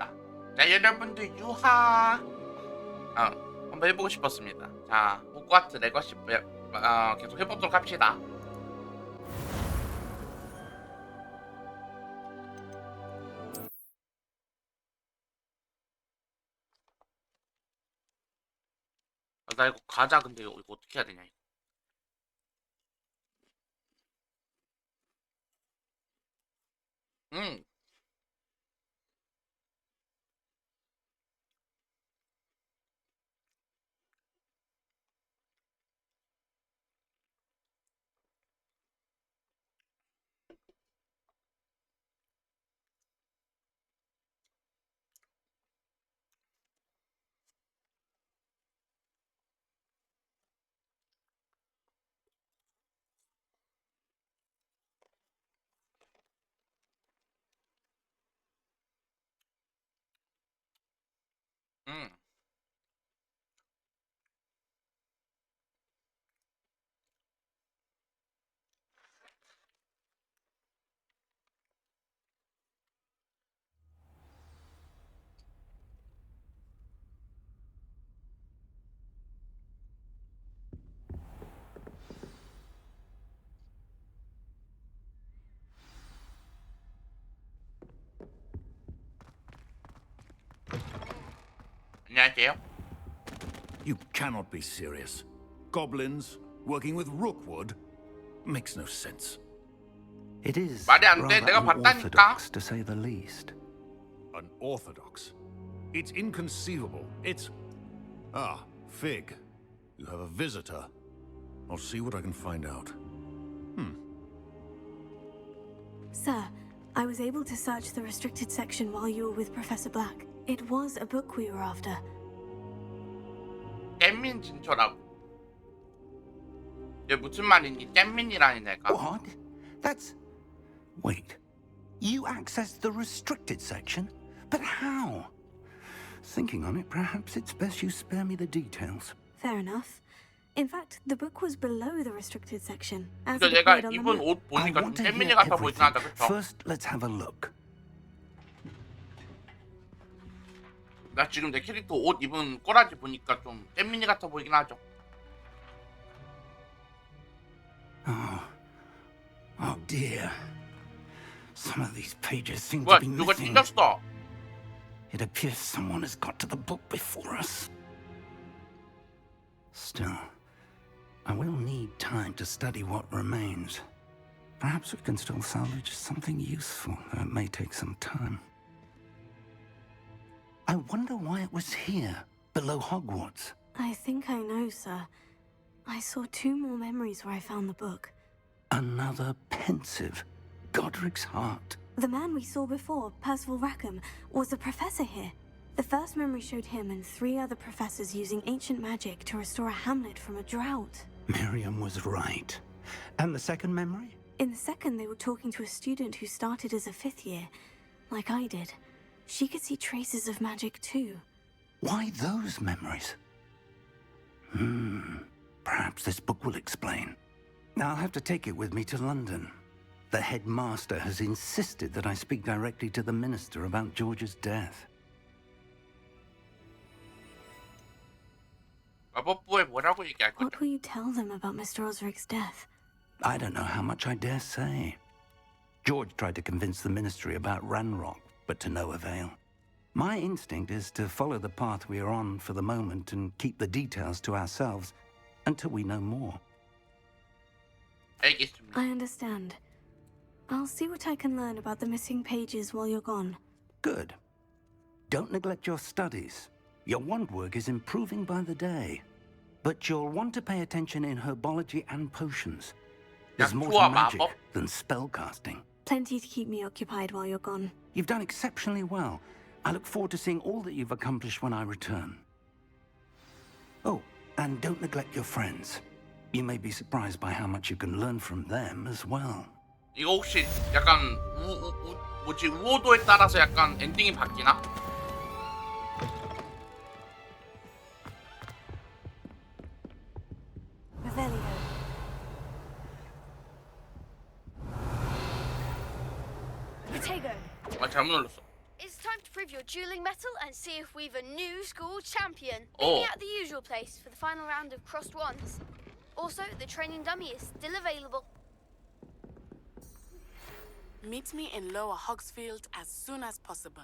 있다. 자, 여러분들 유하. 한번 해보고 싶었습니다. 자, 호그와트 레거시 계속 해보도록 합시다. 나 이거 과자 근데 이거 어떻게 해야 되냐 이거. 음. 음. 안녕하세요. You cannot be serious. Goblins working with Rookwood makes no sense. It is 말이 안 돼. rather 내가 봤다니까. unorthodox, to say the least. Unorthodox. It's inconceivable. It's... Ah, Fig. You have a visitor. I'll see what I can find out. Sir, I was able to search the restricted section while you were with Professor Black. It was a book we were after. 잼민 진초라고. 이게 무슨 말인지 잼민이라니 내가. What? That's... Wait. You accessed the restricted section? But how? Thinking on it, perhaps it's best you spare me the details. Fair enough. In fact, the book was below the restricted section. As 그러니까 it 내가 appeared on the 입은 map. 옷 I 보니까 좀 want to 잼민이 hear 같아 보이진 everything. 않다, 그쵸? First, let's have a look. 나 지금 내 캐릭터 옷 입은 꼬라지 보니까 좀 잼민이 같아 보이긴 하죠. Oh dear. Some of these pages seem 뭐야, to be 누가 missing. 찢었어? It appears someone has got to the book before us. Still, I will need time to study what remains. Perhaps we can still salvage something useful, though it may take some time. I wonder why it was here, below Hogwarts. I think I know, sir. I saw 2 more memories where I found the book. Another pensive, Godric's heart. The man we saw before, Percival Rackham, was a professor here. The first memory showed him and 3 other professors using ancient magic to restore a hamlet from a drought. Miriam was right. And the second memory? In the second, they were talking to a student who started as a 5th year, like I did. She could see traces of magic too. Why those memories? Perhaps this book will explain. I'll have to take it with me to London. The headmaster has insisted that I speak directly to the minister about George's death. 마법부에 뭐라고 얘기할 거죠? What will you tell them about Mr. Osric's death? I don't know how much I dare say. George tried to convince the ministry about Ranrock, but to no avail. My instinct is to follow the path we are on for the moment and keep the details to ourselves until we know more. 알겠습니다. I understand. I'll see what I can learn about the missing pages while you're gone. Good. Don't neglect your studies. Your wand work is improving by the day. But you'll want to pay attention in herbology and potions. There's more to magic than spellcasting. Plenty to keep me occupied while you're gone. You've done exceptionally well. I look forward to seeing all that you've accomplished when I return. Oh, and don't neglect your friends. You may be surprised by how much you can learn from them as well. 이거 혹시 약간 우호도에 따라서 약간 엔딩이 바뀌나? Revelio. Protego. 아, 잘못 눌렀어. it's time to prove your dueling mettle and see if we've a new school champion. Oh. Meet me at the usual place for the final round of crossed ones. Also, the training dummy is still available. Meet me in Lower Hogsfield as soon as possible.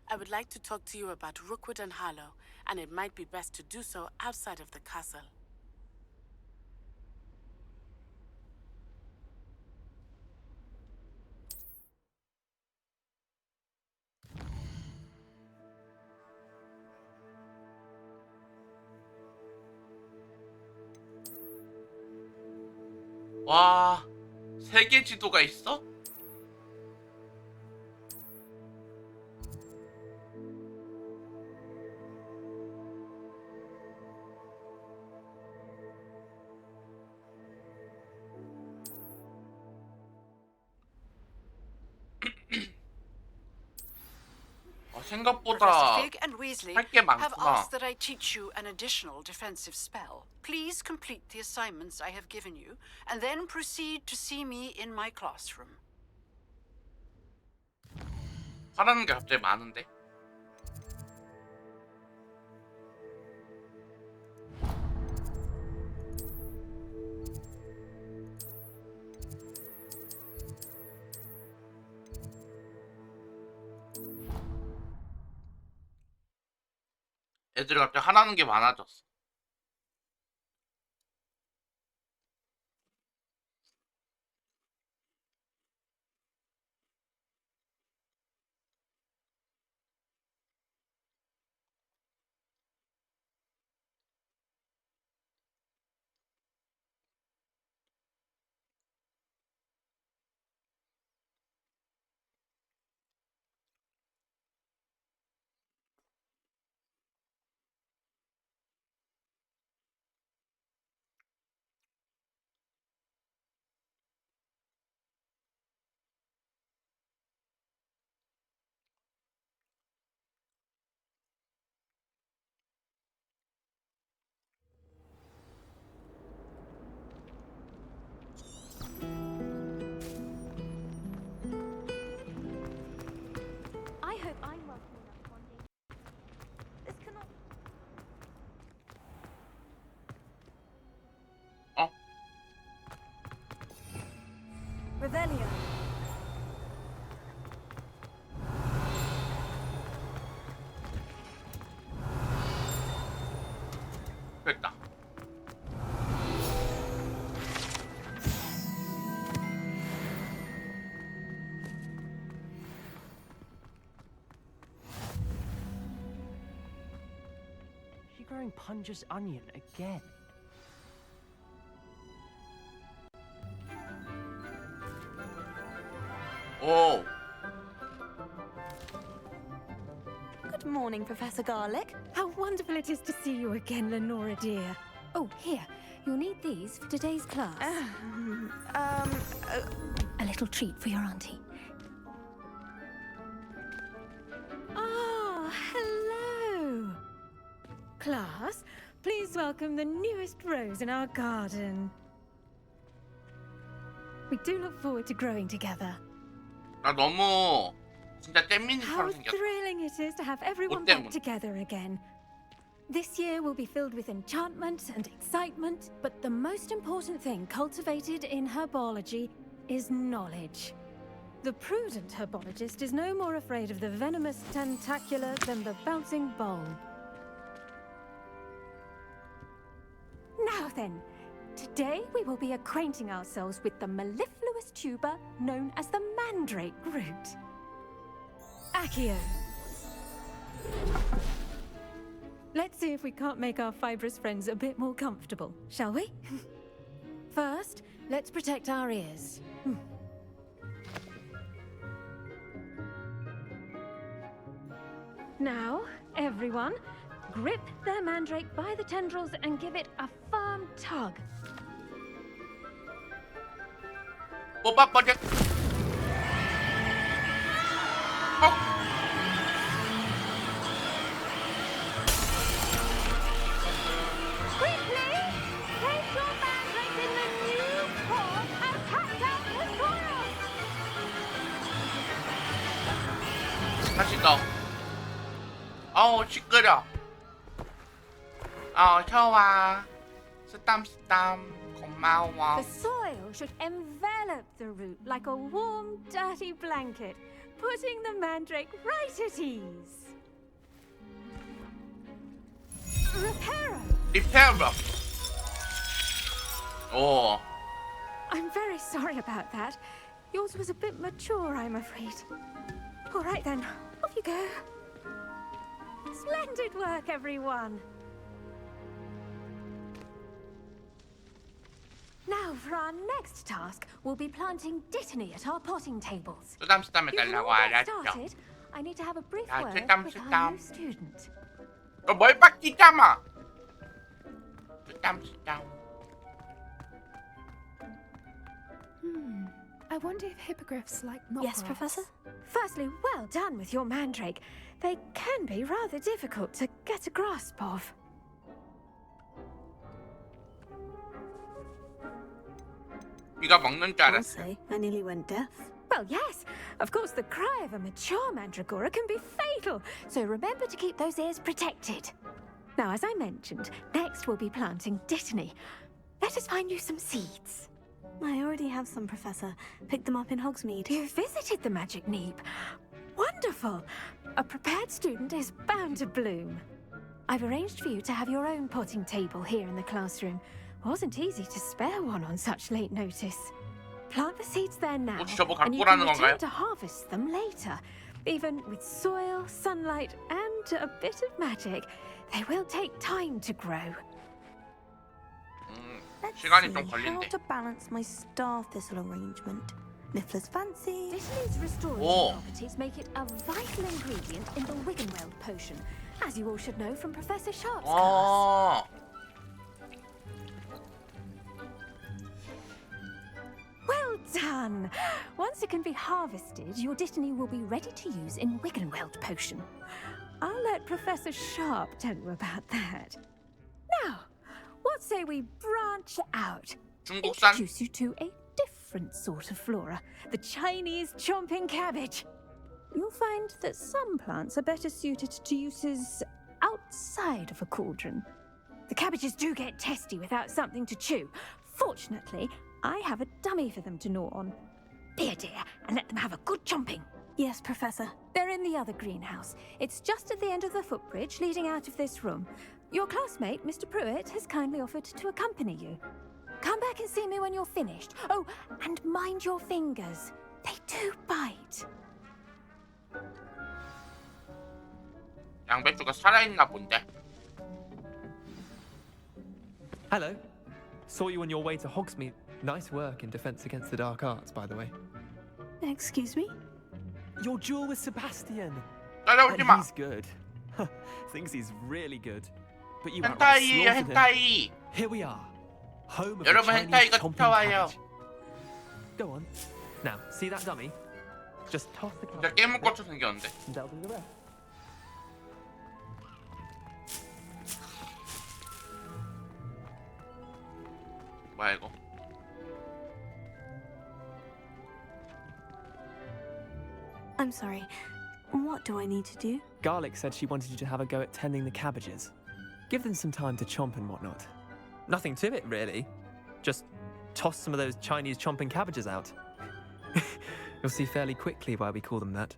I would like to talk to you about Rookwood and Harlow, and it might be best to do so outside of the castle. 와, 세계 지도가 있어? 생각보다 Professor Fig and Weasley 할 게 have 많구나. asked that I teach you an additional defensive spell. Please complete the assignments I have given you, and then proceed to see me in my classroom. 하라는 게 갑자기 많은데? 애들이 갑자기 하라는 게 많아졌어. I hope I'm welcome enough one day. This cannot. 어? Revelio. 됐다. She growing Punja's onion again. 오, Good morning, Professor Garlick. How wonderful it is to see you again, Lenora dear. Oh, here, you'll need these for today's class. A little treat for your auntie. Ah, hello. Class, please welcome the newest rose in our garden. We do look forward to growing together. 나 너무 진짜 How 잼민이처럼 생겼어. thrilling it is to have everyone 때문에. back together again. This year will be filled with enchantment and excitement, but the most important thing cultivated in herbology is knowledge. The prudent herbologist is no more afraid of the venomous tentacula than the bouncing bowl. Now then, today we will be acquainting ourselves with the mellifluous tuber known as the mandrake root. Accio. Let's see if we can't make our fibrous friends a bit more comfortable, shall we? First, let's protect our ears. Now, everyone, grip their mandrake by the tendrils and give it a firm tug. 뽑아버려. Quickly! Place your mandrake in the new pot and cut down the soil! 다시 넣어. 어우 시끄러. 좋아. 쓰담 고마워. The soil should envelop the root like a warm, dirty blanket, putting the mandrake right at ease. Reparo! 리페어. 오. I'm very sorry about that. Yours was a bit mature, I'm afraid. All right then, off you go. Splendid work, everyone. Now, for our next task, we'll be planting dittany at our potting tables. 쓰담 You can 해달라고 all get 알았죠. started. I need to have a brief 야, word 쓰담, with our 쓰담. new student. 뭘 바뀌잖아. 쓰담. I wonder if hippogriffs like mock Yes, rats. Professor? Firstly, well done with your mandrake. They can be rather difficult to get a grasp of. 네가 먹는 줄 I'll 알았어. say, I nearly went deaf. Well, yes. Of course, the cry of a mature mandragora can be fatal, so remember to keep those ears protected. Now, as I mentioned, next we'll be planting dittany. Let us find you some seeds. I already have some, Professor. Picked them up in Hogsmeade. You visited the Magic Neep. Wonderful! A prepared student is bound to bloom. I've arranged for you to have your own potting table here in the classroom. Wasn't easy to spare one on such late notice. Plant the seeds there now, 혹시 저보 and you 갖고 can 오라는 return 건가요? to harvest them later. Even with soil, sunlight, and a bit of magic, they will take time to grow. Let's 시간이 see 좀 how 걸린대. to balance my star thistle arrangement. Niffler's fancy. Dittany's restorative Oh. properties make it a vital ingredient in the Wiggenweld potion, as you all should know from Professor Sharp's class. Well done! Once it can be harvested, your dittany will be ready to use in Wiggenweld potion. I'll let Professor Sharp tell you about that. Now, what say we branch out? 중국산? Introduce you to a different sort of flora, the Chinese chomping cabbage. You'll find that some plants are better suited to uses outside of a cauldron. The cabbages do get testy without something to chew. Fortunately, I have a dummy for them to gnaw on. Here, dear, and let them have a good chomping. Yes, Professor. They're in the other greenhouse. It's just at the end of the footbridge leading out of this room. Your classmate, Mr. Pruitt, has kindly offered to accompany you. Come back and see me when you're finished. Oh, and mind your fingers. They do bite. 양배추가 살아있나 본데. Hello. Saw you on your way to Hogsmeade. Nice work in Defense Against the Dark Arts, by the way. Excuse me? Your duel with Sebastian. 따라오지 And 마. he's good. Thinks he's really good. But you 헨타이예요, outright slaughtered him. 헨타이. Here we are. Home of the 여러분, Chinese 헨타이가 chomping 쫓아와요. cabbage. Go on. Now, see that dummy? Just toss the 진짜 cabbage. 깨물꽃처럼 생겼는데. And that'll do the rest. 뭐야 이거? I'm sorry. What do I need to do? Garlic said she wanted you to have a go at tending the cabbages. Give them some time to chomp and whatnot. Nothing to it, really. Just toss some of those Chinese chomping cabbages out. You'll see fairly quickly why we call them that.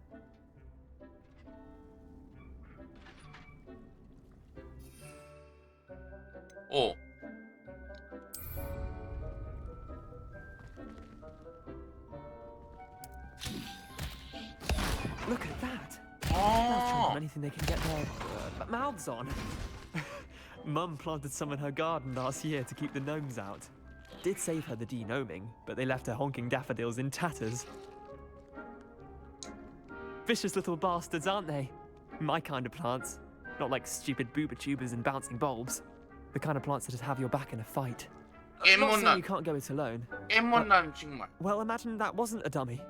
오. Look at that. They'll chomp on 어. anything they can get their mouths on. Mum planted some in her garden last year to keep the gnomes out. Did save her the de-gnoming, but they left her honking daffodils in tatters. Vicious little bastards, aren't they? My kind of plants. Not like stupid booba tubers and bouncing bulbs. The kind of plants that'd have your back in a fight. Not saying 깨문난 you can't go it alone. 깨문난 식물. Well, imagine that wasn't a dummy.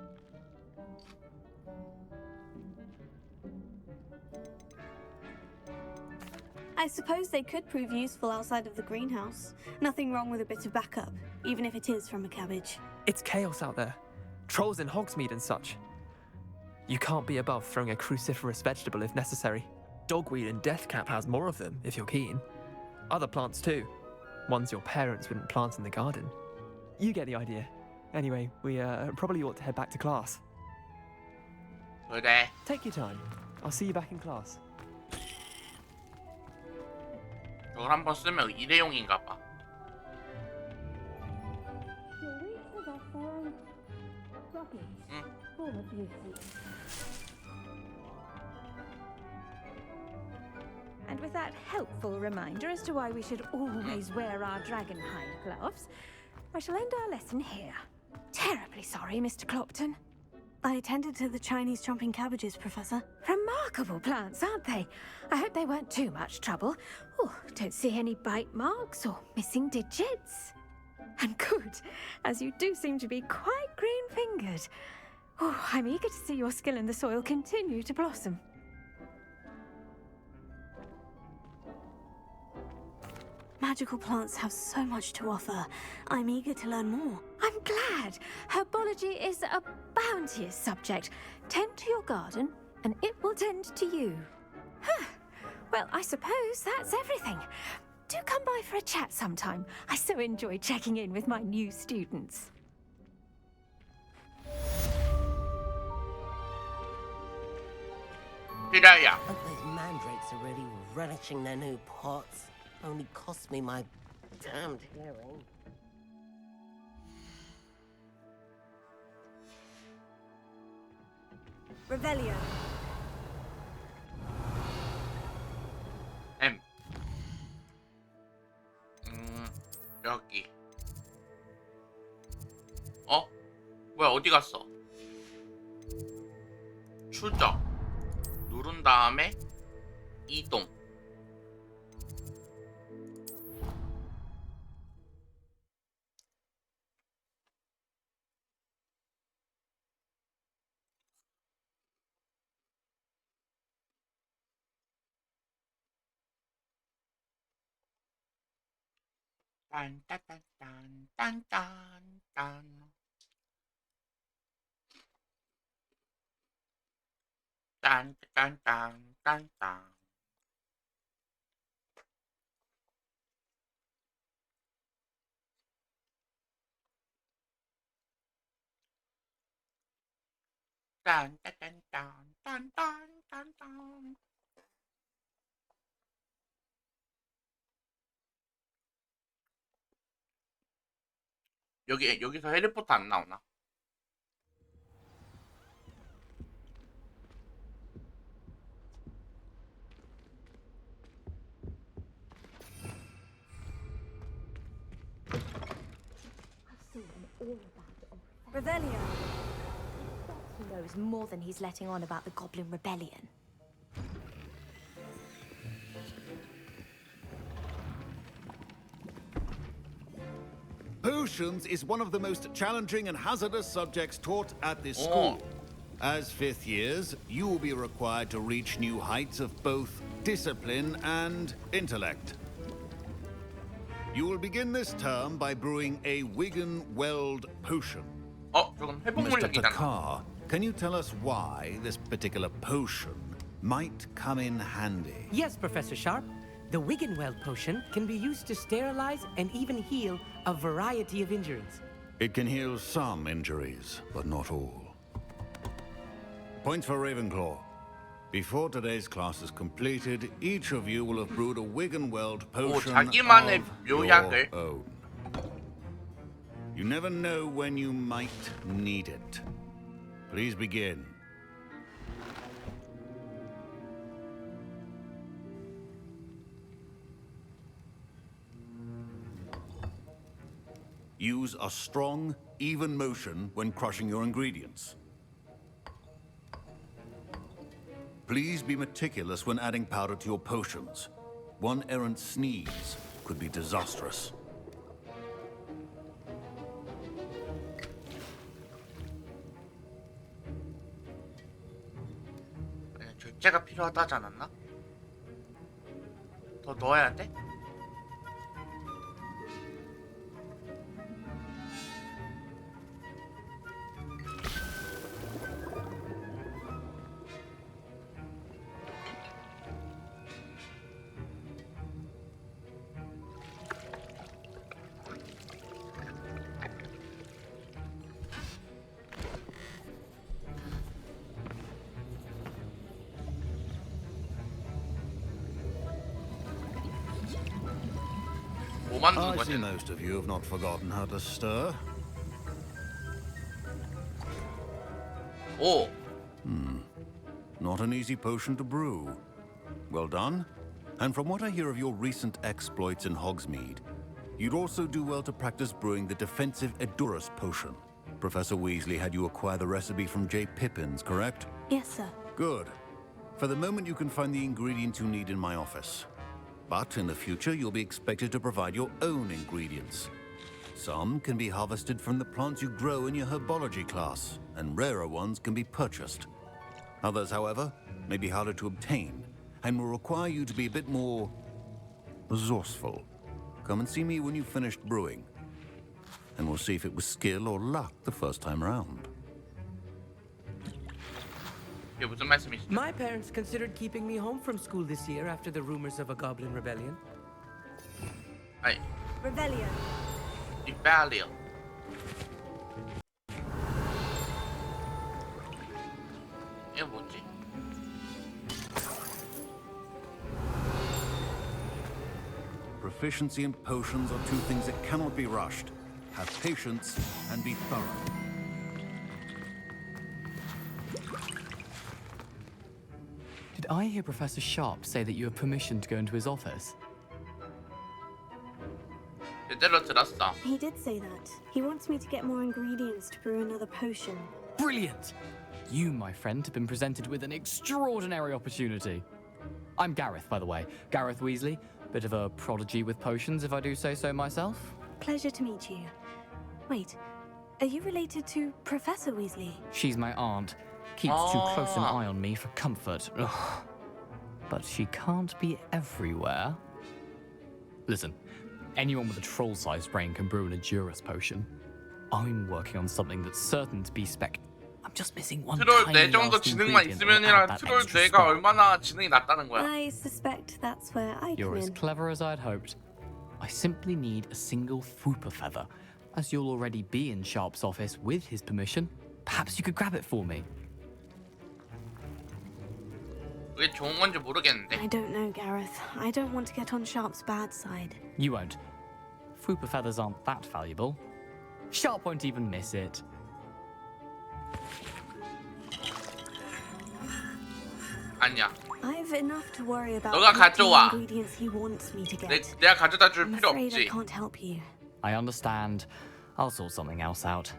I suppose they could prove useful outside of the greenhouse. Nothing wrong with a bit of backup, even if it is from a cabbage. It's chaos out there. Trolls in Hogsmeade and such. You can't be above throwing a cruciferous vegetable if necessary. Dogweed and deathcap has more of them, if you're keen. Other plants too. Ones your parents wouldn't plant in the garden. You get the idea. Anyway, we probably ought to head back to class. 그래. Take your time. I'll see you back in class. 저걸 한번 쓰면 일회용인가 봐. And with that helpful reminder as to why we should always wear our dragon hide gloves, I shall end our lesson here. Terribly sorry, Mr. Clopton. I attended to the Chinese chomping cabbages, Professor. Remarkable plants, aren't they? I hope they weren't too much trouble. Oh, don't see any bite marks or missing digits. And good, as you do seem to be quite green-fingered. Oh, I'm eager to see your skill in the soil continue to blossom. Magical plants have so much to offer. I'm eager to learn more. I'm glad. Herbology is a bounteous subject. Tend to your garden, and it will tend to you. Huh. Well, I suppose that's everything. Do come by for a chat sometime. I so enjoy checking in with my new students. 피라야. Hope those mandrakes are really relishing their new pots. Only cost me my damned hearing. Revelio. M. 여기. 어? 뭐야, 어디 갔어? 추적. 누른 다음에 이동. 딴딴딴딴딴딴 딴딴딴딴딴 딴딴딴딴딴딴 여기서 해리포터 안 나오나? Revelio. He knows more than he's letting on about the Goblin Rebellion. Potions is one of the most challenging and hazardous subjects taught at this school. As fifth years, you will be required to reach new heights of both discipline and intellect. You will begin this term by brewing a Wigan-Weld potion. 저건 회복 Mr. 물약이잖아. Takar, can you tell us why this particular potion might come in handy? Yes, Professor Sharp. The Wigan-Weld potion can be used to sterilize and even heal a variety of injuries. It can heal some injuries, but not all. Points for Ravenclaw. Before today's class is completed, each of you will have brewed a Wigan-Weld potion 자기만의 of your 묘약을. own. You never know when you might need it. Please begin. Use a strong, even motion when crushing your ingredients. Please be meticulous when adding powder to your potions. One errant sneeze could be disastrous. 결제가 필요하다지 않았나? 더 넣어야 돼? 만드는 I 거지? see most of you have not forgotten how to stir. 오. Not an easy potion to brew. Well done. And from what I hear of your recent exploits in Hogsmeade, you'd also do well to practice brewing the defensive Edurus potion. Professor Weasley had you acquire the recipe from J. Pippin's, correct? Yes, sir. Good. For the moment, you can find the ingredients you need in my office. But in the future, you'll be expected to provide your own ingredients. Some can be harvested from the plants you grow in your herbology class, and rarer ones can be purchased. Others, however, may be harder to obtain, and will require you to be a bit more resourceful. Come and see me when you've finished brewing, and we'll see if it was skill or luck the first time around. 이게 무슨 말씀이시죠? My parents considered keeping me home from school this year after the rumors of a goblin rebellion. 아이, Rebellion. 리벨리언. 이게 뭐지? Proficiency in potions are two things that cannot be rushed. Have patience and be thorough. Did I hear Professor Sharp say that you have permission to go into his office? 제대로 들었어. He did say that. He wants me to get more ingredients to brew another potion. Brilliant! You, my friend, have been presented with an extraordinary opportunity. I'm Gareth, by the way. Gareth Weasley. Bit of a prodigy with potions, if I do say so myself. Pleasure to meet you. Wait, are you related to Professor Weasley? She's my aunt. Keeps too close an eye on me for comfort. Ugh. But she can't be everywhere. Listen, anyone with a troll-sized brain can brew an Edurus potion. I'm working on something that's certain to be I'm just missing one 트롤 tiny 뇌 정도 last 지능만 ingredient that'll 있으면이라 add that 트롤 extra 뇌가 spark. 얼마나 지능이 낮다는 거야. I suspect that's where I You're come as in. clever as I'd hoped. I simply need a single Fwooper feather. As you'll already be in Sharp's office with his permission, perhaps you could grab it for me. 그게 좋은 건지 모르겠는데. I don't know, Gareth. I don't want to get on Sharp's bad side. You won't. Fwooper feathers aren't that valuable. Sharp won't even miss it. 아니야. I've enough to worry about 너가 collecting 가져와. the ingredients he wants me to get. 내가 가져다 줄 I'm 필요 afraid I 없지. can't help you. I understand. I'll sort something else out.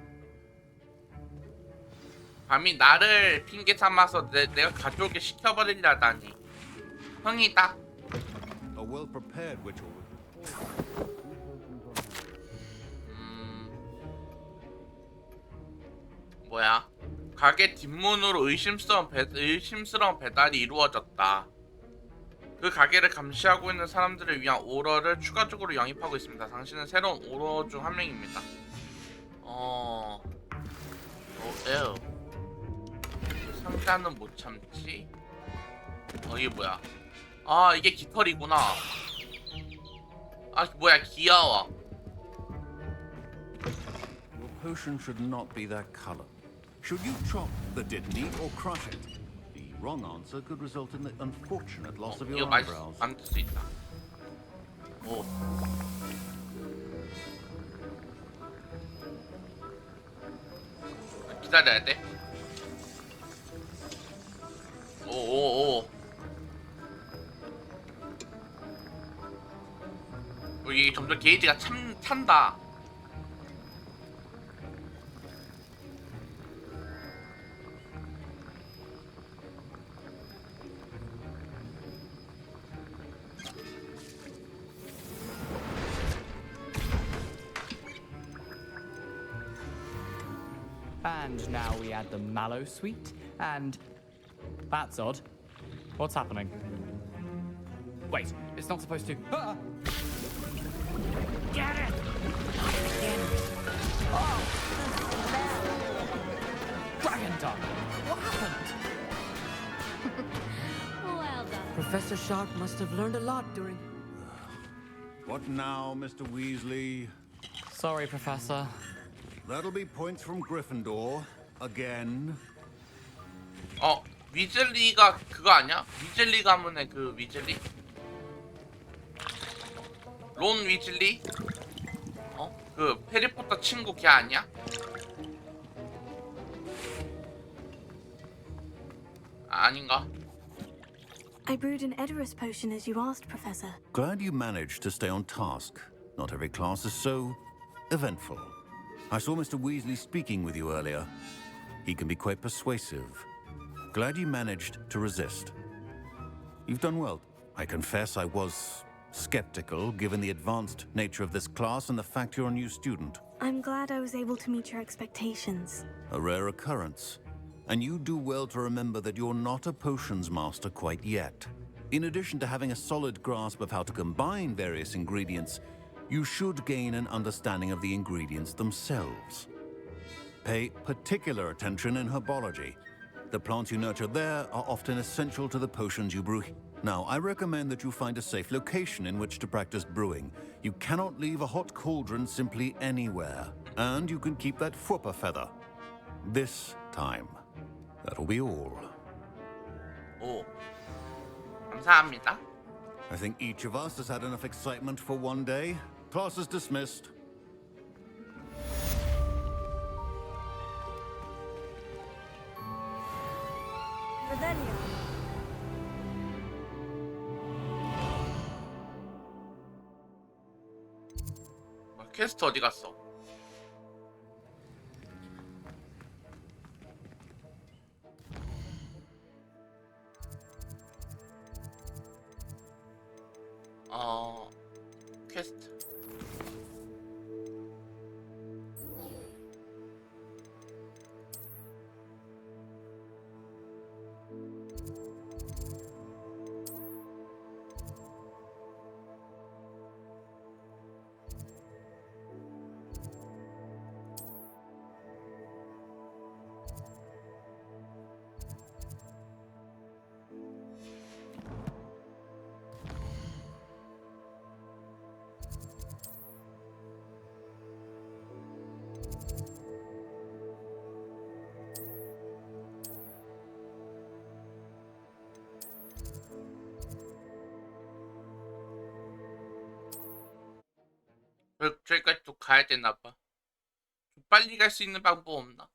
감히 나를 핑계 삼아서 내가 가져오게 시켜버리려다니. 형이다. A well-prepared witch will... 뭐야? 가게 뒷문으로 의심스러운 배달이 이루어졌다. 그 가게를 감시하고 있는 사람들을 위한 오러를 추가적으로 영입하고 있습니다. 당신은 새로운 오러 중 한 명입니다. 에어. 상자는 못 참지. 이게 뭐야? 아, 이게 깃털이구나. 아, 뭐야, 귀여워. Your potion should not be that color. Should you chop the didney or crush it? The wrong answer could result in the unfortunate loss of your 이거 맛있 eyebrows. 만들 수 있다. 오. 기다려야 돼. 오오오. 이게 점점 게이지가 찬다. And now we add the mallow sweet, and that's odd. What's happening? Wait, it's not supposed to. Ah! Get it! Oh! Dragon tongue! What happened? Well done. Professor Sharp must have learned a lot during... What now, Mr. Weasley? Sorry, Professor. That'll be points from Gryffindor. Again. 위즐리가 그거 아니야? 위즐리 가문의 그 위즐리? 론 위즐리? 그 해리포터 친구 걔 아니야? 아닌가? I brewed an Edorus potion as you asked, Professor. Glad you managed to stay on task. Not every class is so eventful. I saw Mr. Weasley speaking with you earlier. He can be quite persuasive. Glad you managed to resist. You've done well. I confess I was skeptical, given the advanced nature of this class and the fact you're a new student. I'm glad I was able to meet your expectations. A rare occurrence. And you do well to remember that you're not a potions master quite yet. In addition to having a solid grasp of how to combine various ingredients, you should gain an understanding of the ingredients themselves. Pay particular attention in herbology. The plants you nurture there are often essential to the potions you brew. Now, I recommend that you find a safe location in which to practice brewing. You cannot leave a hot cauldron simply anywhere. And you can keep that Fwooper feather. This time. That'll be all. 오, 감사합니다. I think each of us has had enough excitement for one day. Class is dismissed. Revelio. 퀘스트 어디 갔어? 퀘스트. 저기까지 또 가야 되나 봐. 빨리 갈 수 있는 방법 없나?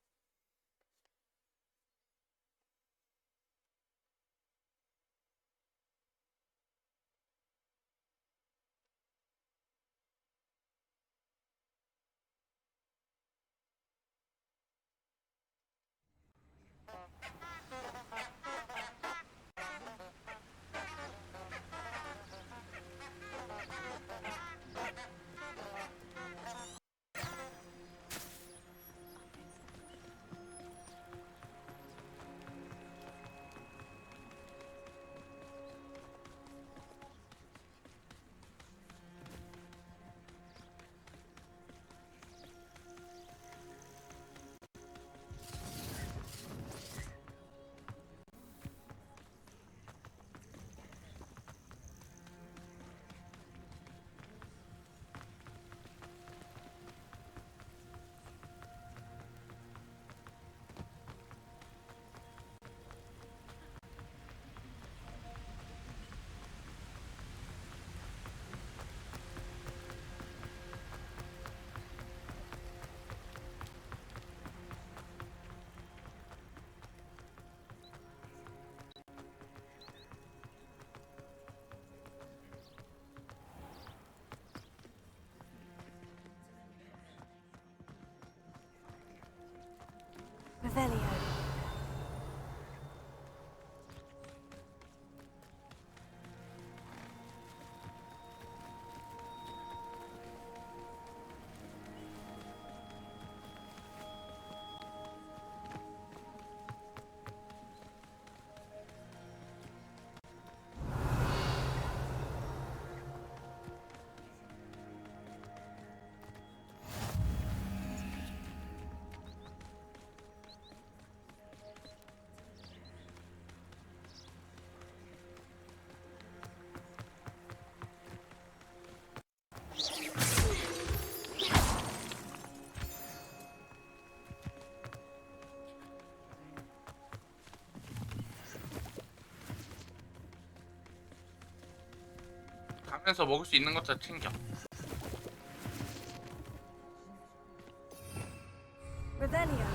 가면서 먹을 수 있는 것들 챙겨. Revelio.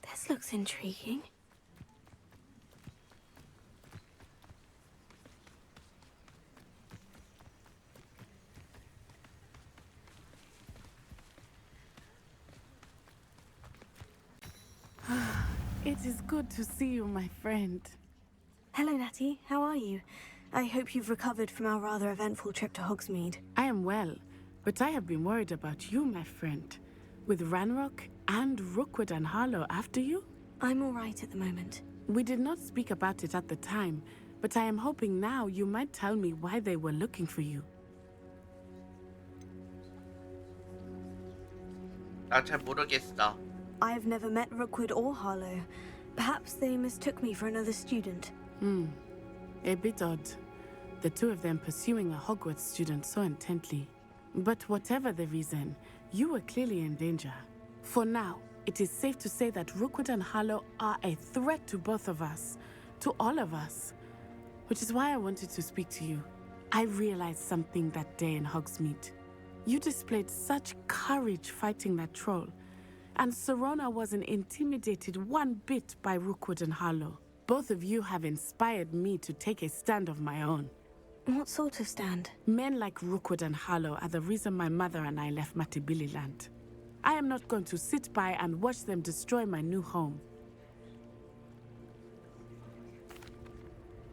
This looks intriguing. It is good to see you, my friend. Hello, Natty. How are you? I hope you've recovered from our rather eventful trip to Hogsmeade. I am well, but I have been worried about you, my friend. With Ranrock and Rookwood and Harlow after you? I'm all right at the moment. We did not speak about it at the time, but I am hoping now you might tell me why they were looking for you. 나 잘 모르겠어. I have never met Rookwood or Harlow. Perhaps they mistook me for another student. A bit odd. The two of them pursuing a Hogwarts student so intently. But whatever the reason, you were clearly in danger. For now, it is safe to say that Rookwood and Harlow are a threat to both of us. To all of us. Which is why I wanted to speak to you. I realized something that day in Hogsmeade. You displayed such courage fighting that troll. And Serona wasn't intimidated one bit by Rookwood and Harlow. Both of you have inspired me to take a stand of my own. What sort of stand? Men like Rookwood and Harlow are the reason my mother and I left Matibili land. I am not going to sit by and watch them destroy my new home.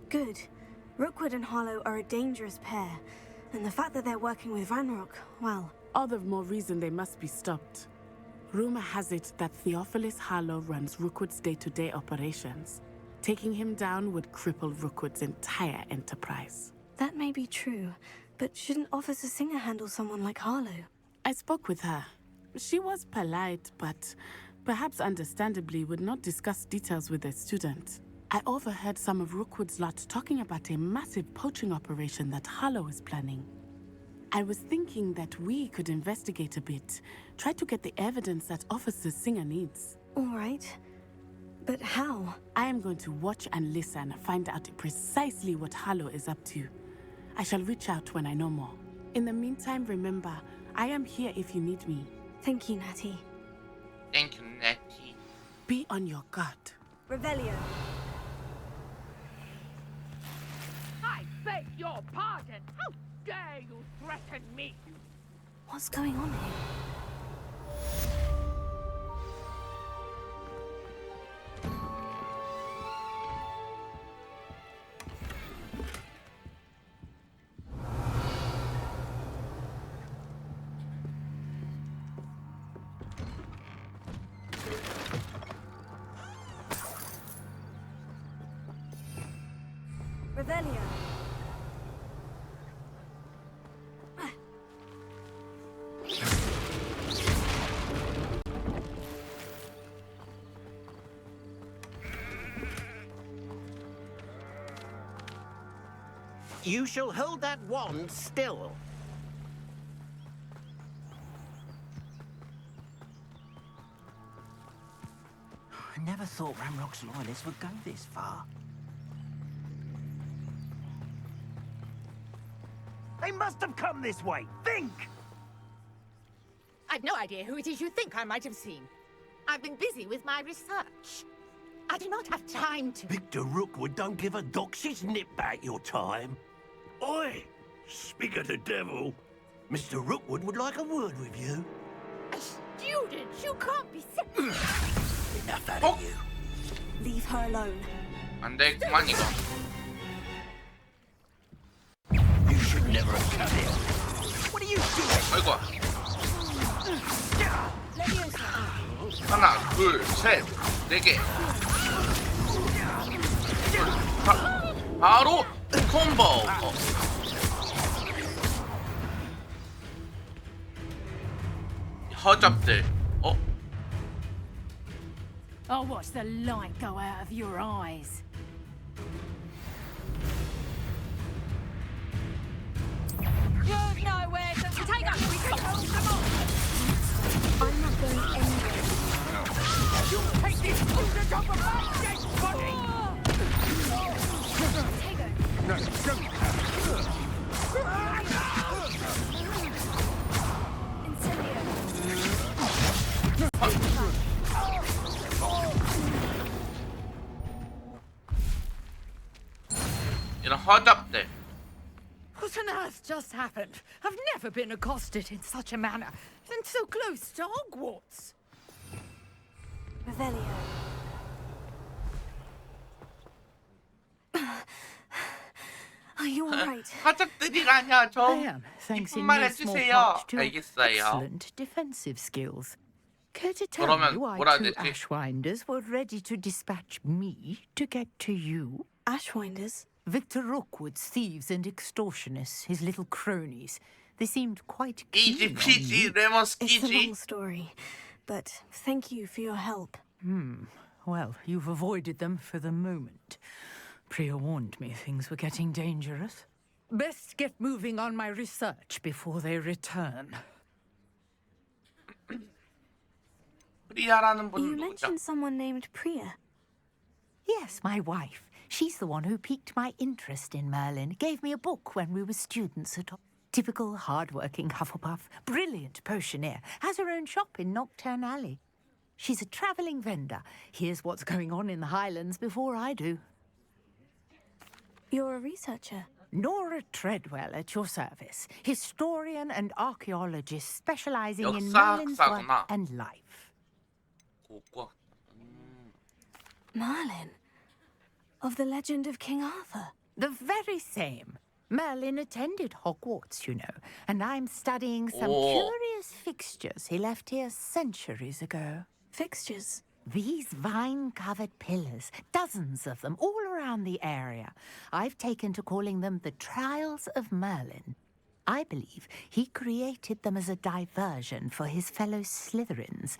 Good. Rookwood and Harlow are a dangerous pair, and the fact that they're working with Ranrock, well... All the more reason they must be stopped. Rumor has it that Theophilus Harlow runs Rookwood's day-to-day operations. Taking him down would cripple Rookwood's entire enterprise. That may be true, but shouldn't Officer Singer handle someone like Harlow? I spoke with her. She was polite, but perhaps understandably would not discuss details with a student. I overheard some of Rookwood's lot talking about a massive poaching operation that Harlow is planning. I was thinking that we could investigate a bit, try to get the evidence that Officer Singer needs. All right. But how? I am going to watch and listen, find out precisely what Harlow is up to. I shall reach out when I know more. In the meantime, remember, I am here if you need me. Thank you, Natty. Thank you, Natty. Be on your guard. Revelio. I beg your pardon. How dare you threaten me? What's going on here? Revelio. You shall hold that wand still. I never thought Ranrock's loyalists would go this far. They must have come this way. Think! I've no idea who it is you think I might have seen. I've been busy with my research. I do not have time to... Victor Rookwood don't give a doxy's nip back your time. Oi! Speak of the devil. Mr. Rookwood would like a word with you. A student? You can't be Enough out of you. Leave her alone. 안 되겠구만 이거. You should never have come here. What are you doing? 아이고. 하나, 둘, 셋, 네 개. 바로 콤보. 허접들. I'll watch the light go out of your eyes. You've nowhere to take up. We can hold them off. I'm not going anywhere. You take this student off of my dead body! No, don't. 이런 허접들. What on earth just happened? I've never been accosted in such a manner, and so close to Hogwarts. Revelio. Are you alright? 허접들이라뇨. 좀 I am, thanks in 이쁜말 no small 해주세요. part to 알겠어요. excellent defensive skills. Care to tell 그러면 me why 뭐라 two 해야 되지? Ashwinders were ready to dispatch me to get to you? Ashwinders? Victor Rookwood's thieves and extortionists, his little cronies. They seemed quite Easy keen on peasy you. lemon It's a squeezy. long story, but thank you for your help. Well, you've avoided them for the moment. Priya warned me things were getting dangerous. Best get moving on my research before they return. 프리아라는 분 You 누구죠? mentioned someone named Priya. Yes, my wife. She's the one who piqued my interest in Merlin. Gave me a book when we were students at... Typical hard-working Hufflepuff. Brilliant potioneer. Has her own shop in Knockturn Alley. She's a travelling vendor. Hears what's going on in the Highlands before I do. You're a researcher. Nora Treadwell at your service. Historian and archaeologist specialising in 역사 Merlin's work 학사구나. and life. 고고. Merlin? Of the legend of King Arthur? The very same. Merlin attended Hogwarts, you know, and I'm studying some Oh. curious fixtures he left here centuries ago. Fixtures? These vine-covered pillars, dozens of them, all around the area. I've taken to calling them the Trials of Merlin. I believe he created them as a diversion for his fellow Slytherins.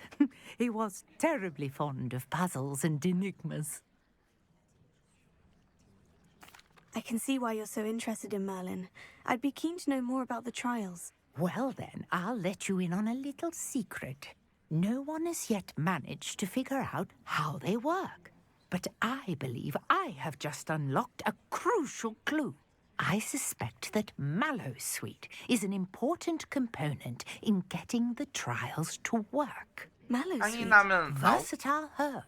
He was terribly fond of puzzles and enigmas. I can see why you're so interested in Merlin. I'd be keen to know more about the trials. Well then, I'll let you in on a little secret. No one has yet managed to figure out how they work. But I believe I have just unlocked a crucial clue. I suspect that Mallowsweet is an important component in getting the trials to work. 향이 Versatile herb.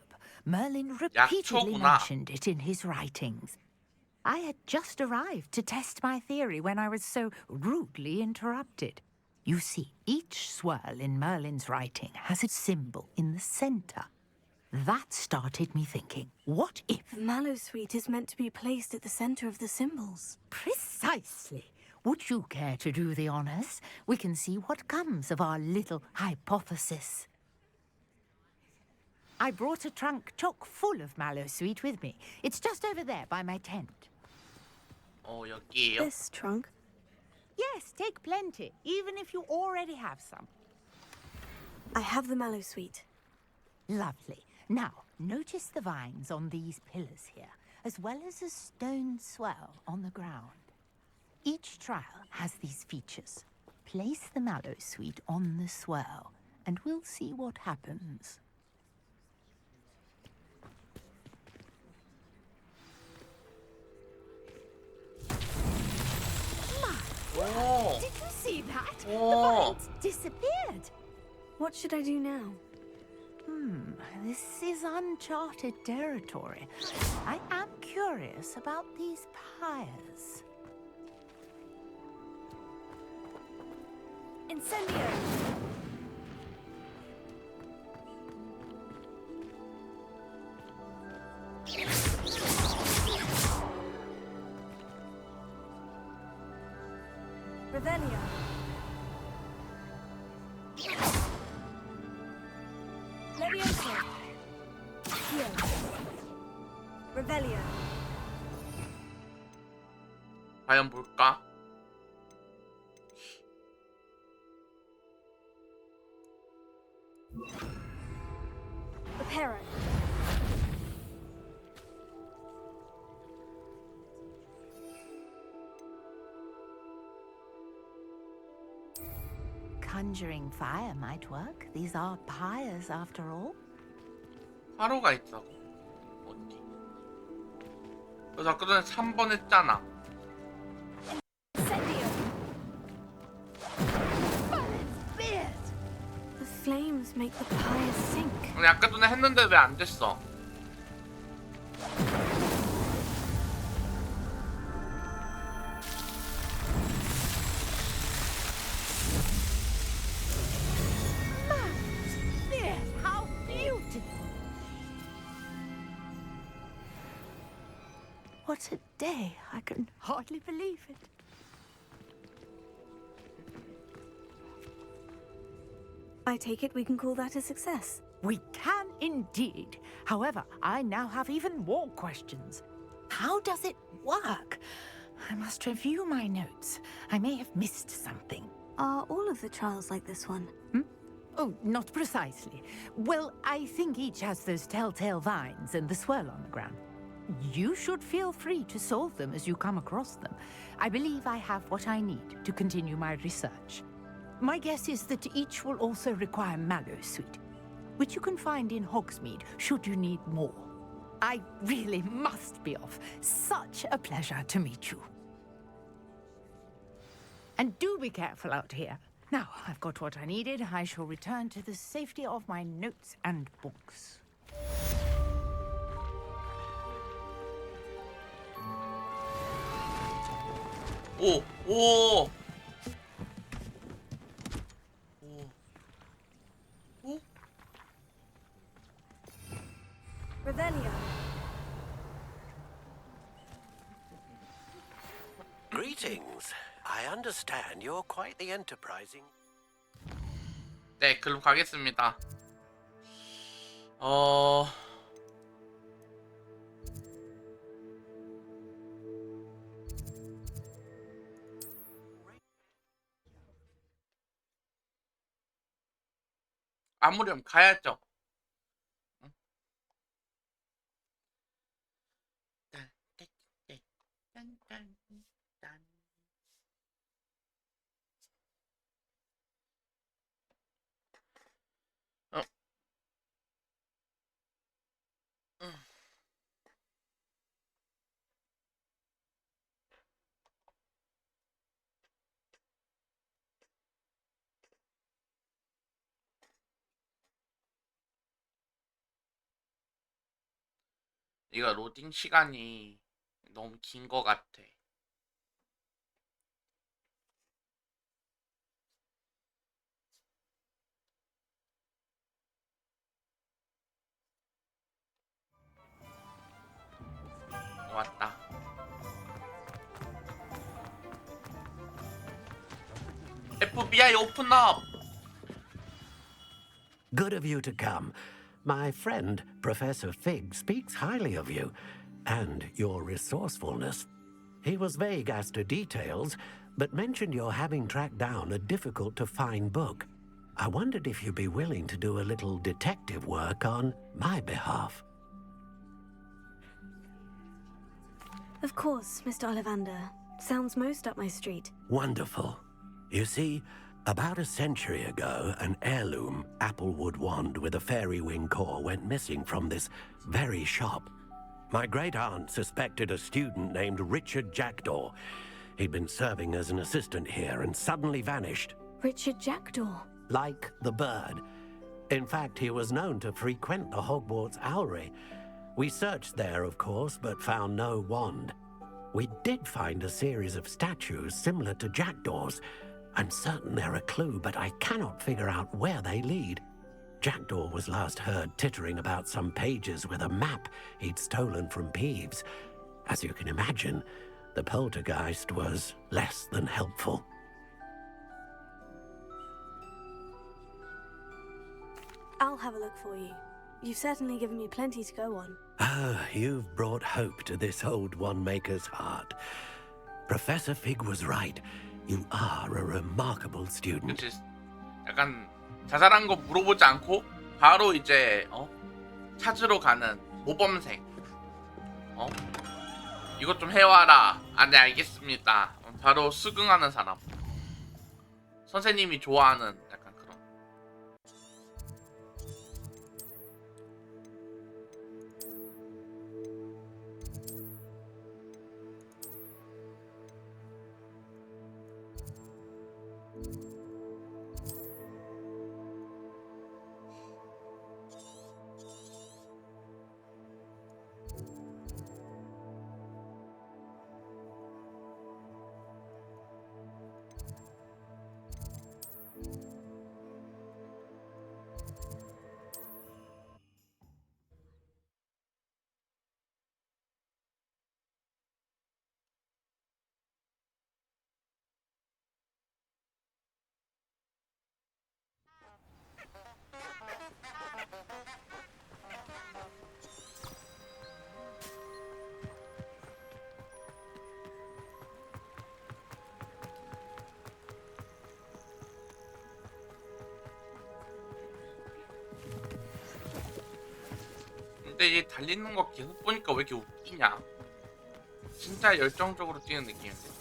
Merlin repeatedly 약초구나. mentioned it in his writings. I had just arrived to test my theory when I was so rudely interrupted. You see, each swirl in Merlin's writing has a symbol in the center. That started me thinking, what if... The Mallowsweet is meant to be placed at the center of the symbols. Precisely. Would you care to do the honors? We can see what comes of our little hypothesis. I brought a trunk chock full of Mallowsweet with me. It's just over there by my tent. 여기에요? This trunk? Yes, take plenty, even if you already have some. I have the Mallowsweet. Lovely. Now, notice the vines on these pillars here, as well as a stone swell on the ground. Each trial has these features. Place the Mallowsweet on the swell, and we'll see what happens. Oh. Did you see that? Oh. The vines disappeared. What should I do now? This is uncharted territory. I am curious about these pyres. Incendio! Revelio. Levioso. Heal. Revelio. 과연 뭘까? Reparo. Conjuring fire might work. These are pyres, after all. 화로가 있다고? 어디? 그래서 아까 전에 3번 했잖아. The flames make the pyres sink. 아니 아까 전에 했는데 왜 안 됐어? How beautiful! What a day. I can hardly believe it. I take it we can call that a success. We can indeed. However, I now have even more questions. How does it work? I must review my notes. I may have missed something. Are all of the trials like this one? Oh, not precisely. Well, I think each has those telltale vines and the swirl on the ground. You should feel free to solve them as you come across them. I believe I have what I need to continue my research. My guess is that each will also require mallow sweet, which you can find in Hogsmeade should you need more. I really must be off. Such a pleasure to meet you. And do be careful out here. Now, I've got what I needed. I shall return to the safety of my notes and books. 오! 오! Revelio. Greetings. I understand you're quite the enterprising. 네, 글로 가겠습니다. 아무렴 가야죠. 이거 로딩 시간이 너무 긴 거 같아. 왔다. FBI open up. Good of you to come. My friend, Professor Fig, speaks highly of you and your resourcefulness. He was vague as to details, but mentioned your having tracked down a difficult-to-find book. I wondered if you'd be willing to do a little detective work on my behalf. Of course, Mr. Ollivander. Sounds most up my street. Wonderful. You see, about a century ago, an heirloom applewood wand with a fairy wing core went missing from this very shop. My great-aunt suspected a student named Richard Jackdaw. He'd been serving as an assistant here and suddenly vanished. Richard Jackdaw? Like the bird. In fact, he was known to frequent the Hogwarts Owlery. We searched there, of course, but found no wand. We did find a series of statues similar to Jackdaw's, I'm certain they're a clue, but I cannot figure out where they lead. Jackdaw was last heard tittering about some pages with a map he'd stolen from Peeves. As you can imagine, the poltergeist was less than helpful. I'll have a look for you. You've certainly given me plenty to go on. Ah, you've brought hope to this old one-maker's heart. Professor Fig was right. You are a remarkable student. 그치. 약간 자잘한 거 물어보지 않고 바로 이제 찾으러 가는 모범생. 이것 좀 해와라. 아, 네 알겠습니다. 바로 수긍하는 사람. 선생님이 좋아하는 약간 그런. 근데 얘 달리는 거 계속 보니까 왜 이렇게 웃기냐? 진짜 열정적으로 뛰는 느낌인데.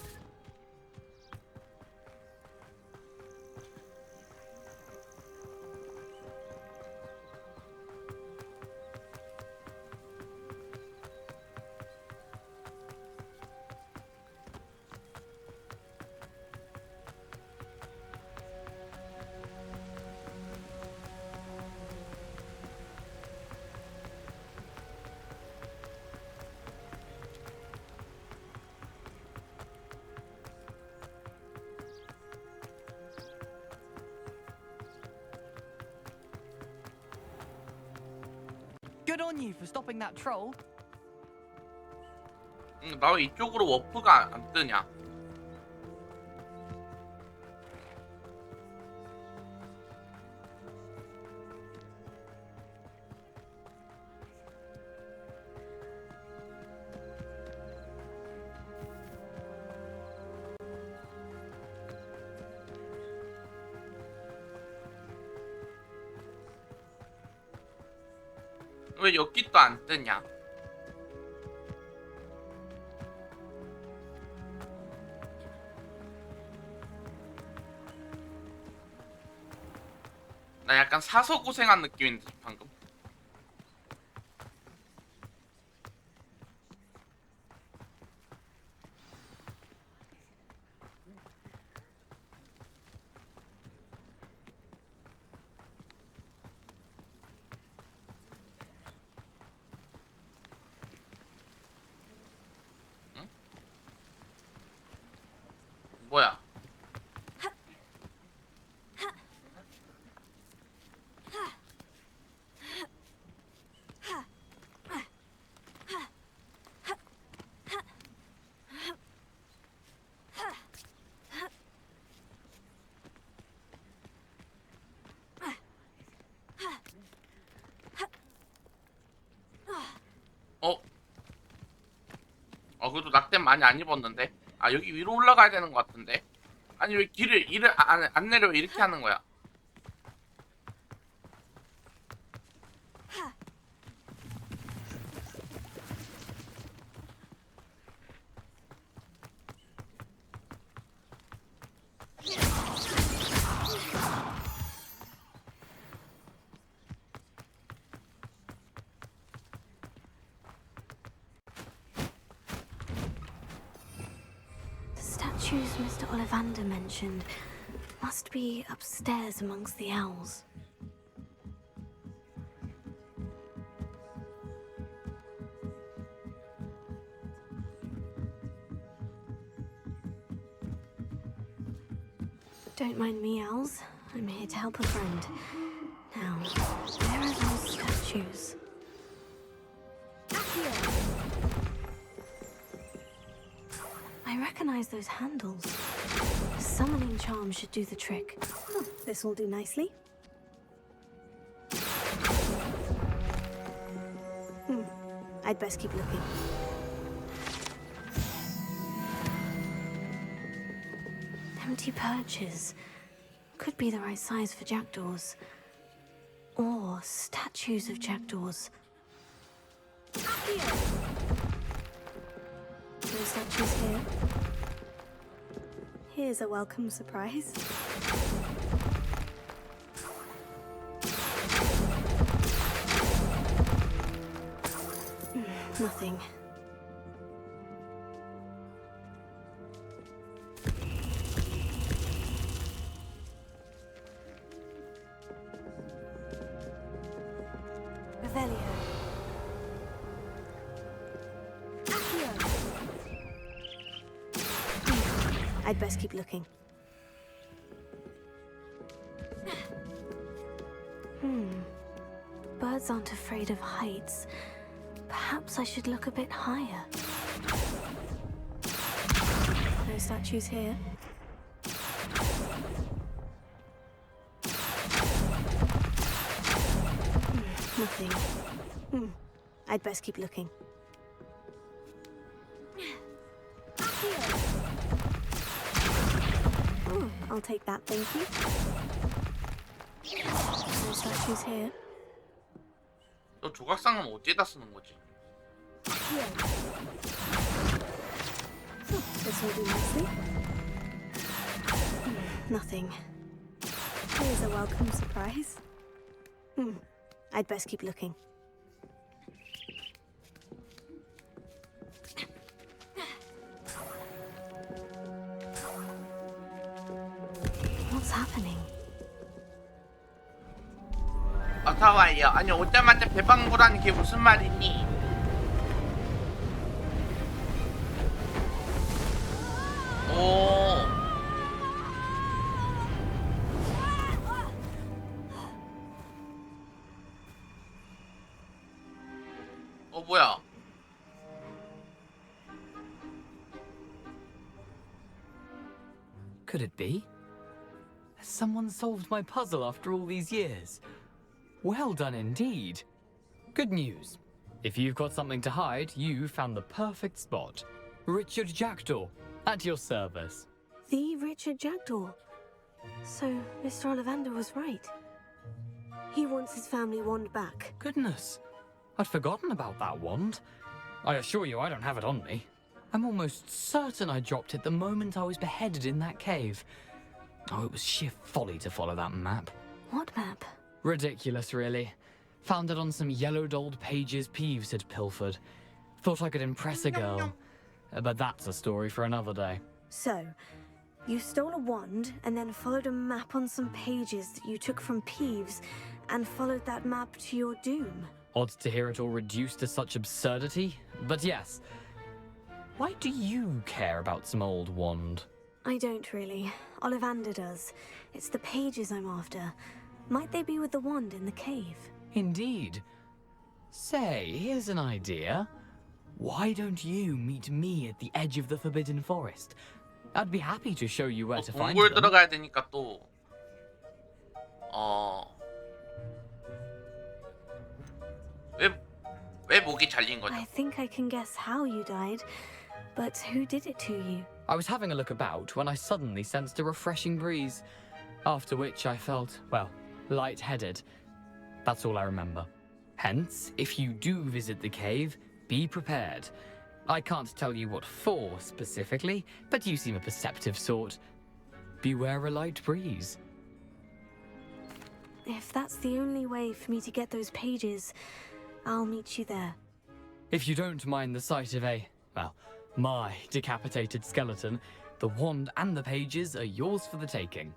Good on you for stopping that troll. 나 왜 이쪽으로 워프가 안 뜨냐? 왜 여기 또 안 뜨냐? 나 약간 사서 고생한 느낌인데 방금. 뭐야? 그래도 낙댐 많이 안 입었는데. 아, 여기 위로 올라가야 되는 것 같은데. 아니 왜 길을 안 내려 왜 이렇게 하는 거야? Statues Mr. Ollivander mentioned must be upstairs amongst the owls. Don't mind me, owls. I'm here to help a friend. Now, where are those statues? I recognize those handles. A summoning charm should do the trick. Oh, this will do nicely. I'd best keep looking. Empty perches. Could be the right size for jackdaws. Or statues of jackdaws. No statues here. Here's a welcome surprise. Nothing. Revelio. I'd best keep looking. Birds aren't afraid of heights. Perhaps I should look a bit higher. No statues here. Nothing. I'd best keep looking. I'll take that, thank you. No statues here. 너 조각상은 어디에다 쓰는 거지? This will do nicely. Nothing. Here's a welcome surprise. I'd best keep looking. What's happening? 어서와요. 아니 오자마자 배방구라는 게 무슨 말이니? 오. 뭐야? Could it be? Has someone solved my puzzle after all these years? Well done indeed. Good news. If you've got something to hide, you found the perfect spot. Richard Jackdaw, at your service. The Richard Jackdaw. So, Mr. Ollivander was right. He wants his family wand back. Goodness, I'd forgotten about that wand. I assure you I don't have it on me. I'm almost certain I dropped it the moment I was beheaded in that cave. Oh, it was sheer folly to follow that map. What map? Ridiculous, really. Found it on some yellowed old pages Peeves had pilfered. Thought I could impress a girl. But that's a story for another day. So, you stole a wand and then followed a map on some pages that you took from Peeves and followed that map to your doom. Odd to hear it all reduced to such absurdity, but yes. Why do you care about some old wand? I don't really. Ollivander does. It's the pages I'm after. Might they be with the wand in the cave? Indeed. Say, here's an idea. Why don't you meet me at the edge of the Forbidden Forest? I'd be happy to show you where to find 동굴 them. 들어가야 되니까 또. 왜 목이 잘린 거죠? I think I can guess how you died, but who did it to you? I was having a look about when I suddenly sensed a refreshing breeze, after which I felt, well, lightheaded. That's all I remember. Hence, if you do visit the cave, be prepared. I can't tell you what for specifically, but you seem a perceptive sort. Beware a light breeze. If that's the only way for me to get those pages, I'll meet you there. If you don't mind the sight of my decapitated skeleton, the wand and the pages are yours for the taking.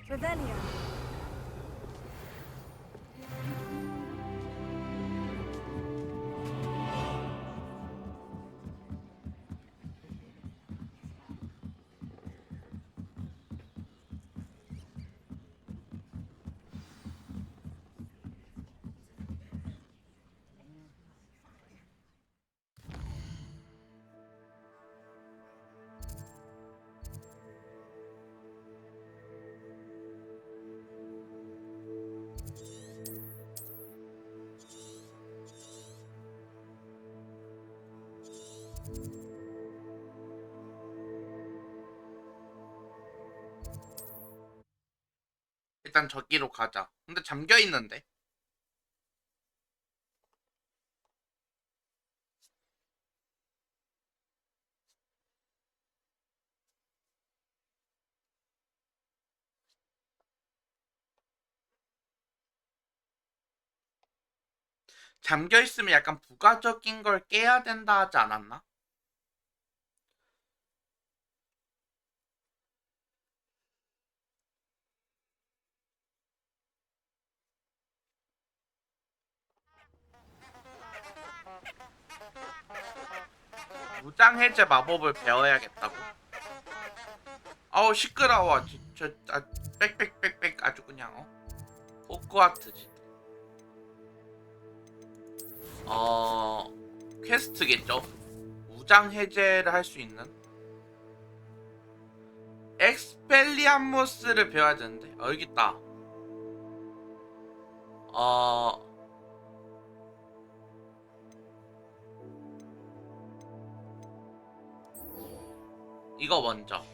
Revelio. 일단 저기로 가자. 근데 잠겨 있는데. 잠겨 있으면 약간 부가적인 걸 깨야 된다 하지 않았나? 무장해제 마법을 배워야겠다고? 아우 시끄러워. 빽빽빽빽 아주 그냥 호그와트지. 퀘스트겠죠? 무장해제를 할 수 있는 엑스펠리아무스를 배워야 되는데 여기 있다. 이거 먼저.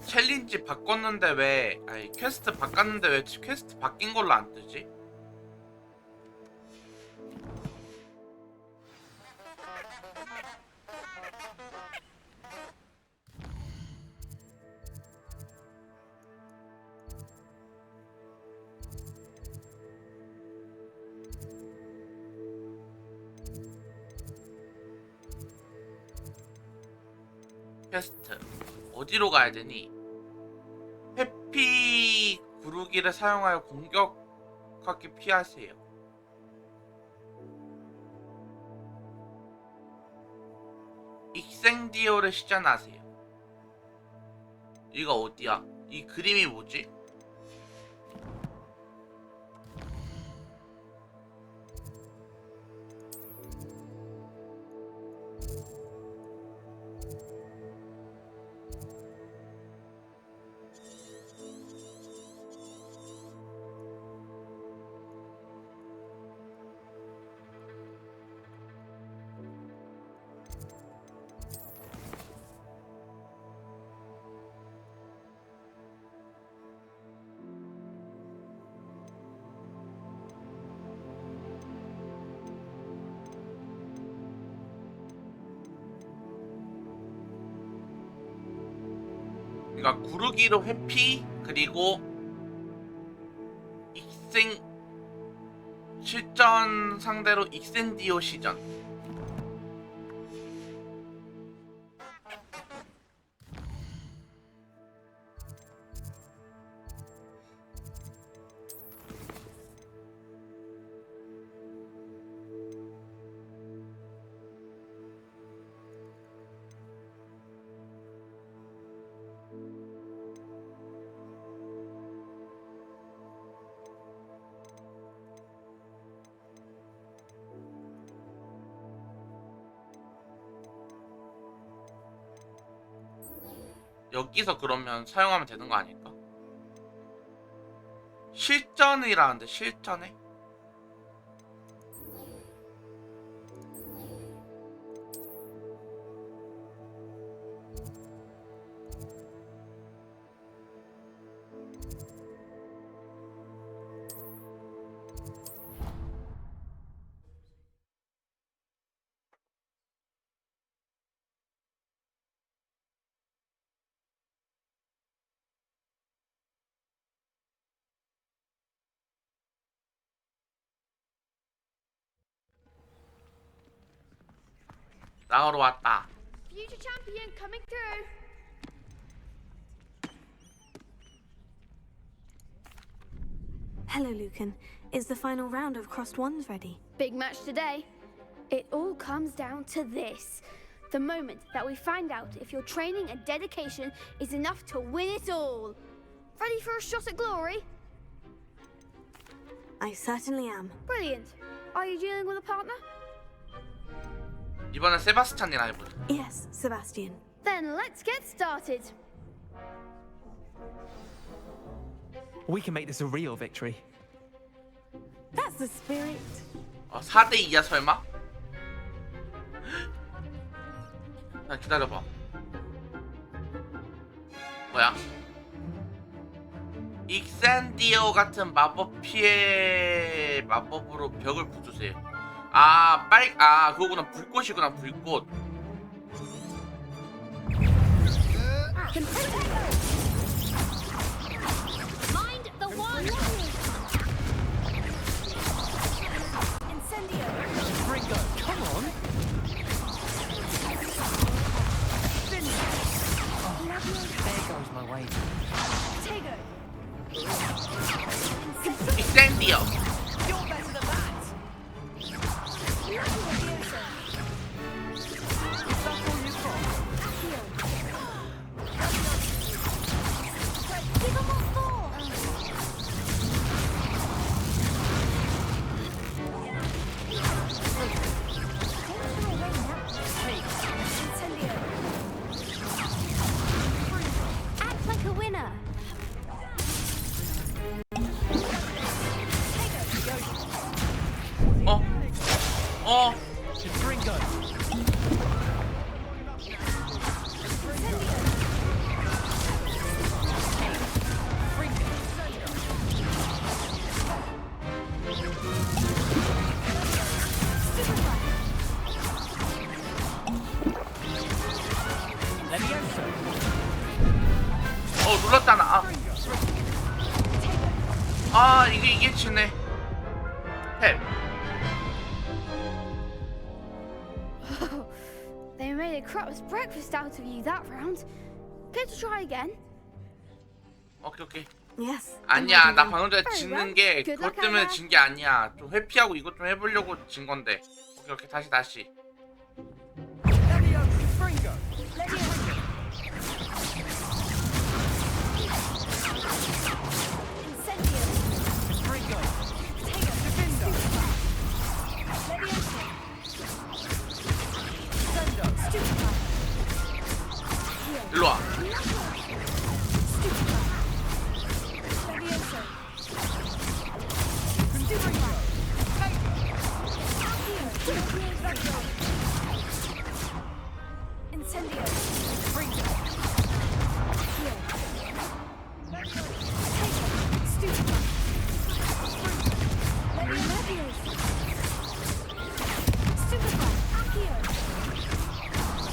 챌린지 바꿨는데 왜 아니 퀘스트 바꿨는데 왜 퀘스트 바뀐 걸로 안 뜨지? 퀘스트 어디로 가야 되니? 회피 구르기를 사용하여 공격하기 피하세요. 익생디오를 시전하세요. 이거 어디야? 이 그림이 뭐지? 그러니까 구르기로 회피 그리고 익생 실전 상대로 익센디오 시전. 여기서 그러면 사용하면 되는 거 아닐까? 실전이라는데 실전에? 나으러 왔다. Future champion coming through. Hello, Lucan. Is the final round of Crossed Wands ready? Big match today. It all comes down to this. The moment that we find out if your training and dedication is enough to win it all. Ready for a shot at glory? I certainly am. Brilliant. Are you dealing with a partner? 이번엔 세바스찬이랑 해보자. Yes, Sebastian. Then let's get started. We can make this a real victory. That's the spirit. 4대 2야 설마? 자 기다려봐. 뭐야? 익센디오 같은 마법 피해 마법으로 벽을 부수세요. 그거구나. 불꽃이구나. 불꽃. Mind the wand. Incendio. Ringo, come on. There goes my way. Tego. 익센디오. You're better than that. Act like a winner. Ringo. 눌렀다 나. 이게 지네. 탭. They made a crap's breakfast out of you that round. Care to try again? 오케이. Yes. 아니야, 나 방금 전에 Very 짓는 well. 게 Good 그것 luck, 때문에 Anna. 진 게 아니야. 좀 회피하고 이것 좀 해보려고 진 건데. 오케이, 다시. Ringo. Ringo. 일로 와. Incendio.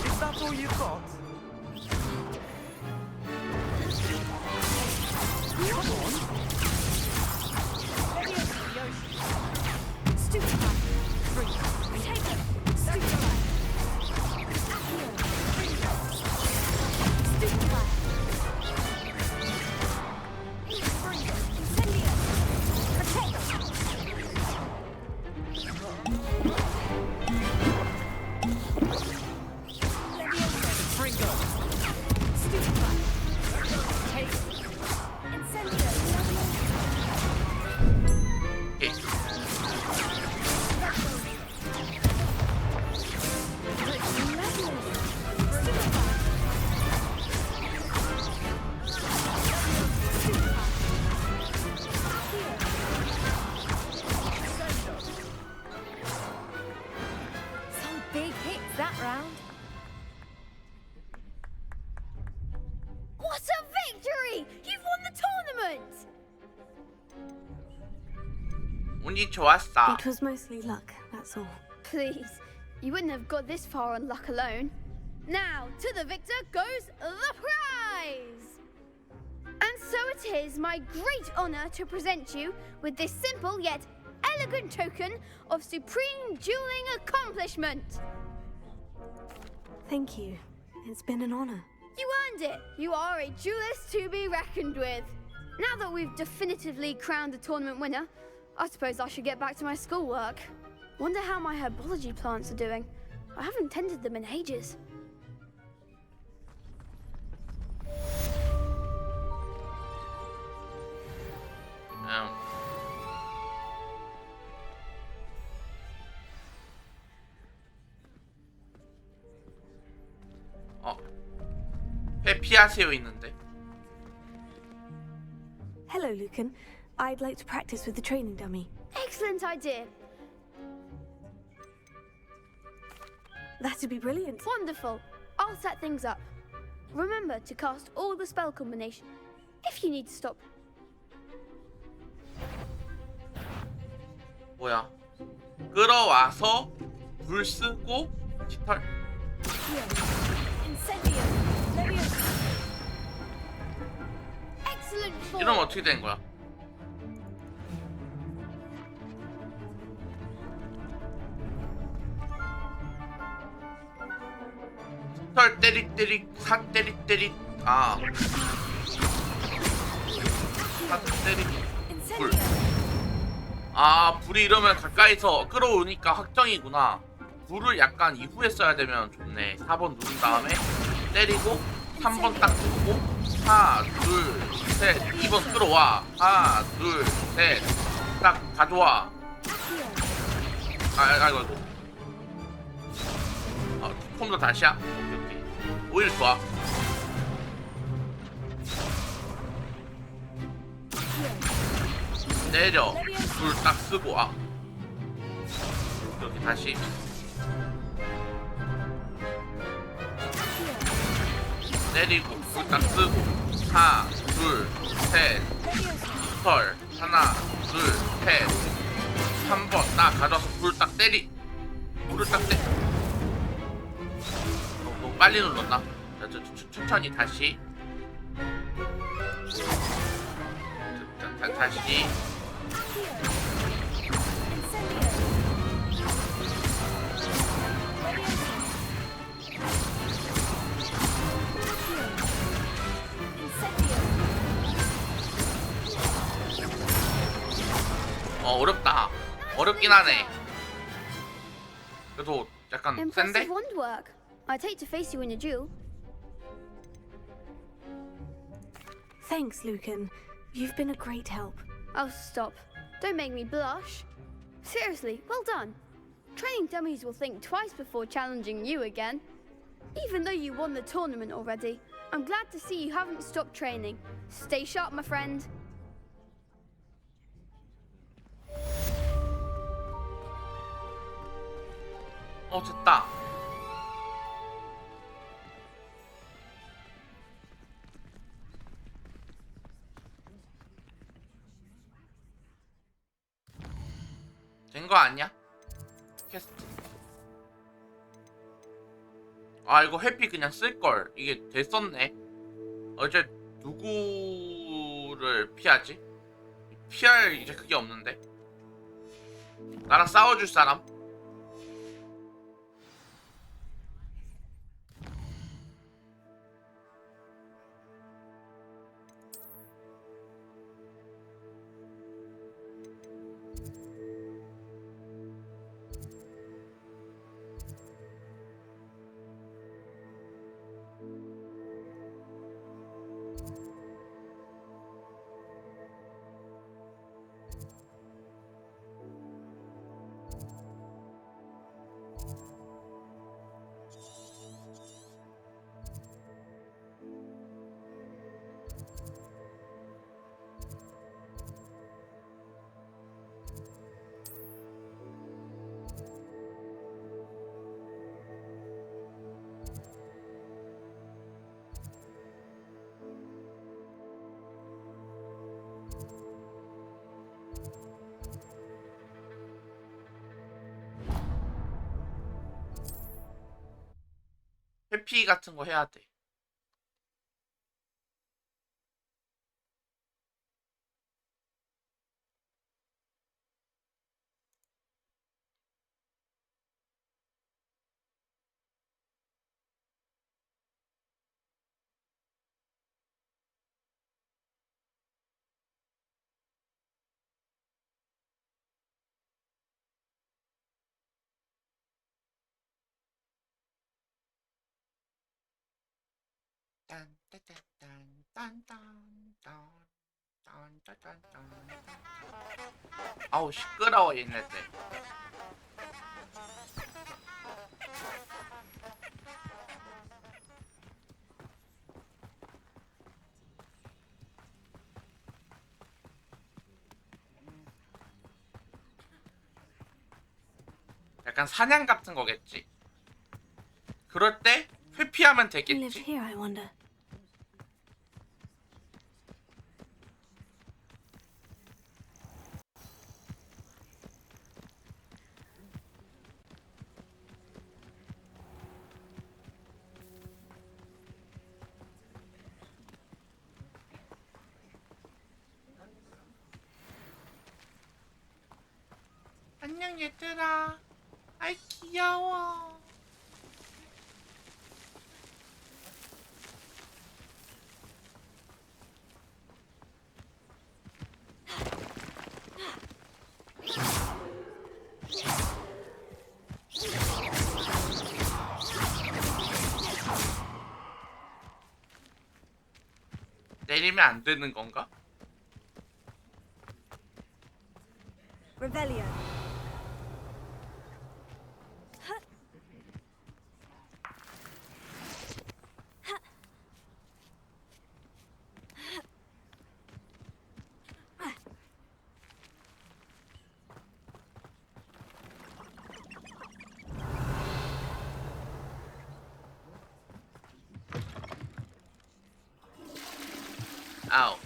Is that all you've got? Some big hits that round. What a victory! You've won the tournament! 운이 좋았어. It was mostly luck, that's all. Please, you wouldn't have got this far on luck alone. Now, to the victor goes the prize! And so it is my great honor to present you with this simple yet elegant token of supreme dueling accomplishment. Thank you. It's been an honor. You earned it. You are a duelist to be reckoned with. Now that we've definitively crowned the tournament winner, I suppose I should get back to my schoolwork. Wonder how my herbology plants are doing. I haven't tended them in ages. 회피하세요 있는데. Hello, Lucan. I'd like to practice with the training dummy. Excellent idea. That'd be brilliant. Wonderful. I'll set things up. Remember to cast all the spell combinations. If you need to stop. 뭐야? 끌어와서 불 쓰고 깃털. 이러면 어떻게 된 거야? 깃털 때리 사 때리 아. 사 때리 불. 아, 불이 이러면 가까이서 끌어오니까 확정이구나. 불을 약간 이후에 써야 되면 좋네. 4번 누른 다음에 때리고 3번 딱 누르고 하나 둘셋 2번 끌어와 하나 둘셋 딱 가져와. 아이고 조금 더 다시야. 오케이. 오히려 좋아. 내려 불 딱 쓰고 이렇게 다시 내리고 불 딱 쓰고 하나 둘셋 털 하나 둘셋 3번 딱 가져와서 불 딱 때리 불을 딱 때리 너무 빨리 눌렀나? 자, 천천히 다시 다시 어렵다. 어렵긴 하네. 그래도 약간 센데? Impressive wand work. I'd hate to face you in a duel. Thanks, Lucan. You've been a great help. Oh, stop. Don't make me blush. Seriously, well done. Training dummies will think twice before challenging you again. Even though you won the tournament already, I'm glad to see you haven't stopped training. Stay sharp, my friend. 됐다. 된 거 아니야? 퀘스트. 아, 이거 회피 그냥 쓸걸. 이게 됐었네. 어제 누구를 피하지? 피할 이제 그게 없는데. 나랑 싸워줄 사람? 회피 같은 거 해야 돼. 아우 시끄러워 얘네들. 약간 사냥 같은 거겠지. 그럴 때 회피하면 Who lived 되겠지. here, I wonder? 안녕 얘들아. 아이 귀여워. 내리면 안 되는 건가? Revelio. 아우.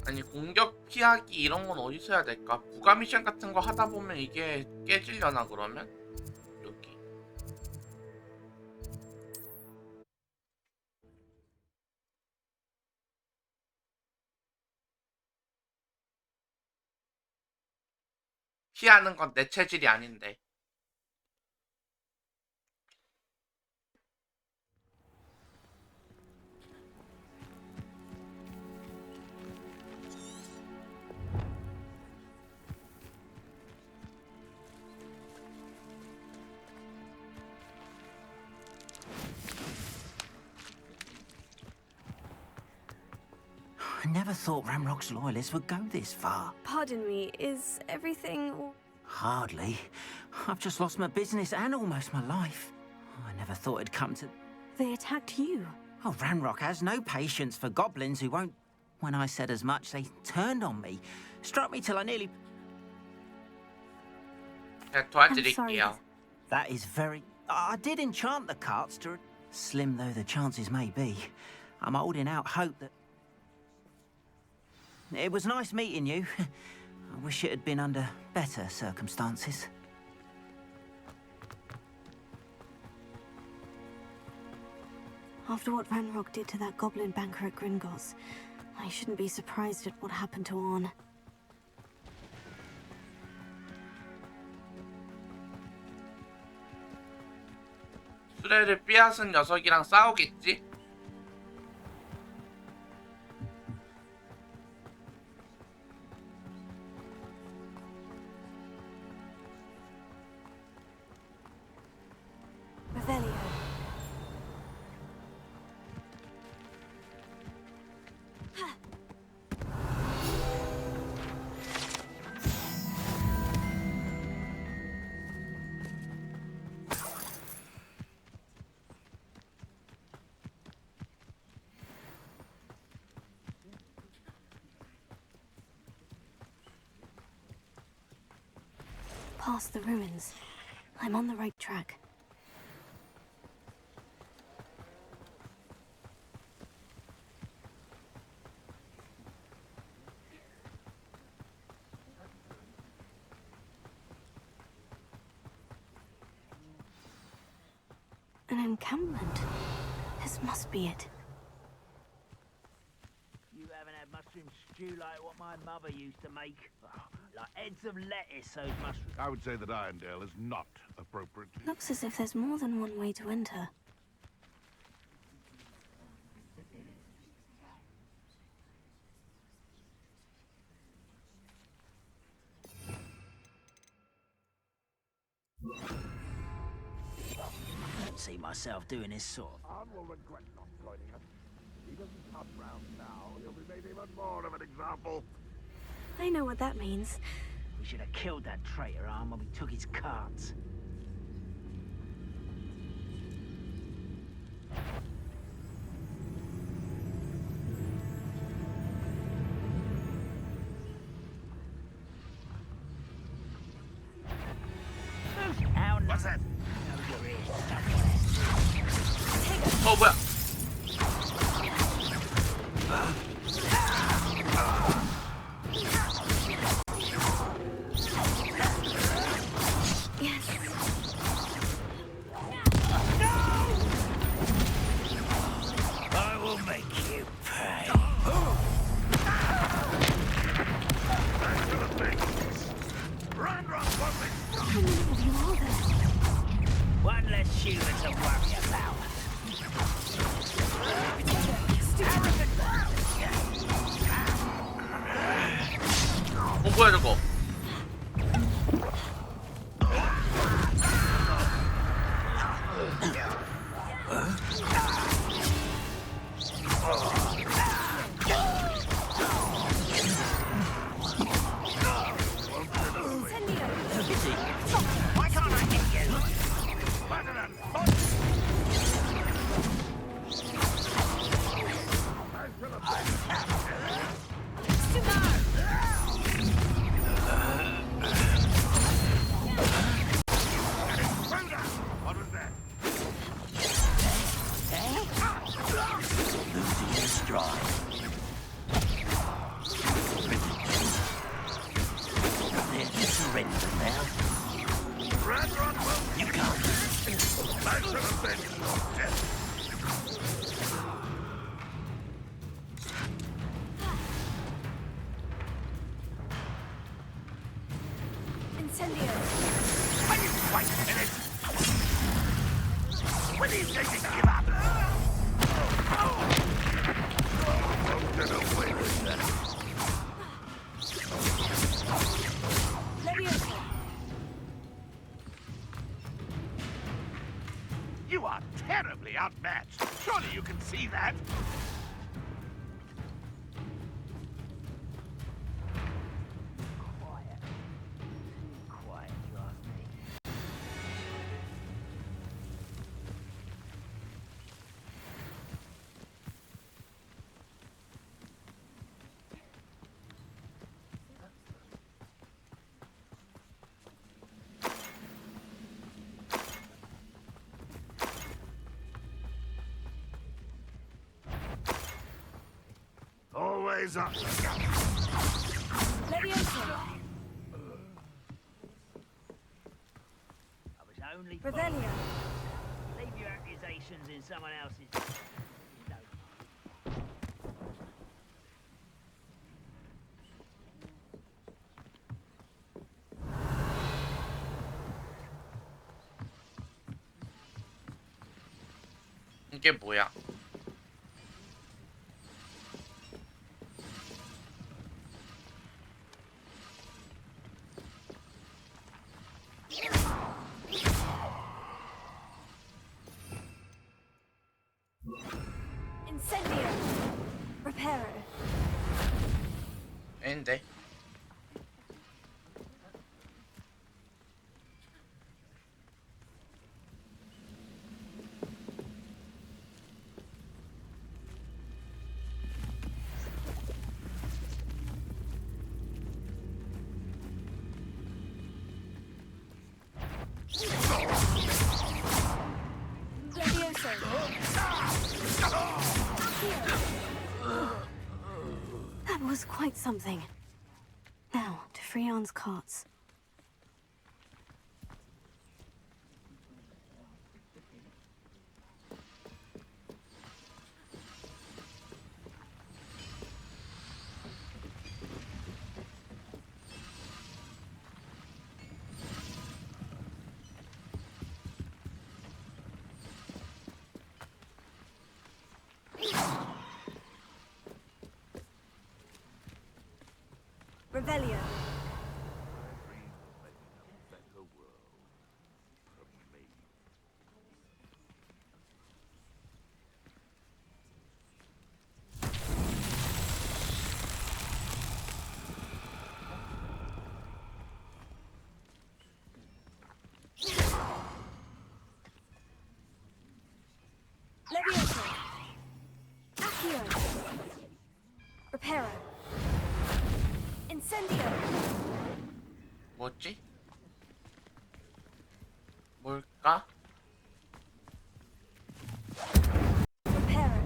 아니 공격 피하기 이런 건 어디서 해야 될까? 부가 미션 같은 거 하다 보면 이게 깨지려나 그러면? 여기. 피하는 건 내 체질이 아닌데. I never thought Ramrock's loyalists would go this far. Pardon me, is everything all... Hardly. I've just lost my business and almost my life. I never thought it'd come to... They attacked you. Oh, Ranrock has no patience for goblins who won't... When I said as much, they turned on me. Struck me till I nearly... 도와드릴게요. That is very... I did enchant the carts to... Slim though the chances may be, I'm holding out hope that... It was nice meeting you. I wish it had been under better circumstances. After what Ranrock did to that goblin banker at Gringotts, I shouldn't be surprised at what happened to Orn. 수레를 빼앗은 녀석이랑 싸우겠지? Revelio. Past the ruins. I'm on the right track. An encampment. This must be it. You haven't had mushroom stew like what my mother used to make? Oh, like heads of lettuce, those mushrooms. I would say that Irondale is not appropriate. Looks as if there's more than one way to enter. I don't see myself doing this sort of... Arn will regret not joining us. If he doesn't come round now, he'll be made even more of an example. I know what that means. We should have killed that traitor, Arn, when we took his carts. 뭐야 저거? Why can't I get you? Better than what was that? Losing your stride. There, you surrender now. You can't. I should have been your death. Incendio. Wait a minute. When are you going to give up? Won't get away with that. Leviosa. You are terribly outmatched. Surely you can see that. Quiet. Quiet, you ask me. Always up. Leviosa. I was only Revelio. Leave your accusations in someone else's. 이게 뭐야? Incendio. Reparo. 아닌데. Leviosa. That was quite something. Now, to Freon's carts. Revelio. Leviosa. Accio. Reparo. Incendio. 뭐지? 뭘까? Reparo.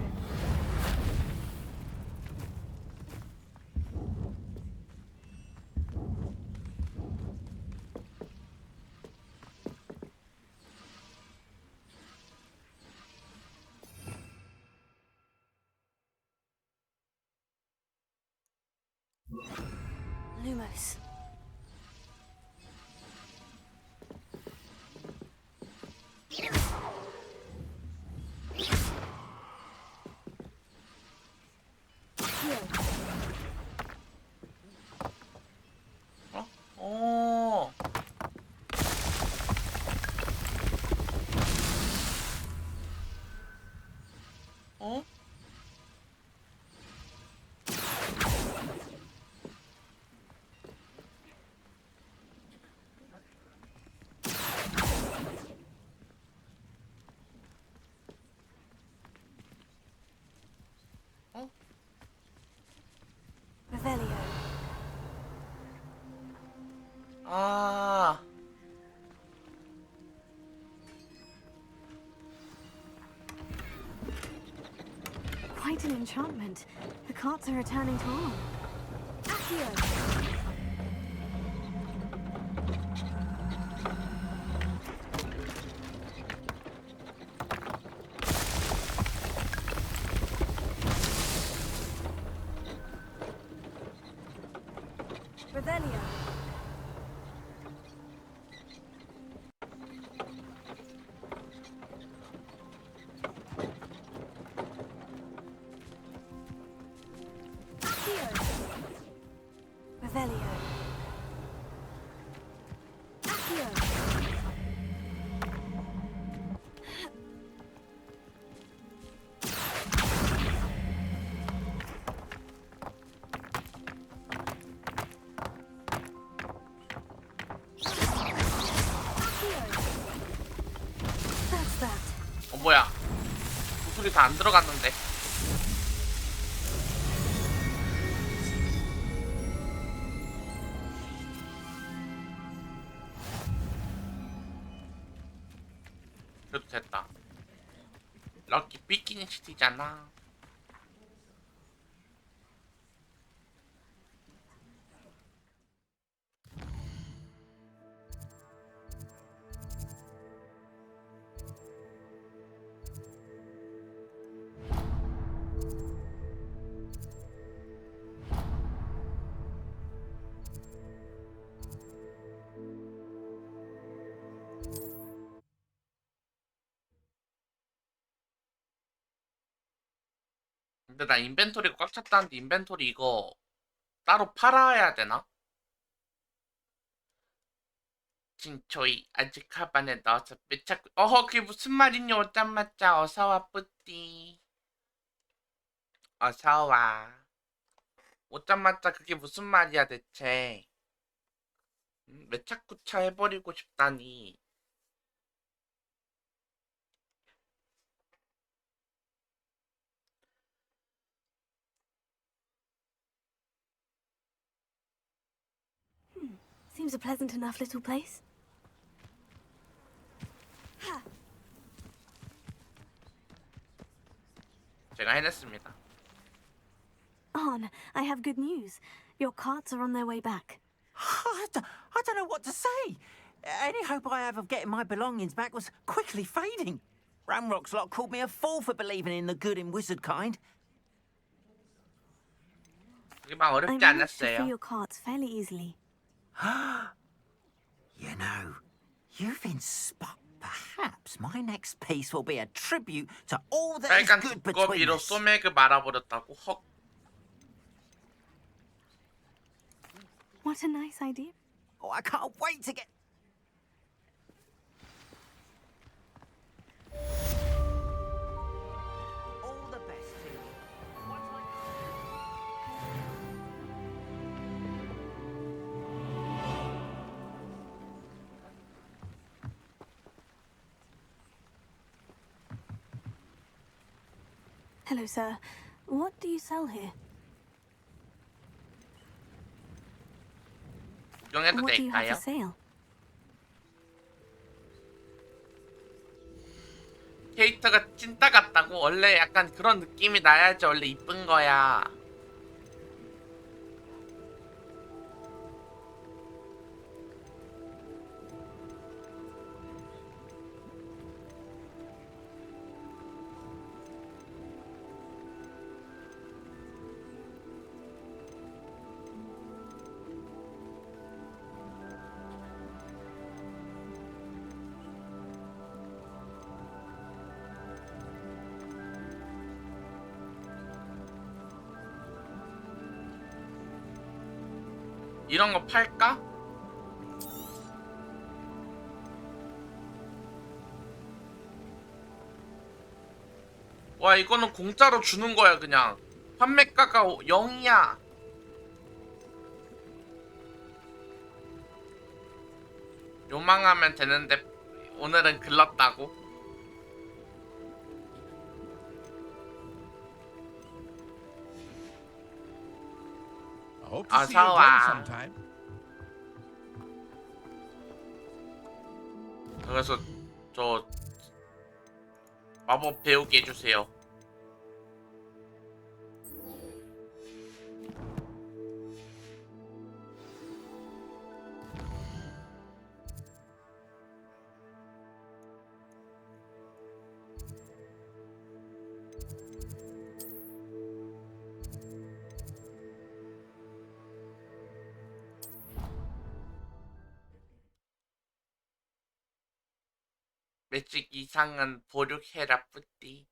Lumos. 아. Quite an enchantment. The carts are returning to arm. Accio! Revelio. Accio. Revelio. Accio. That's that. 뭐야? 구슬이 다 안 들어갔는데. 그래도 됐다. 럭키 비키니 시티잖아. 근데 나 인벤토리가 꽉 찼다는데 인벤토리 이거 따로 팔아야 되나? 진초이 아직 가방에 넣어서 빼착. 어허, 그게 무슨 말이냐? 오자마자 어서와 뿌띠. 어서와. 오자마자 그게 무슨 말이야 대체? 왜 자꾸 차 해버리고 싶다니. Seems a pleasant enough little place. Ha! 제가 해냈습니다. Arn, I have good news. Your carts are on their way back. I don't know what to say. Any hope I have of getting my belongings back was quickly fading. Ramrock's lot called me a fool for believing in the good in wizard kind. 이게 막 I 어렵지 managed to free 않았어요. your carts fairly easily. You know, you've inspired. Perhaps my next piece will be a tribute to all that is 빨간 good between 두꺼비로 us. 소맥을 말아버렸다고? 헉. What a nice idea. Oh, I can't wait to get. All the best to you. Hello, sir. What do you sell here? 구경해도 What do you have 될까요? for sale? 캐릭터가 찐따 같다고? 원래 약간 그런 느낌이 나야지 원래 이쁜 거야. 이런 거 팔까? 와, 이거는 공짜로 주는 거야 그냥. 판매가가 0이야. 요망하면 되는데 오늘은 글렀다고? I hope to see you again 어서와. sometime. 그래서 저 마법 배우게 해주세요. 매직 이상은 보류해라 뿌띠.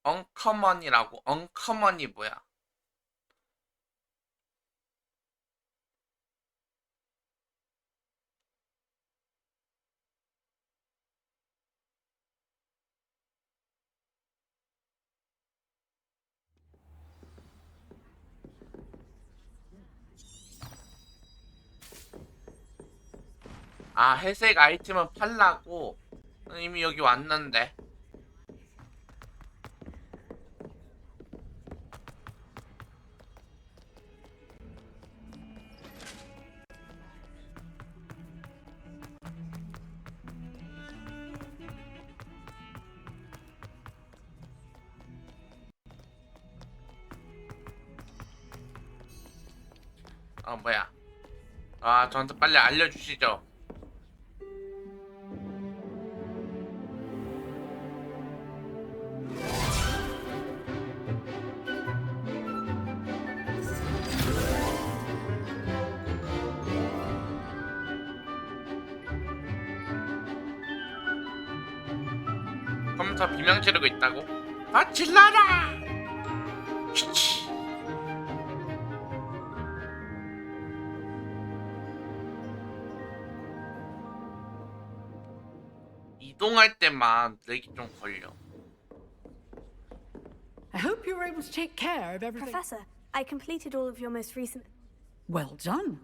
언커먼이라고? 언커먼이 뭐야? 아, 회색 아이템은 팔라고? 이미 여기 왔는데. 뭐야. 아, 저한테 빨리 알려주시죠. 컴퓨터 비명 지르고 있다고? 아, 질러라! 쉬치. 이동할 때만 렉이 좀 걸려. I hope you were able to take care of everything. Professor, I completed all of your most recent... Well done.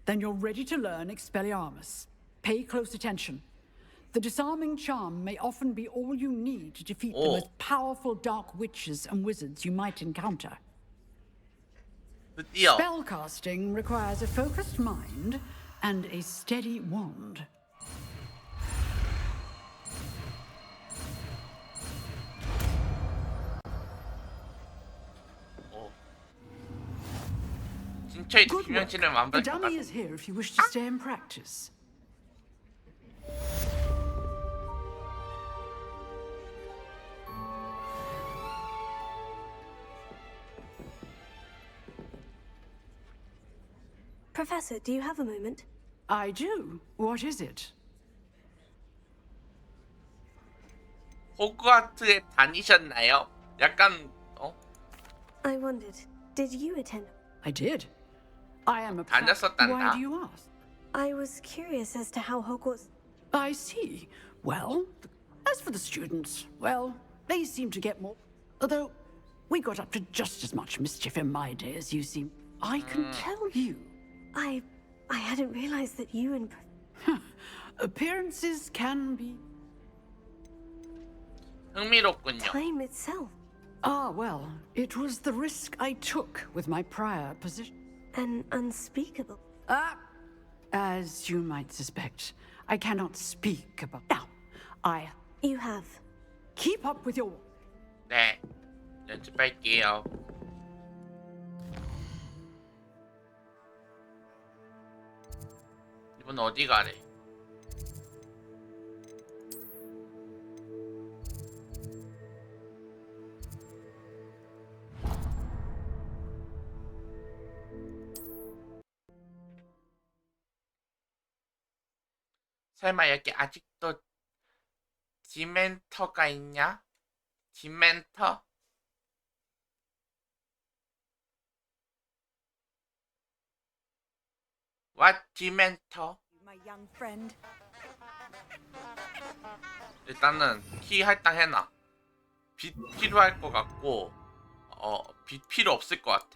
Then you're ready to learn Expelliarmus. Pay close attention. The disarming charm may often be all you need to defeat the most powerful dark witches and wizards you might encounter. Spellcasting requires a focused mind and a steady wand. 진짜 비명 지르면 The 완벽할 것 dummy 같아. is here if you wish to stay and practice. Professor, do you have a moment? I do. What is it? 호그와트에 다니셨나요? 약간 I wondered, did you attend? I did. I am a 다녔었단다. Why do you ask? I was curious as to how Hogwarts... I see. Well, as for the students, well, they seem to get more. Although, we got up to just as much mischief in my day as you seem. I can tell you. I hadn't realized that you and... Appearances can be... 흥미롭군요. Time itself. Ah, well, it was the risk I took with my prior position. An unspeakable... As you might suspect, I cannot speak about... Now, You have. Keep up with your... 네, 연습할게요. 이분 어디 가래? 설마 여기 아직도 디멘터가 있냐? 디멘터? What 디멘터? My young friend. 일단은 키 할당해놔. 빛 필요할 것 같고 빛 필요 없을 것 같아.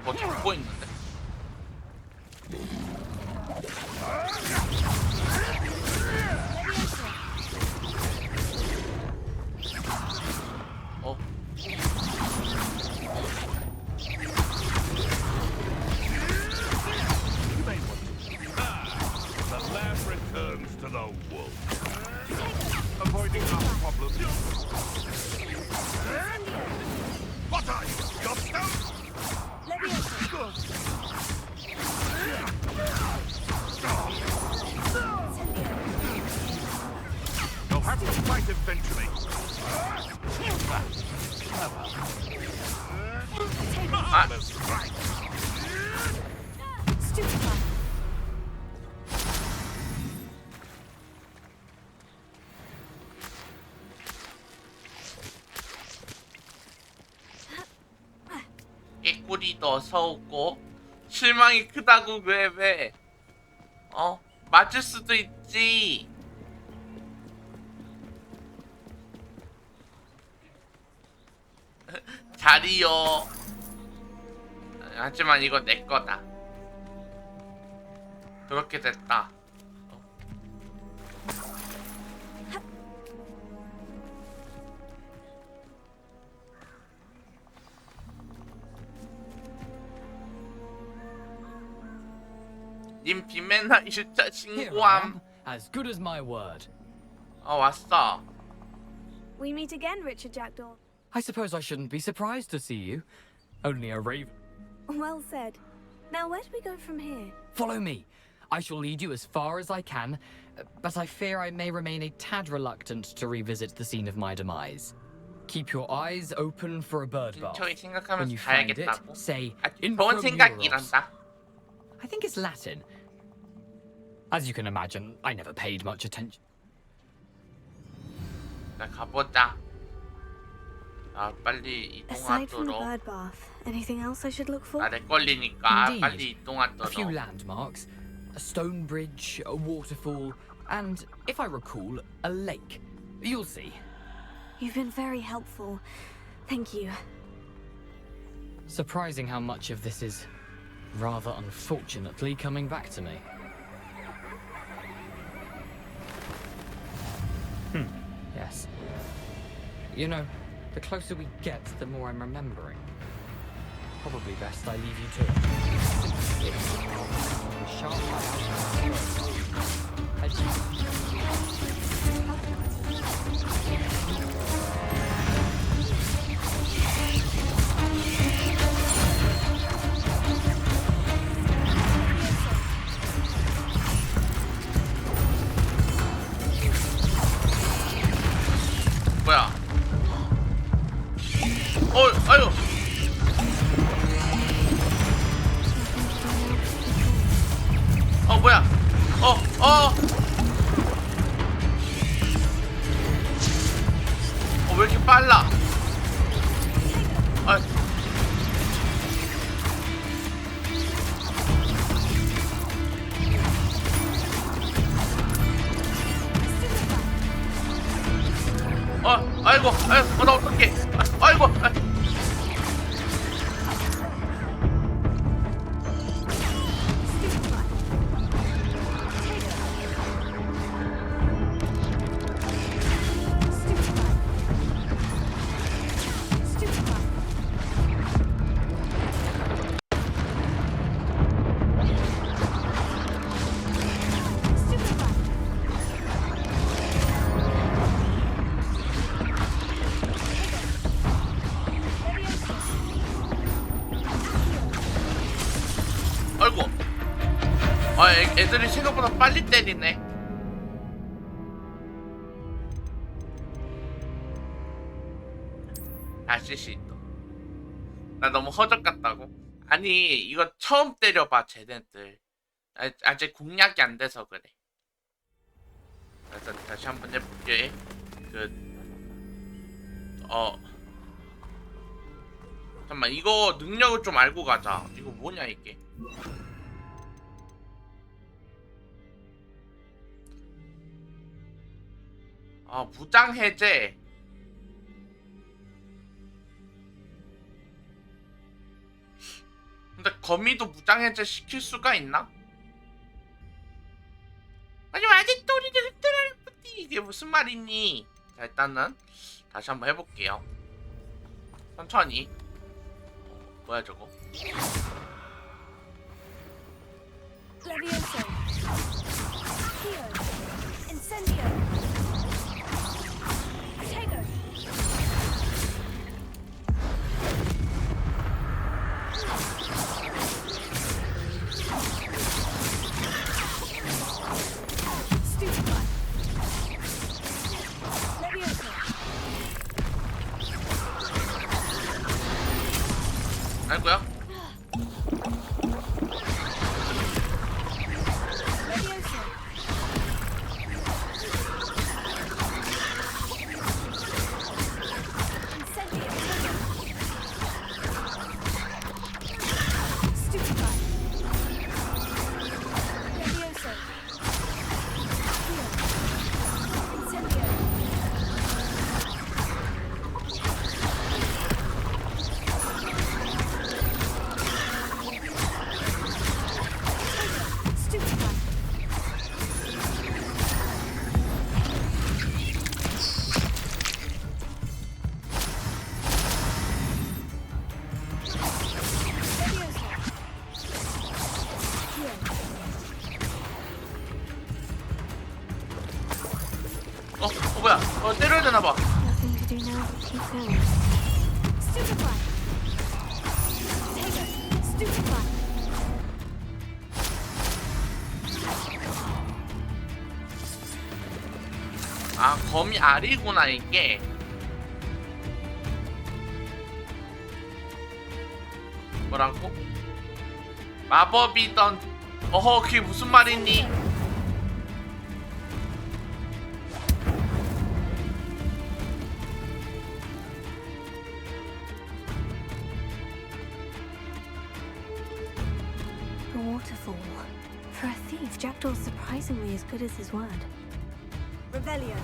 뭐 잡고 있는데? 아. 깨꼬리도 어서 오고. 실망이 크다고. 왜? 맞을 수도 있지. 자리요. 하지만 이거 내 거다. 그렇게 됐다. 님 비매나 1차 신고함. As good as my word. 왔어. We meet again, Richard Jackdaw. I suppose I shouldn't be surprised to see you. Only a raven. Well said. Now, where do we go from here? Follow me. I shall lead you as far as I can, but I fear I may remain a tad reluctant to revisit the scene of my demise. Keep your eyes open for a bird bath. When you find it, say 좋은 생각이란다. I think it's Latin. As you can imagine, I never paid much attention. 자, 가보자. 빨리 Aside from the 이동하도록. bird bath, anything else I should look for? 내 걸리니까 Indeed. 빨리 A few 이동하도록. landmarks, a stone bridge, a waterfall, and, if I recall, a lake. You'll see. You've been very helpful. Thank you. Surprising how much of this is, rather unfortunately, coming back to me. Yes. You know, the closer we get, the more I'm remembering. Probably best I leave you to it. Sharp 뭐야? 아유. 뭐야? 왜 이렇게 빨라? 아이고, 나 어떡해. 아이고. 아이고. 애들이 생각보다 빨리 때리네. 아시시도. 나 너무 허접 같다고? 아니, 이거 처음 때려봐, 쟤네들. 아직 공략이 안 돼서 그래. 그래서 다시 한번 해볼게. 잠깐만, 이거 능력을 좀 알고 가자. 이거 뭐냐, 이게. 무장 해제. 근데 거미도 무장 해제 시킬 수가 있나? 아니, 아직도 우리를 흔들어야 뿌띠. 이게 무슨 말이니? 자, 일단은 다시 한번 해볼게요. 천천히. 뭐야 저거? Levioso. Here. Incendio. Tego. Stupefy. Levioso. 아이고야. 뭐야? 때려야 되나 봐. Nothing to do now but keep going. Stupefy. Take it. Stupefy. 아, 검이 알이구나 이게. 뭐라고? 마법이던. 어허, 그게 무슨 말이니? A waterfall. For a thief, Jackdaw's surprisingly as good as his word. Revelio.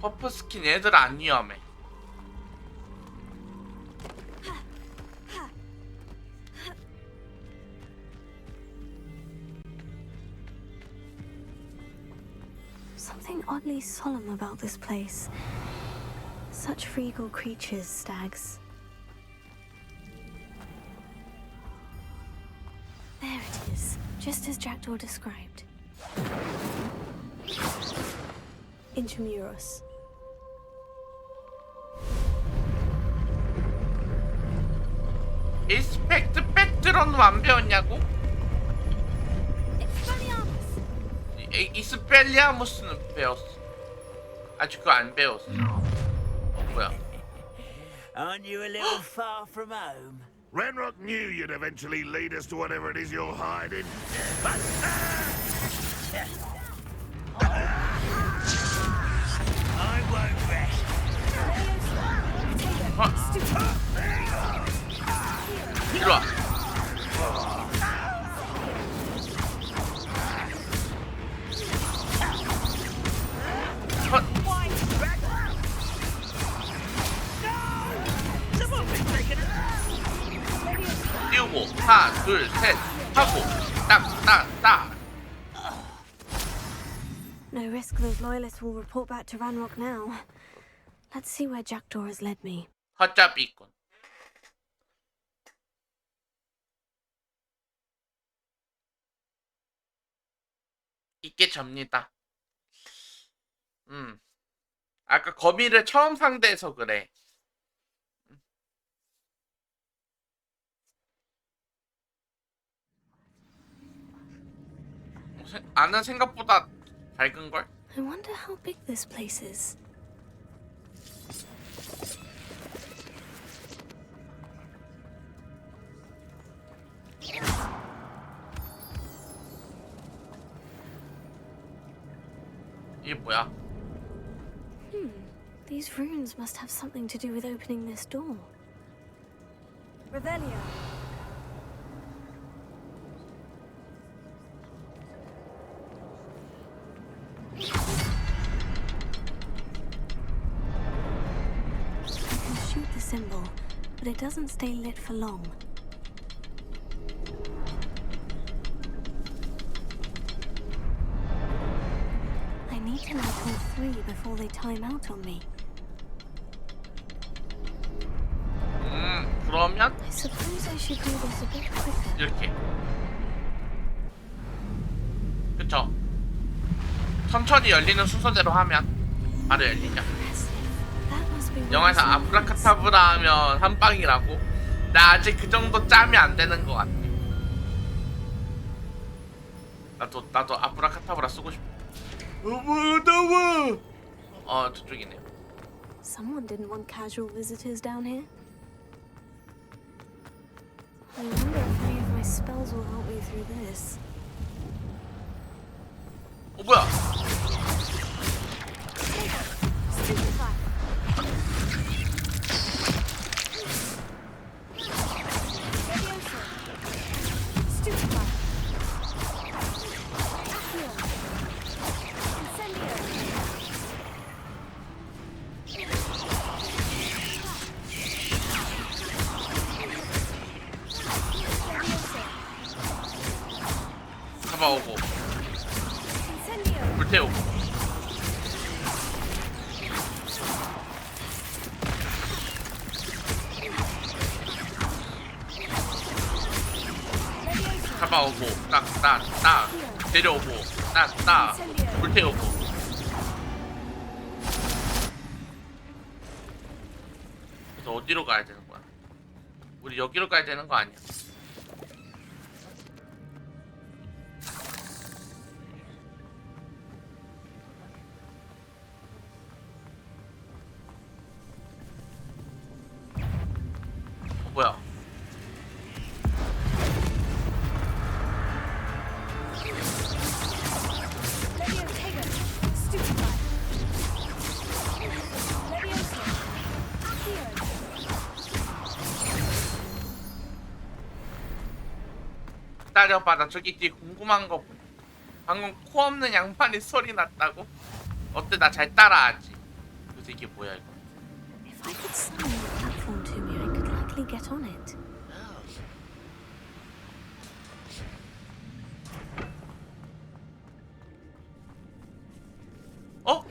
퍼프 스킨 얘들 안 위험해. Something oddly solemn about this place. Such regal creatures, stags. There it is, just as Jackdaw described. Intramuros. 이스펙트 팩트로는 안 배웠냐고? 이스펠리아무스는 배웠어. 아직 그거 안 배웠어. 뭐야? Aren't you a little far from home? Ranrock knew you'd eventually lead us to whatever it is you're hiding. I won't rest. 이리 와. 띄우고 하나 둘 셋 하고 딱딱딱. No risk those loyalists will report back to Ranrock now. Let's see where Jackdaw has led me. 헛잡이 있군. 이게 접니다. 아까 거미를 처음 상대해서 그래. 아는 생각보다 밝은 걸? I wonder how big this place is. 이게 뭐야? These runes must have something to do with opening this door. Revelio. I can shoot the symbol, but it doesn't stay lit for long. I need to light all three before they time out on me. 그러면 I suppose I should do this a bit quicker. 이렇게. 그쵸? 천천히 열리는 순서대로 하면 바로 열리죠. 영화에서 아브라카타브라 하면 한 방이라고? 나 아직 그 정도 짬이 안 되는 것 같아. 나도 아브라카타브라 쓰고 싶어. 나와. 저쪽이네요. Someone didn't want casual visitors down here. I wonder if any of my spells will help me through this. 뭐야? Stupefy. Stupefy. Accio. Incendio. 잡아오고 불태우고. 잡아오고 딱딱딱 데려오고 딱딱 불태우고. 그래서 어디로 가야 되는 거야? 우리 여기로 가야 되는 거 아니야? 뭐야? 기다려봐, 나 저기 뒤에 궁금한 거. 방금 코 없는 양반이 소리 났다고? 어때? 나 잘 따라하지? 그래서 이게 뭐야 이거? If I could summon the platform to me, I could likely get on it. 어?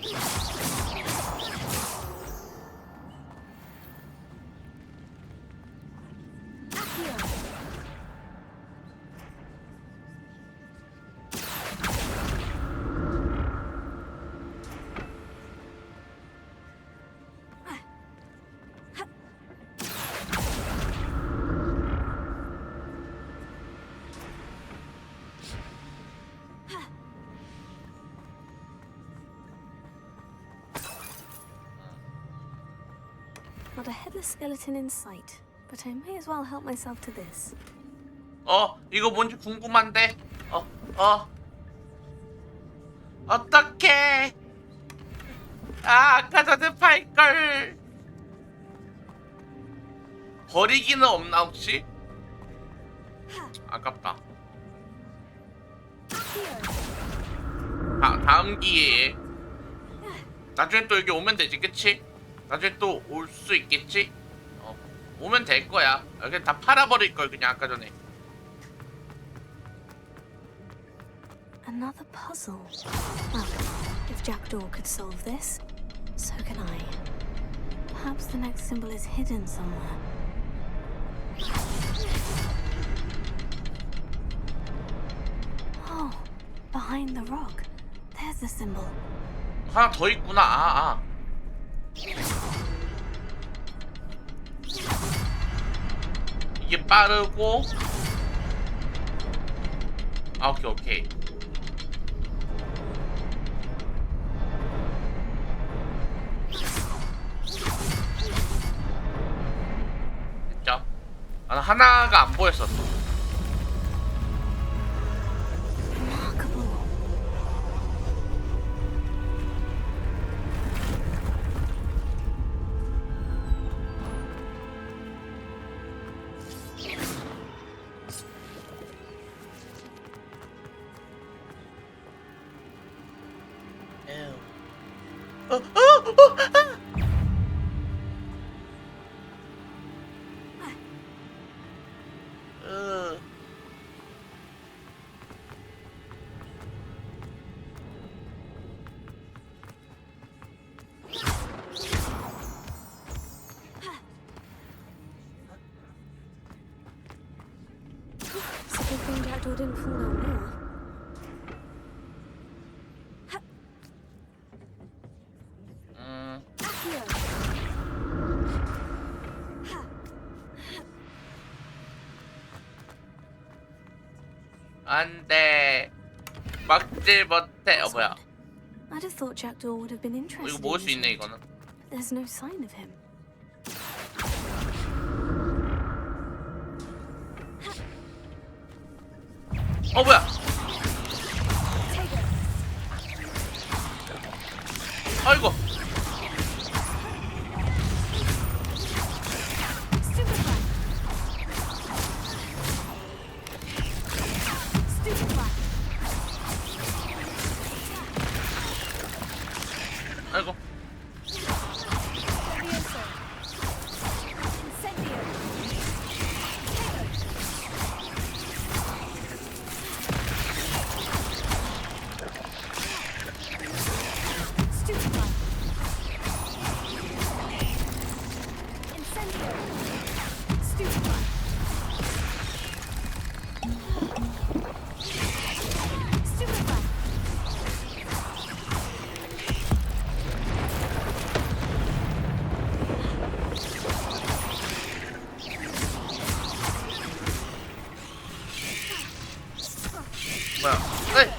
Not a headless skeleton in sight, but I may as well help myself to this. 이거 뭔지 궁금한데. 어떡해. 아까 전에 팔걸. 버리기는 없나 혹시? 아깝다. 다음 기회에. 나중에 또 여기 오면 되지, 그치? 나중에 또 올 수 있겠지? 오면 될 거야. 여기 다 팔아버릴 걸 그냥 아까 전에. Another puzzle. Well, if Jackdaw could solve this, so can I. Perhaps the next symbol is hidden somewhere. Oh, behind the rock. There's the symbol. 하나 더 있구나. 이게 빠르고. 오케이. 됐죠? 나는 하나가 안 보였었어. It's a good thing Jackdaw didn't fall down there. 안 돼. 막질 못해. 뭐야? I'd have thought Jackdaw would have been interested. 이거 먹을 in 수 this 있네 loot. 이거는. There's no sign of him. 뭐야? 아이고. 아이고. 뭐야? 에이.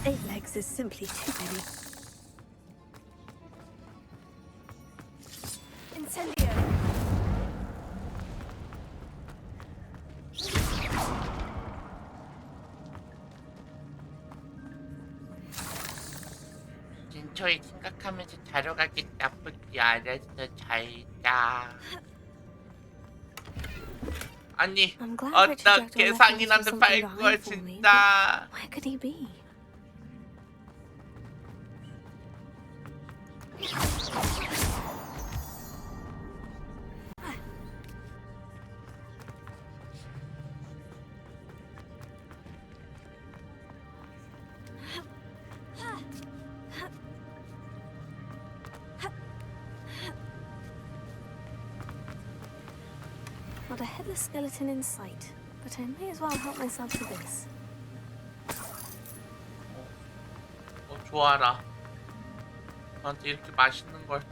Eight legs is simply too many. Incendio. 진초에 생각하면서 자러 가기 나쁘지 않았어. 잘자. 아니 어떻게 상인한테 팔고 진짜. Where could he be? Not a headless skeleton in sight, but I may as well help myself to this. 좋아라. 나한테 이렇게 맛있는 걸.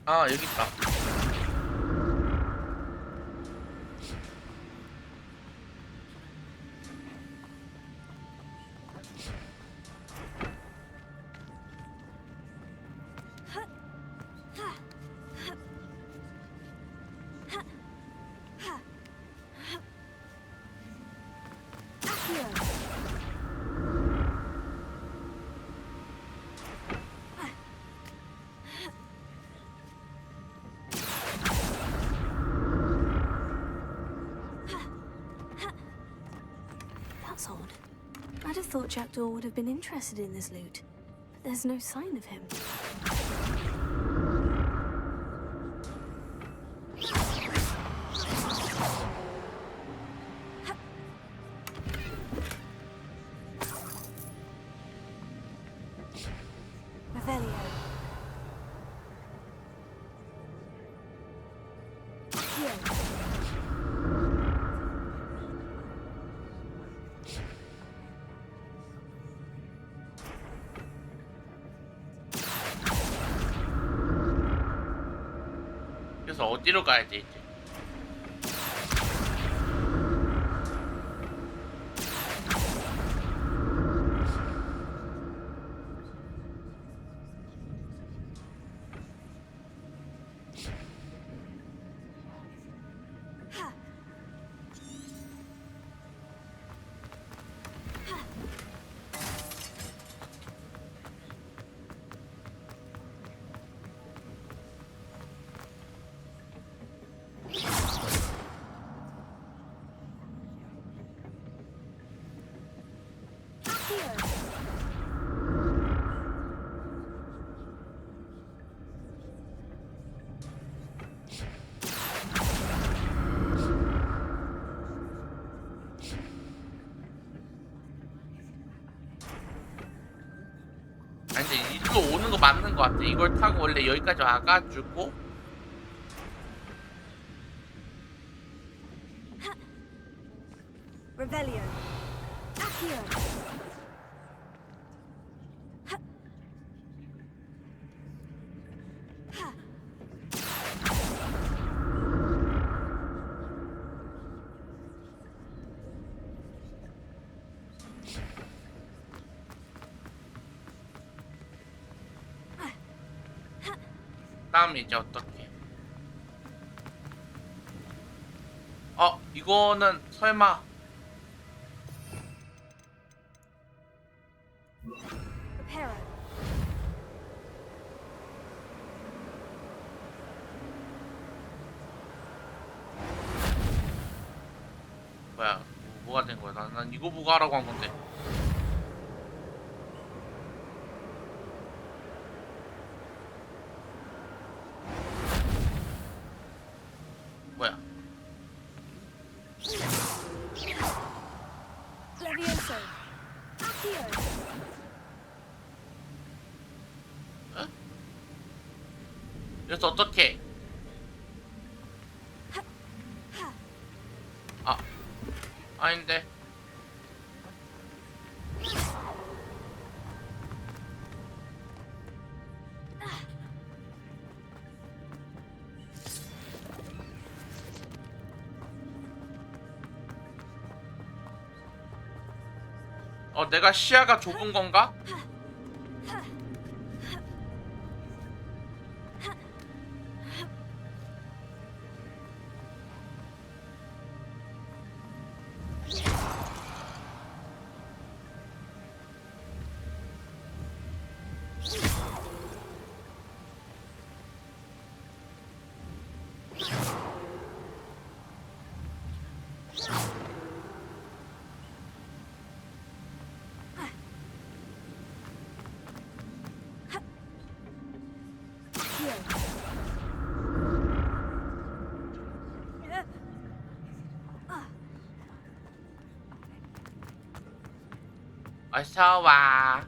아 여기 있다. That's odd. I'd have thought Jackdaw would have been interested in this loot, but there's no sign of him. Revelio. 그래서 어디로 가야 돼 이제? 것 같아. 이걸 타고 원래 여기까지 와가지고 Revelio. Accio. 다음 이제 어떻게? 이거는 설마 Reparo. 뭐야? 뭐가 된 거야? 난 이거 보고 하라고 한 건데. 뭐야? Levioso. Accio. 그래서 어떻게? 아닌데. 내가 시야가 좁은 건가? 어서 와.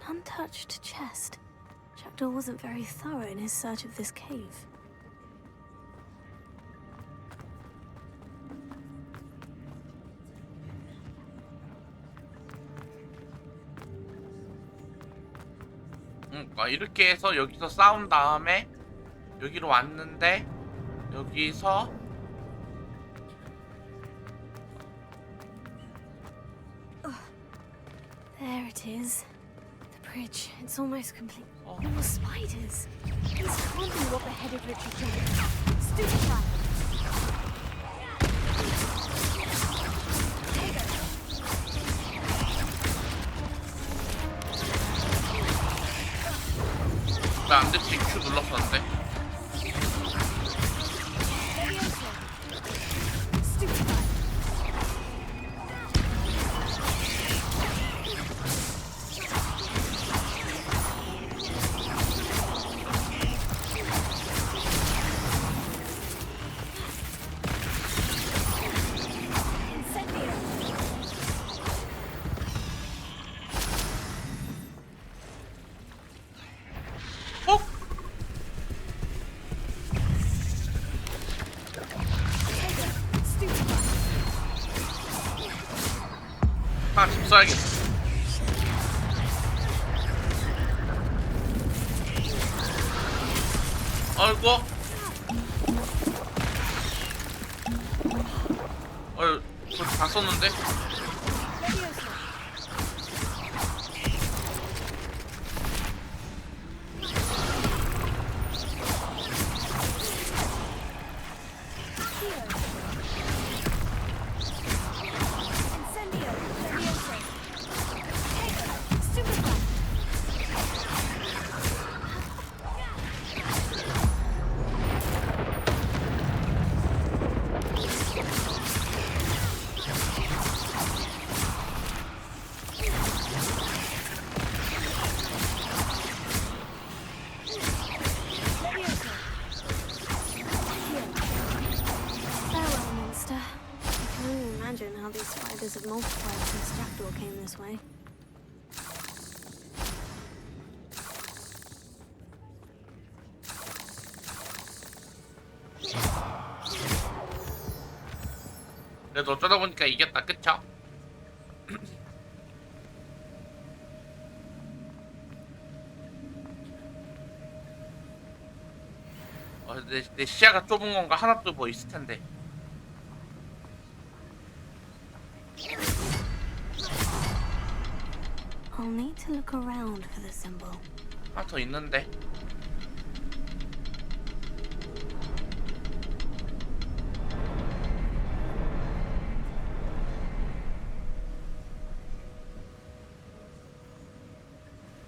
Untouched chest. Jackdaw wasn't very thorough in his search of this cave. 이렇게 해서 여기서 싸운 다음에 여기로 왔는데 여기서 There it is. The bridge. It's almost complete. More spiders. This can't be what the headed Richard did. Stupefy. 나 안 됐지. Q 눌렀었는데. 집 써야겠다. 아이고. 그거 다 썼는데? imagine how these spiders have multiplied since Jackdaw came this way. 그래도 어쩌다 보니까 이겼다, 그쵸? 내 시야가 좁은 건가? 하나 또 뭐 있을 텐데. I'll need to look around for the symbol. 하나 더 있는데.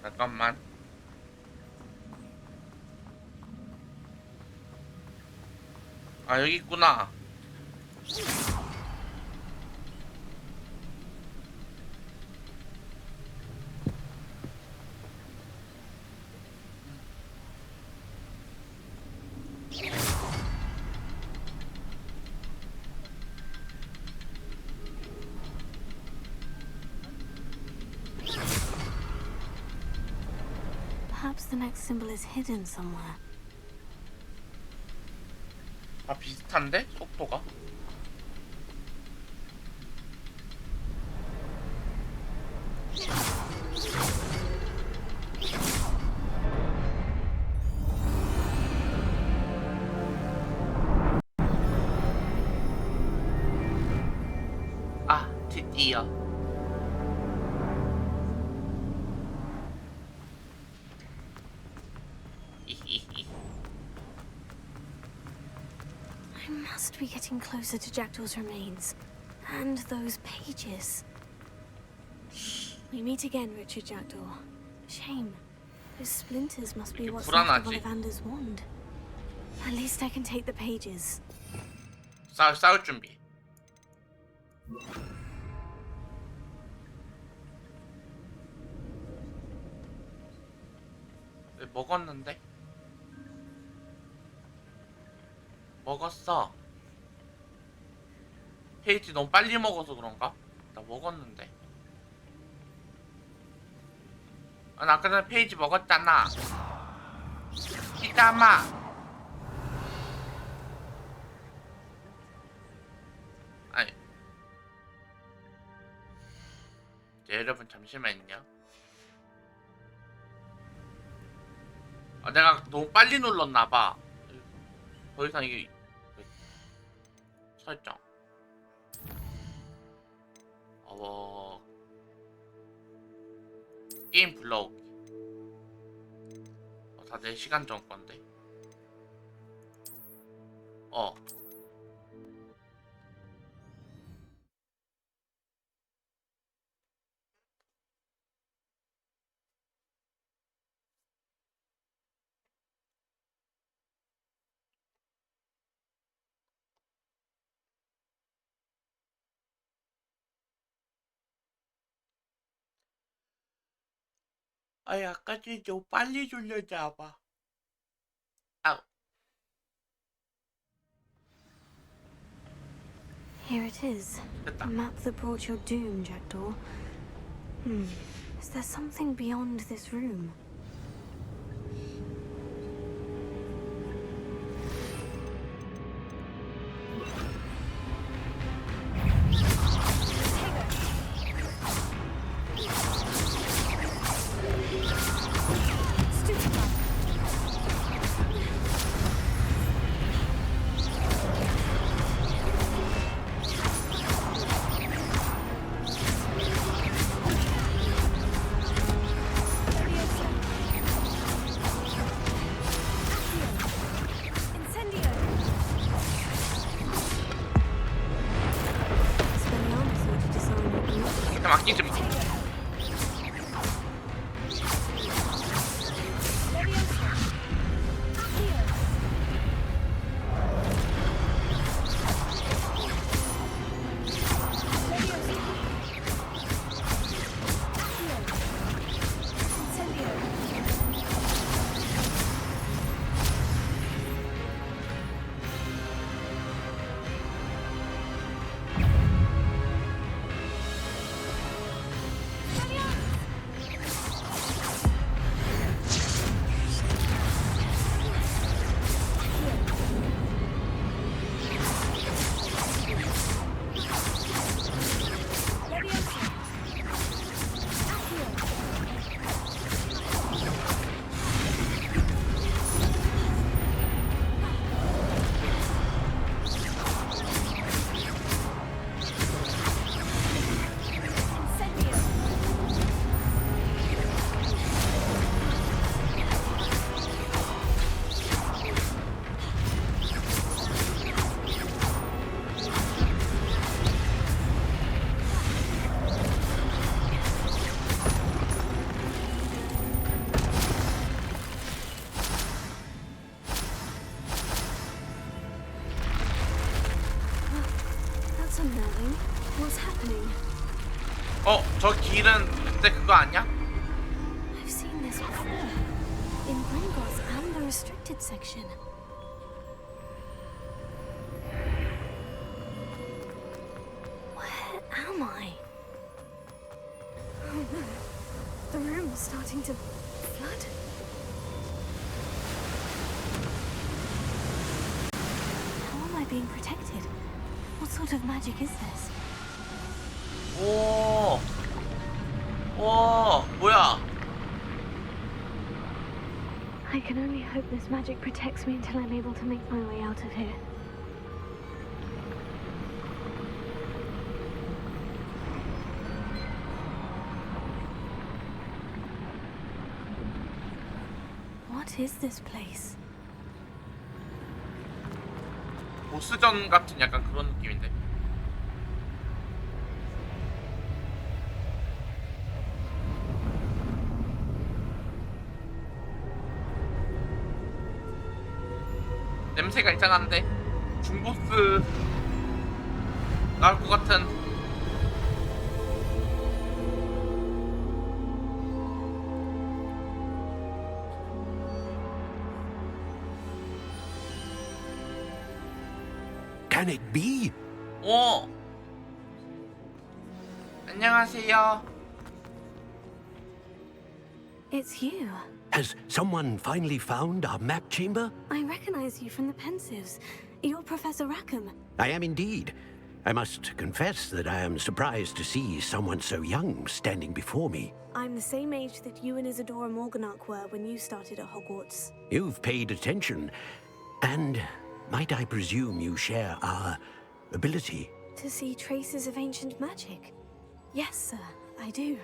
잠깐만. 아, 여기 있구나. Perhaps the next symbol is hidden somewhere. 아, 비슷한데? 속도가? 아, 드디어. I must be getting closer to Jackdaw's remains. And those pages. We meet again, Richard Jackdaw. Shame. Those splinters must be what's left of Ollivander's wand. At least I can take the pages. 싸울 준비. 왜 먹었는데? 먹었어. 페이지 너무 빨리 먹어서 그런가? 나 먹었는데. 아, 나 아까 전에 페이지 먹었잖아. 기다마. 아니. 네, 여러분 잠시만요. 아, 내가 너무 빨리 눌렀나봐. 더 이상 이게 설정. 게임 불러오기. 다 4시간 전 건데. 아, 아까 전에 좀 빨리 돌려잡아. 아우. Here it is. The map that brought your doom, Jackdaw. Is there something beyond this room? 아끼지 마. happening? 저 길은 그때 그거 아니야? I've seen this before. In Gringotts and the restricted section. Where am I? Oh no. The room is starting to flood. How am I being protected? What sort of magic is this? 오, 뭐야? I can only hope this magic protects me until I'm able to make my way out of here. What is this place? 보스전 같은 약간 그런 느낌인데. 냄새가 이상한데? 중보스 나올 것 같은. Can it be? 안녕하세요. It's you. Has someone finally found our map chamber? I recognize you from the Pensives. You're Professor Rackham. I am indeed. I must confess that I am surprised to see someone so young standing before me. I'm the same age that you and Isadora Morganach were when you started at Hogwarts. You've paid attention, and might I presume you share our ability? To see traces of ancient magic? Yes, sir, I do.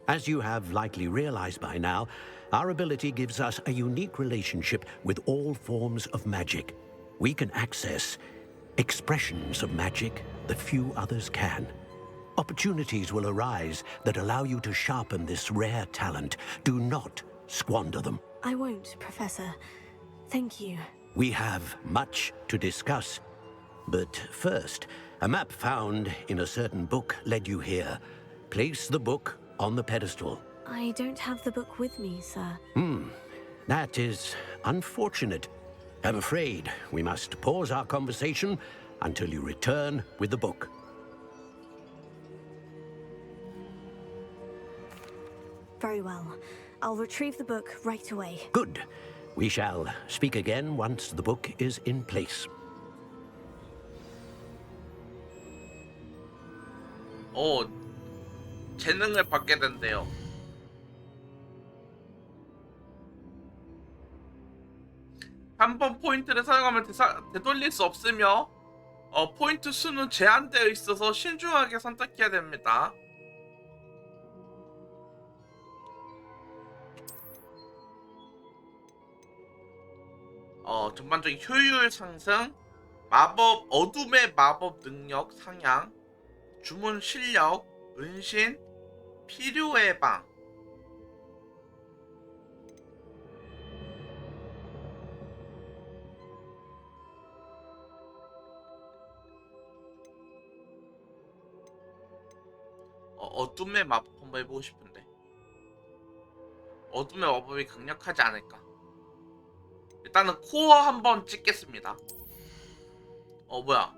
As you have likely realized by now, our ability gives us a unique relationship with all forms of magic. We can access expressions of magic that few others can. Opportunities will arise that allow you to sharpen this rare talent. Do not squander them. I won't, Professor. Thank you. We have much to discuss. But first, a map found in a certain book led you here. Place the book on the pedestal. I don't have the book with me, sir. That is unfortunate. I'm afraid we must pause our conversation until you return with the book. Very well. I'll retrieve the book right away. Good. We shall speak again once the book is in place. 재능을 받게 된대요. 한 번 포인트를 사용하면 되돌릴 수 없으며 포인트 수는 제한되어 있어서 신중하게 선택해야 됩니다. 전반적인 효율 상승, 어둠의 마법 능력 상향, 주문 실력, 은신, 필요 예방. 어둠의 마법 한번 해보고 싶은데 어둠의 마법이 강력하지 않을까. 일단은 코어 한번 찍겠습니다. 뭐야.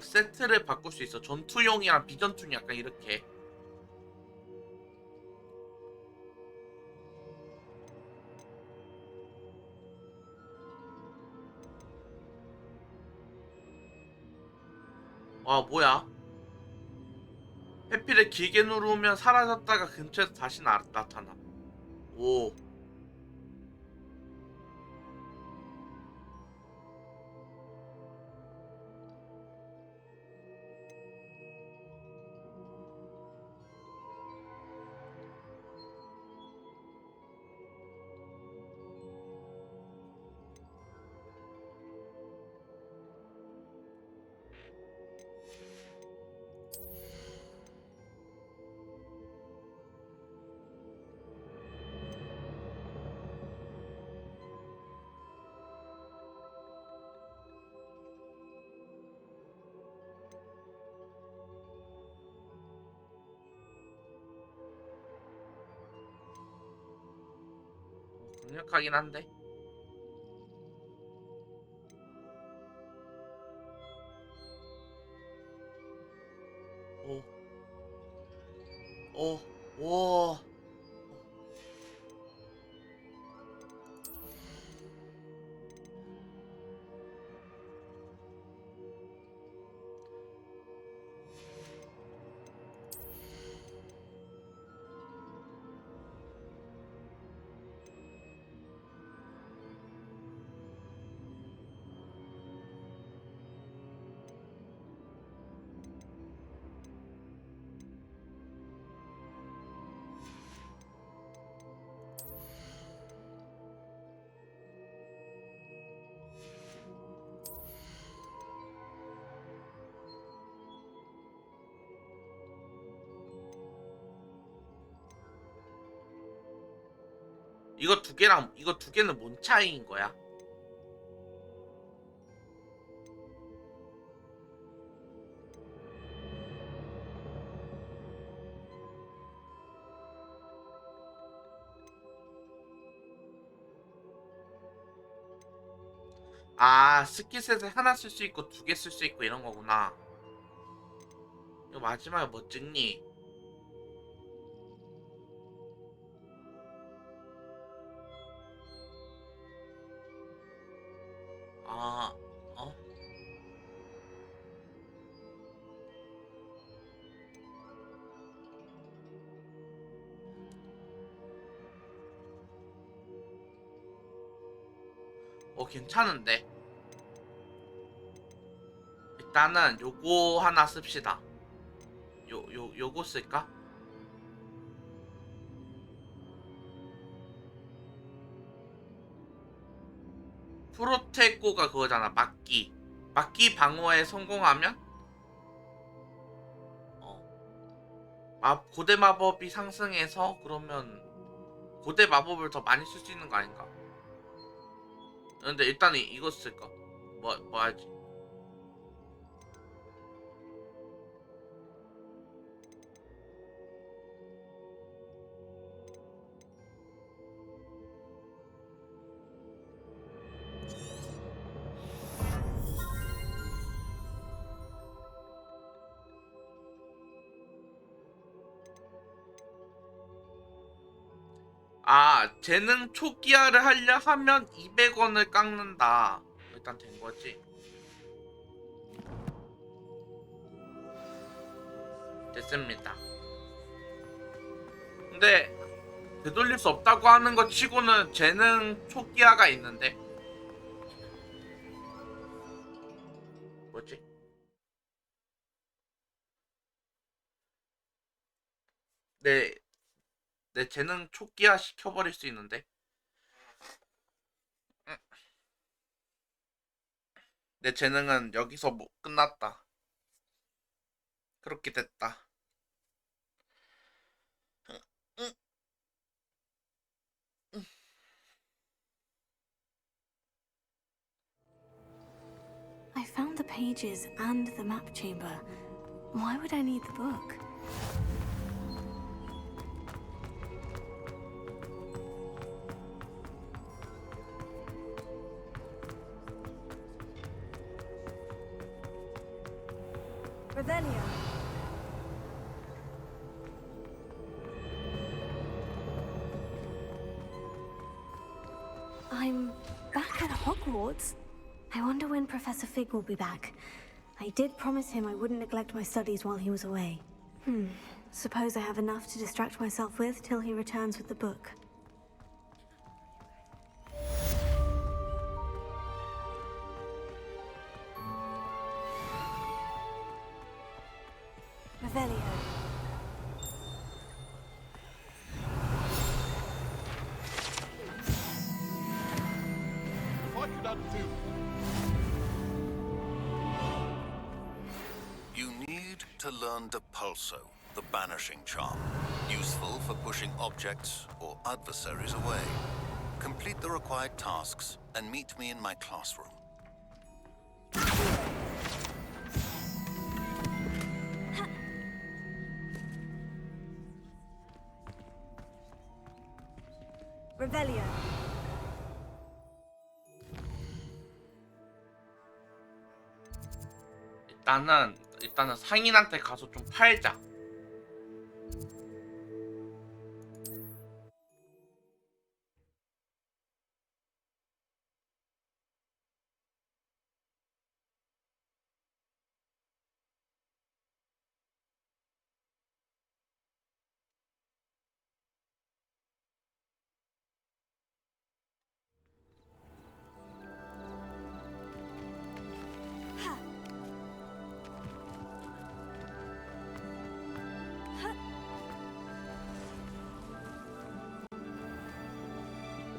세트를 바꿀 수 있어. 전투용이랑 비전투용 약간 이렇게. 뭐야? 해피를 길게 누르면 사라졌다가 근처에서 다시 나타나. 오. 강력하긴 한데. 오. 이거 두 개랑 이거 두 개는 뭔 차이인 거야? 아, 스킷셋에 하나 쓸 수 있고 두 개 쓸 수 있고 이런 거구나. 이거 마지막에 뭐 찍니? 아, 어? 괜찮은데. 일단은 요거 하나 씁시다. 요거 쓸까? 프로테고가 그거잖아. 막기 방어에 성공하면 고대 마법이 상승해서 그러면 고대 마법을 더 많이 쓸 수 있는 거 아닌가? 근데 일단 이거 쓸까? 뭐 하지? 아, 재능 초기화를 하려 하면 200원을 깎는다. 일단 된 거지. 됐습니다. 근데 되돌릴 수 없다고 하는 것 치고는 재능 초기화가 있는데. 뭐지? 내 재능 초기화 시켜버릴 수 있는데. 내 재능은 여기서 뭐 끝났다. 그렇게 됐다. I found the pages and the map chamber. Why would I need the book? Revelio. I'm back at Hogwarts. I wonder when Professor Fig will be back. I did promise him I wouldn't neglect my studies while he was away. Suppose I have enough to distract myself with till he returns with the book. Revelio. If I could undo... You need to learn Depulso, the banishing charm. Useful for pushing objects or adversaries away. Complete the required tasks and meet me in my classroom. Revelio. 일단은 상인한테 가서 좀 팔자.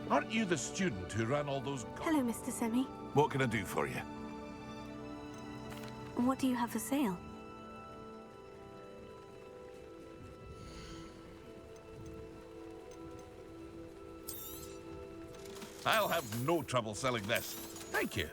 Aren't you the student who ran all those... Hello, Mr. Semi. What can I do for you? What do you have for sale? I'll have no trouble selling this. Thank you.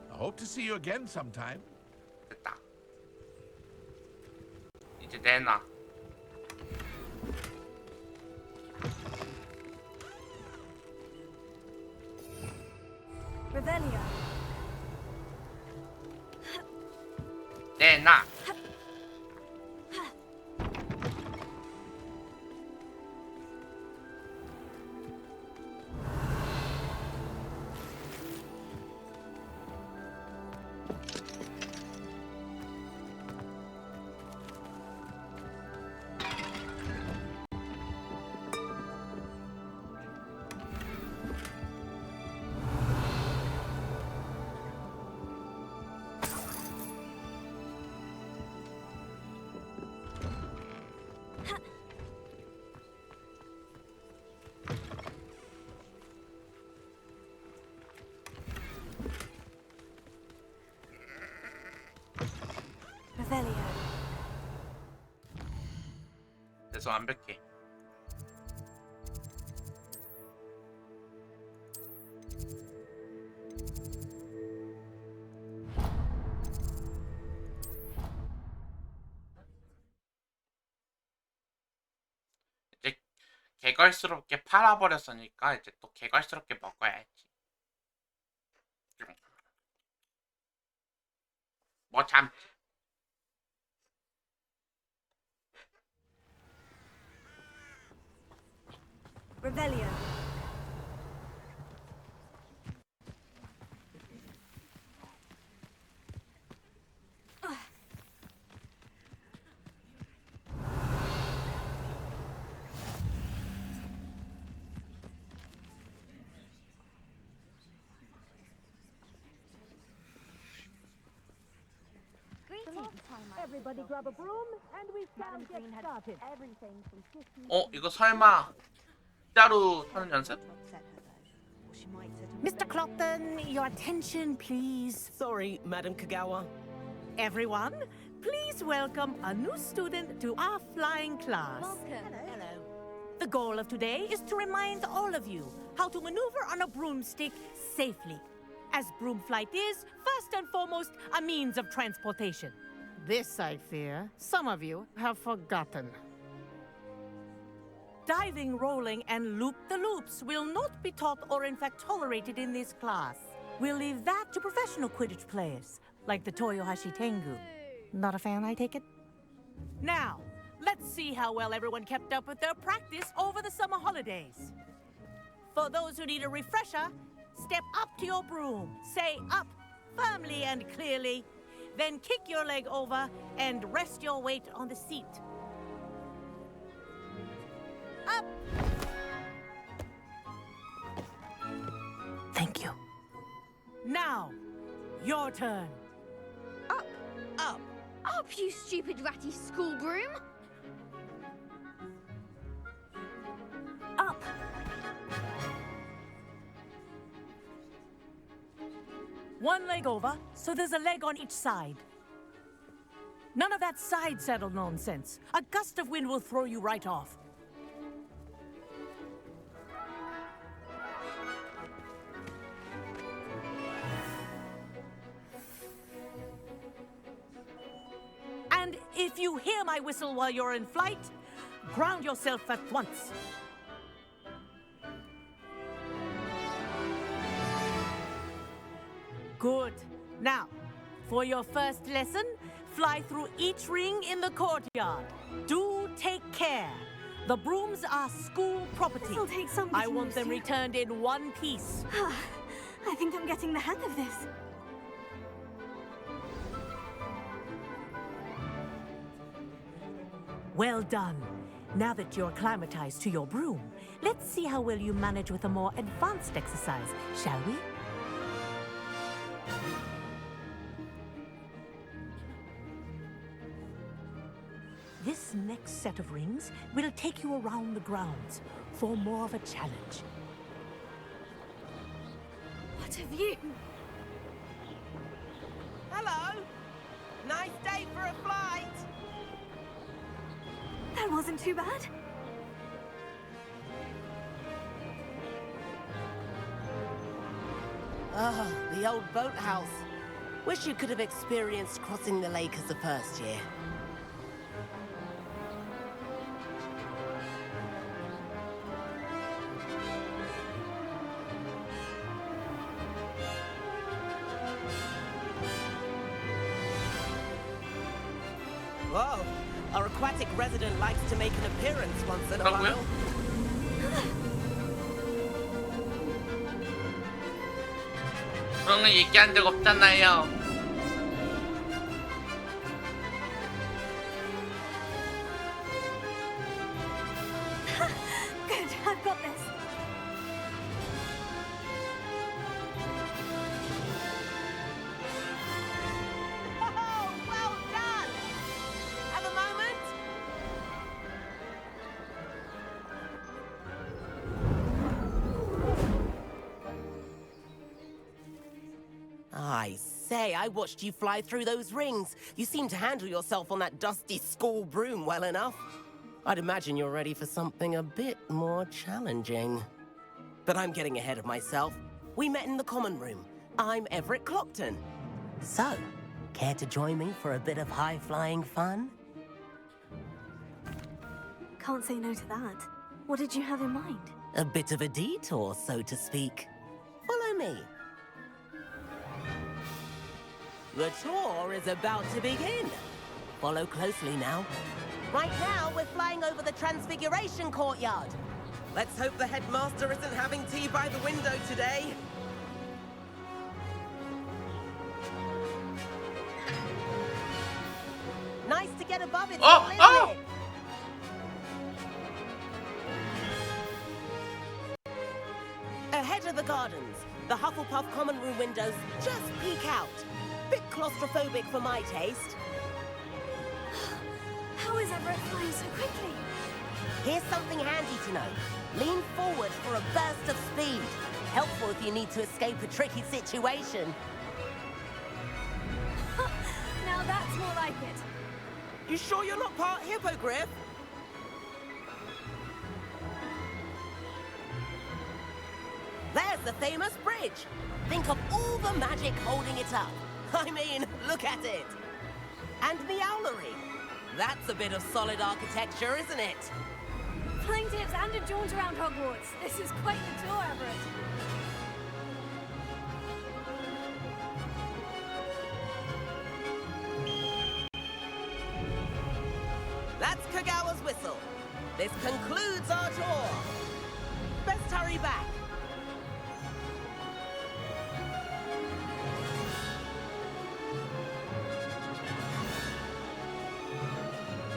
I hope to see you again sometime. 됐다. 이제 내놔. Revelio. 내놔. Revelio. 그래서 완벽해. 이제 개걸스럽게 팔아버렸으니까 이제 또 개걸스럽게 먹어야지. 뭐 참. Revelio. Everybody grab a broom and we shall get started. 이거 설마 진짜로 타는 연습? Mr. Clopton, your attention, please. Sorry, Madam Kagawa. Everyone, please welcome a new student to our flying class. Hello. The goal of today is to remind all of you how to maneuver on a broomstick safely, as broom flight is, first and foremost, a means of transportation. This, I fear, some of you have forgotten. Diving, rolling, and loop-the-loops will not be taught or in fact tolerated in this class. We'll leave that to professional Quidditch players, like the Toyohashi Tengu. Not a fan, I take it? Now, let's see how well everyone kept up with their practice over the summer holidays. For those who need a refresher, step up to your broom, say up firmly and clearly, then kick your leg over and rest your weight on the seat. Up! Thank you. Now, your turn. Up, up, up, you stupid ratty school broom! Up. One leg over, so there's a leg on each side. None of that side saddle nonsense. A gust of wind will throw you right off. And if you hear my whistle while you're in flight, ground yourself at once. Good. Now, for your first lesson, fly through each ring in the courtyard. Do take care. The brooms are school property. This'll take some I getting want used them to. returned in one piece. I think I'm getting the hang of this. Well done. Now that you're acclimatized to your broom, let's see how well you manage with a more advanced exercise, shall we? This next set of rings will take you around the grounds for more of a challenge. What have you? Hello. Nice day for a flight. That wasn't too bad. Oh, the old boathouse. Wish you could have experienced crossing the lake as the first year. Whoa, our aquatic resident likes to make an appearance once in a while. 그런 건 얘기한 적 없잖아요. Good, I've got this. Oh, well done! Have a moment? I say, I watched you fly through those rings. You seem to handle yourself on that dusty school broom well enough. I'd imagine you're ready for something a bit more challenging. But I'm getting ahead of myself. We met in the common room. I'm Everett Clopton. So, care to join me for a bit of high-flying fun? Can't say no to that. What did you have in mind? A bit of a detour, so to speak. Follow me. The tour is about to begin. Follow closely now. Right now, we're flying over the Transfiguration Courtyard. Let's hope the headmaster isn't having tea by the window today. Nice to get above it all, isn't it? Ahead of the gardens, the Hufflepuff common room windows just peek out. Bit claustrophobic for my taste. How is Everett flying so quickly? Here's something handy to know. Lean forward for a burst of speed. Helpful if you need to escape a tricky situation. Now that's more like it. You sure you're not part hippogriff? There's the famous bridge. Think of all the magic holding it up. I mean, look at it. And the owlery. That's a bit of solid architecture, isn't it? Flying tips and a jaunt around Hogwarts. This is quite the tour, Everett. That's Kagawa's whistle. This concludes our tour. Best hurry back.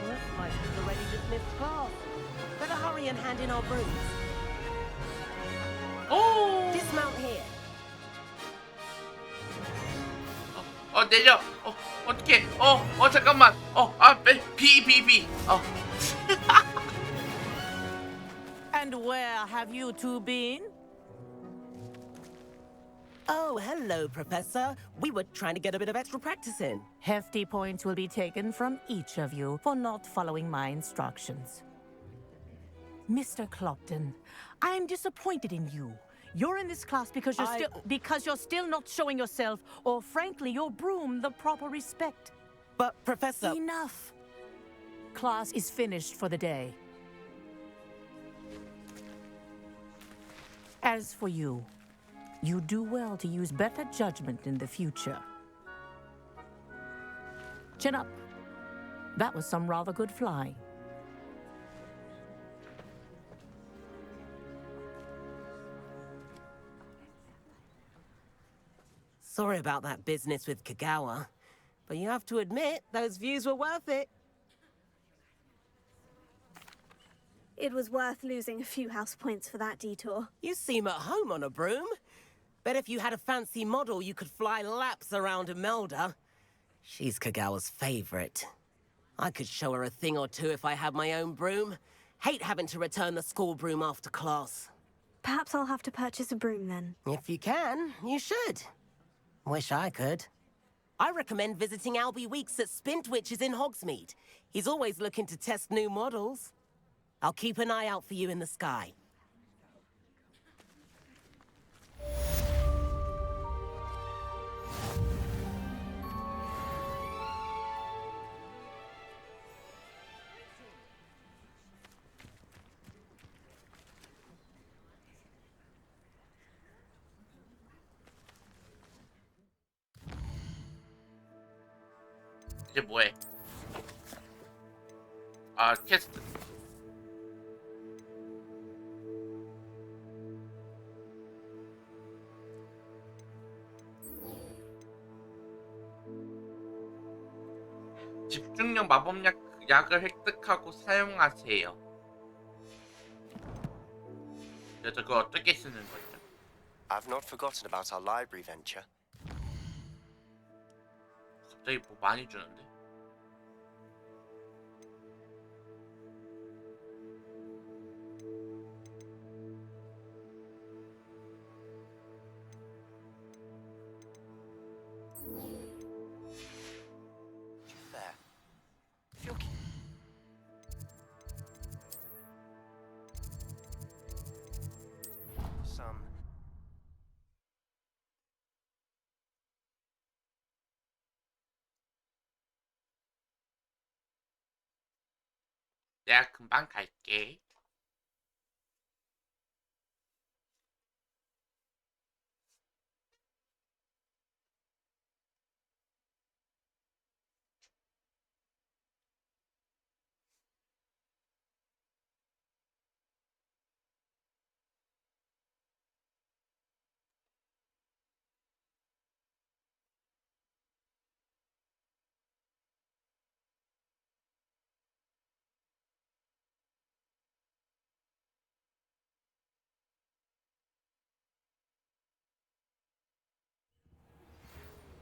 Looks like we've already dismissed class. Better hurry and hand in our brooms. Oh! Dismount here. 내려. 어떡해. 잠깐만. 비. And where have you two been? Oh, hello, Professor. We were trying to get a bit of extra practice in. Hefty points will be taken from each of you for not following my instructions. Mr. Clopton, I am disappointed in you. You're in this class because you're still not showing yourself, or frankly, your broom, the proper respect. But, Professor... Enough. Class is finished for the day. As for you, you do well to use better judgment in the future. Chin up. That was some rather good flying. Sorry about that business with Kagawa, but you have to admit, those views were worth it. It was worth losing a few house points for that detour. You seem at home on a broom. Bet if you had a fancy model, you could fly laps around Imelda. She's Kagawa's favorite. I could show her a thing or two if I had my own broom. Hate having to return the school broom after class. Perhaps I'll have to purchase a broom then. If you can, you should. Wish I could. I recommend visiting Albie Weeks at Spintwitches in Hogsmeade. He's always looking to test new models. I'll keep an eye out for you in the sky. 이제 뭐해? 아, 퀘스트. 집중력 마법약을 획득하고 사용하세요. 그래서 그거 어떻게 쓰는 거죠? I've not forgotten about our library venture. 갑자기 뭐 많이 주는데? There. Some. 내가 금방 갈게.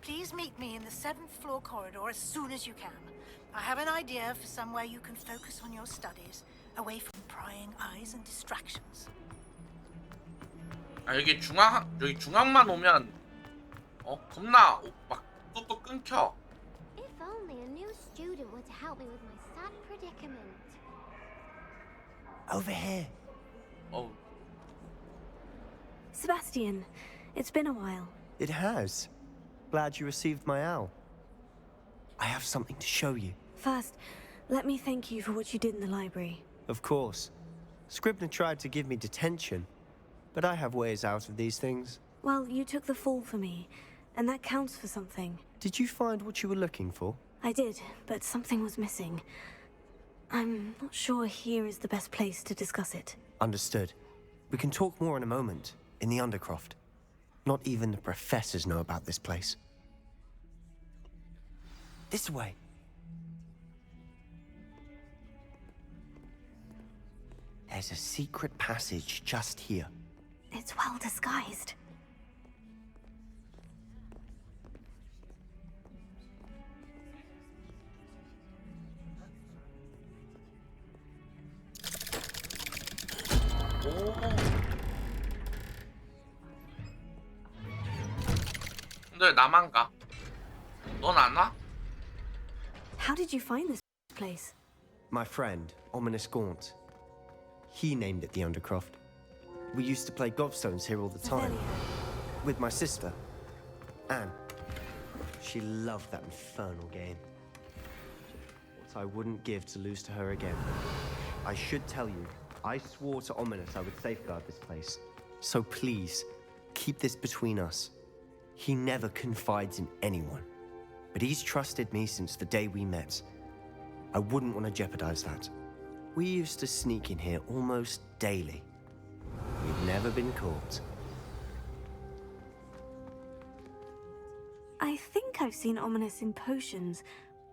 Please meet me in the 7th floor corridor as soon as you can. I have an idea for somewhere you can focus on your studies, away from prying eyes and distractions. 아 여기 중앙만 오면 겁나 막 또 끊겨. If only a new student were to help me with my sad predicament. Over here. Oh. Sebastian, it's been a while. It has. Glad you received my owl. I have something to show you. First, let me thank you for what you did in the library. Of course. Scribner tried to give me detention, but I have ways out of these things. Well, you took the fall for me, and that counts for something. Did you find what you were looking for? I did, but something was missing. I'm not sure here is the best place to discuss it. Understood. We can talk more in a moment, in the Undercroft. Not even the professors know about this place. This way. There's a secret passage just here. It's well disguised. 근데 왜 나만 가? 넌 안 와? How did you find this place? My friend, Ominous Gaunt. He named it the Undercroft. We used to play gobstones here all the time. With my sister, Anne. She loved that infernal game. What I wouldn't give to lose to her again. I should tell you, I swore to Ominous I would safeguard this place. So please, keep this between us. He never confides in anyone. But he's trusted me since the day we met. I wouldn't want to jeopardize that. We used to sneak in here almost daily. We've never been caught. I think I've seen Ominous in potions.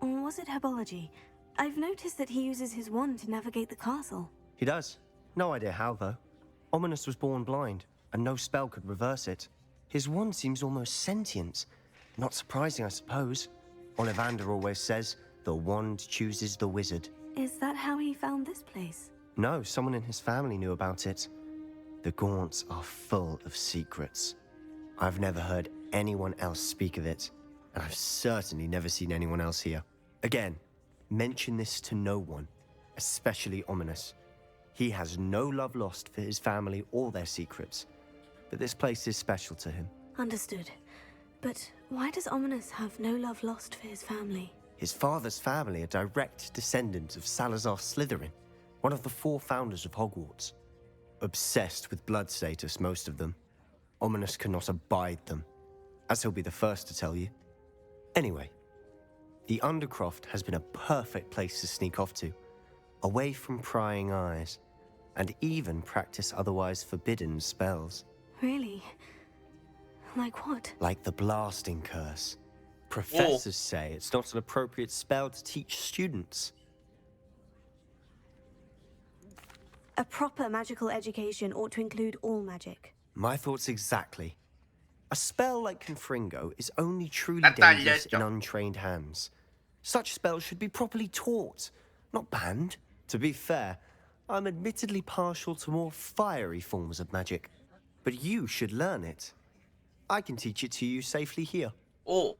Or was it herbology? I've noticed that he uses his wand to navigate the castle. He does. No idea how, though. Ominous was born blind, and no spell could reverse it. His wand seems almost sentient. Not surprising, I suppose. Ollivander always says, the wand chooses the wizard. Is that how he found this place? No, someone in his family knew about it. The Gaunts are full of secrets. I've never heard anyone else speak of it, and I've certainly never seen anyone else here. Again, mention this to no one, especially Ominous. He has no love lost for his family or their secrets, but this place is special to him. Understood. But why does Ominous have no love lost for his family? His father's family are direct descendants of Salazar Slytherin, one of the 4 founders of Hogwarts. Obsessed with blood status, most of them. Ominous cannot abide them, as he'll be the first to tell you. Anyway, the Undercroft has been a perfect place to sneak off to, away from prying eyes, and even practice otherwise forbidden spells. Really? Like what? Like the blasting curse. Professors say it's not an appropriate spell to teach students. A proper magical education ought to include all magic. My thoughts exactly. A spell like Confringo is only truly dangerous in untrained hands. Such spells should be properly taught, not banned. To be fair, I'm admittedly partial to more fiery forms of magic. But you should learn it. I can teach it to you safely here. Oh.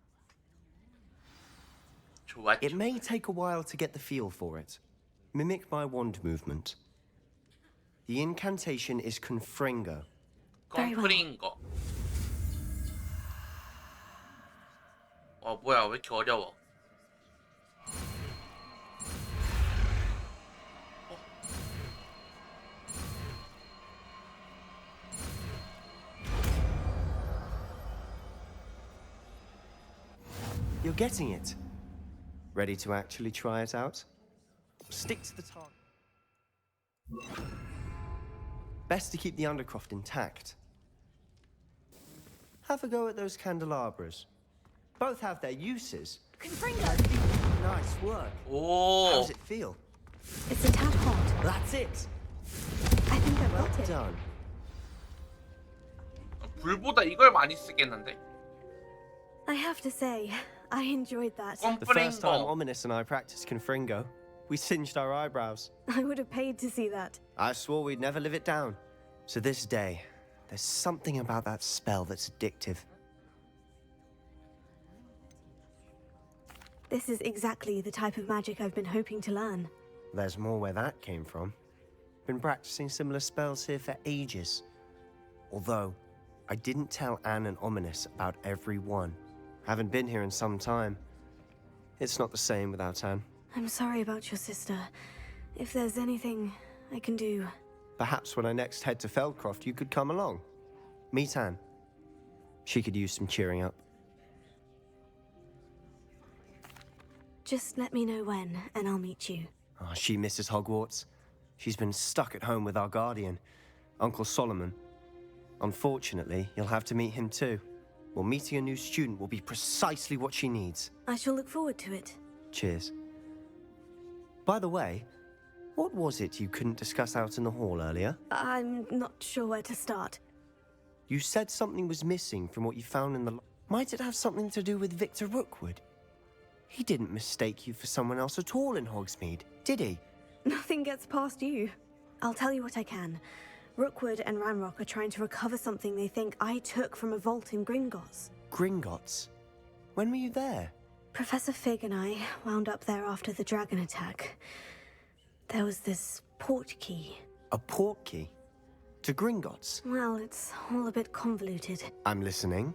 It may take a while to get the feel for it. Mimic my wand movement. The incantation is Confringo. Confringo. 와 뭐야 왜 이렇게 어려워? You're getting it. Ready to actually try it out? Stick to the target. Best to keep the Undercroft intact. Have a go at those candelabras. Both have their uses. Nice work. Oh. How does it feel? It's a tad hot. That's it. I think I got it. Done. 불보다 이걸 많이 쓰겠는데? I have to say, I enjoyed that. The first time Ominous and I practiced Confringo, we singed our eyebrows. I would have paid to see that. I swore we'd never live it down. To this day, there's something about that spell that's addictive. This is exactly the type of magic I've been hoping to learn. There's more where that came from. Been practicing similar spells here for ages. Although, I didn't tell Anne and Ominous about every one. Haven't been here in some time. It's not the same without Anne. I'm sorry about your sister. If there's anything I can do... Perhaps when I next head to Feldcroft, you could come along. Meet Anne. She could use some cheering up. Just let me know when, and I'll meet you. Oh, she misses Hogwarts. She's been stuck at home with our guardian, Uncle Solomon. Unfortunately, you'll have to meet him too. Well, meeting a new student will be precisely what she needs. I shall look forward to it. Cheers. By the way, what was it you couldn't discuss out in the hall earlier? I'm not sure where to start. You said something was missing from what you found in the... Might it have something to do with Victor Rookwood? He didn't mistake you for someone else at all in Hogsmeade, did he? Nothing gets past you. I'll tell you what I can. Rookwood and Ranrock are trying to recover something they think I took from a vault in Gringotts. Gringotts? When were you there? Professor Fig and I wound up there after the dragon attack. There was this port key. A port key? To Gringotts? Well, it's all a bit convoluted. I'm listening.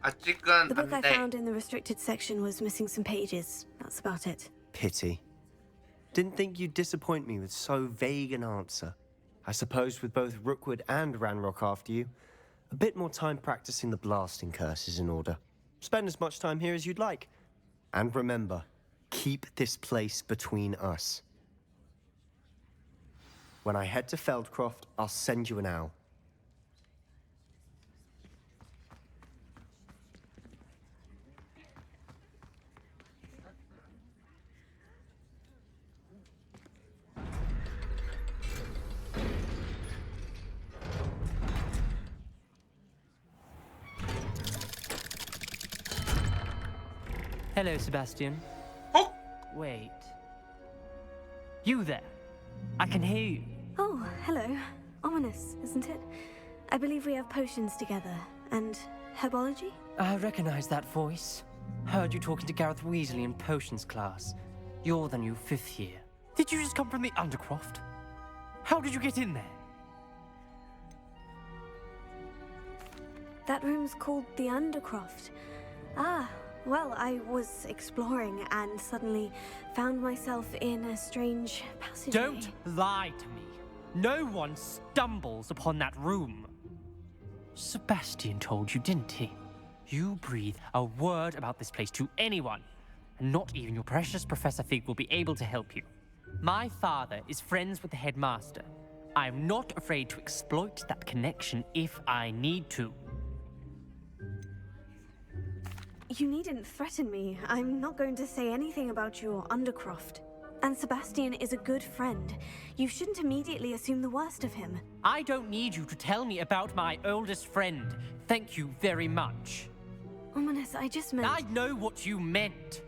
아직은 The book 안 I 돼. found in the restricted section was missing some pages. That's about it. Pity. Didn't think you'd disappoint me with so vague an answer. I suppose with both Rookwood and Ranrock after you, a bit more time practicing the blasting curse is in order. Spend as much time here as you'd like. And remember, keep this place between us. When I head to Feldcroft, I'll send you an owl. Hello, Sebastian. Oh! Wait. You there? I can hear you. Oh, hello. Ominous, isn't it? I believe we have potions together. And herbology? I recognize that voice. Heard you talking to Gareth Weasley in potions class. You're the new 5th year. Did you just come from the Undercroft? How did you get in there? That room's called the Undercroft. Ah, well, I was exploring and suddenly found myself in a strange passageway. Don't lie to me. No one stumbles upon that room. Sebastian told you, didn't he? You breathe a word about this place to anyone, and not even your precious Professor Fig will be able to help you. My father is friends with the headmaster. I'm not afraid to exploit that connection if I need to. You needn't threaten me. I'm not going to say anything about your Undercroft. And Sebastian is a good friend. You shouldn't immediately assume the worst of him. I don't need you to tell me about my oldest friend. Thank you very much. Ominous, I just meant... I know what you meant.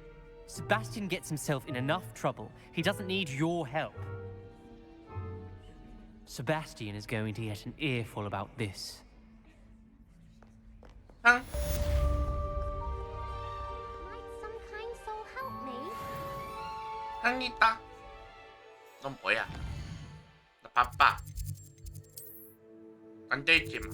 Sebastian gets himself in enough trouble. He doesn't need your help. Sebastian is going to get an earful about this. Huh? 상이다. 넌 뭐야? 나 바빠. 앉아있지 마.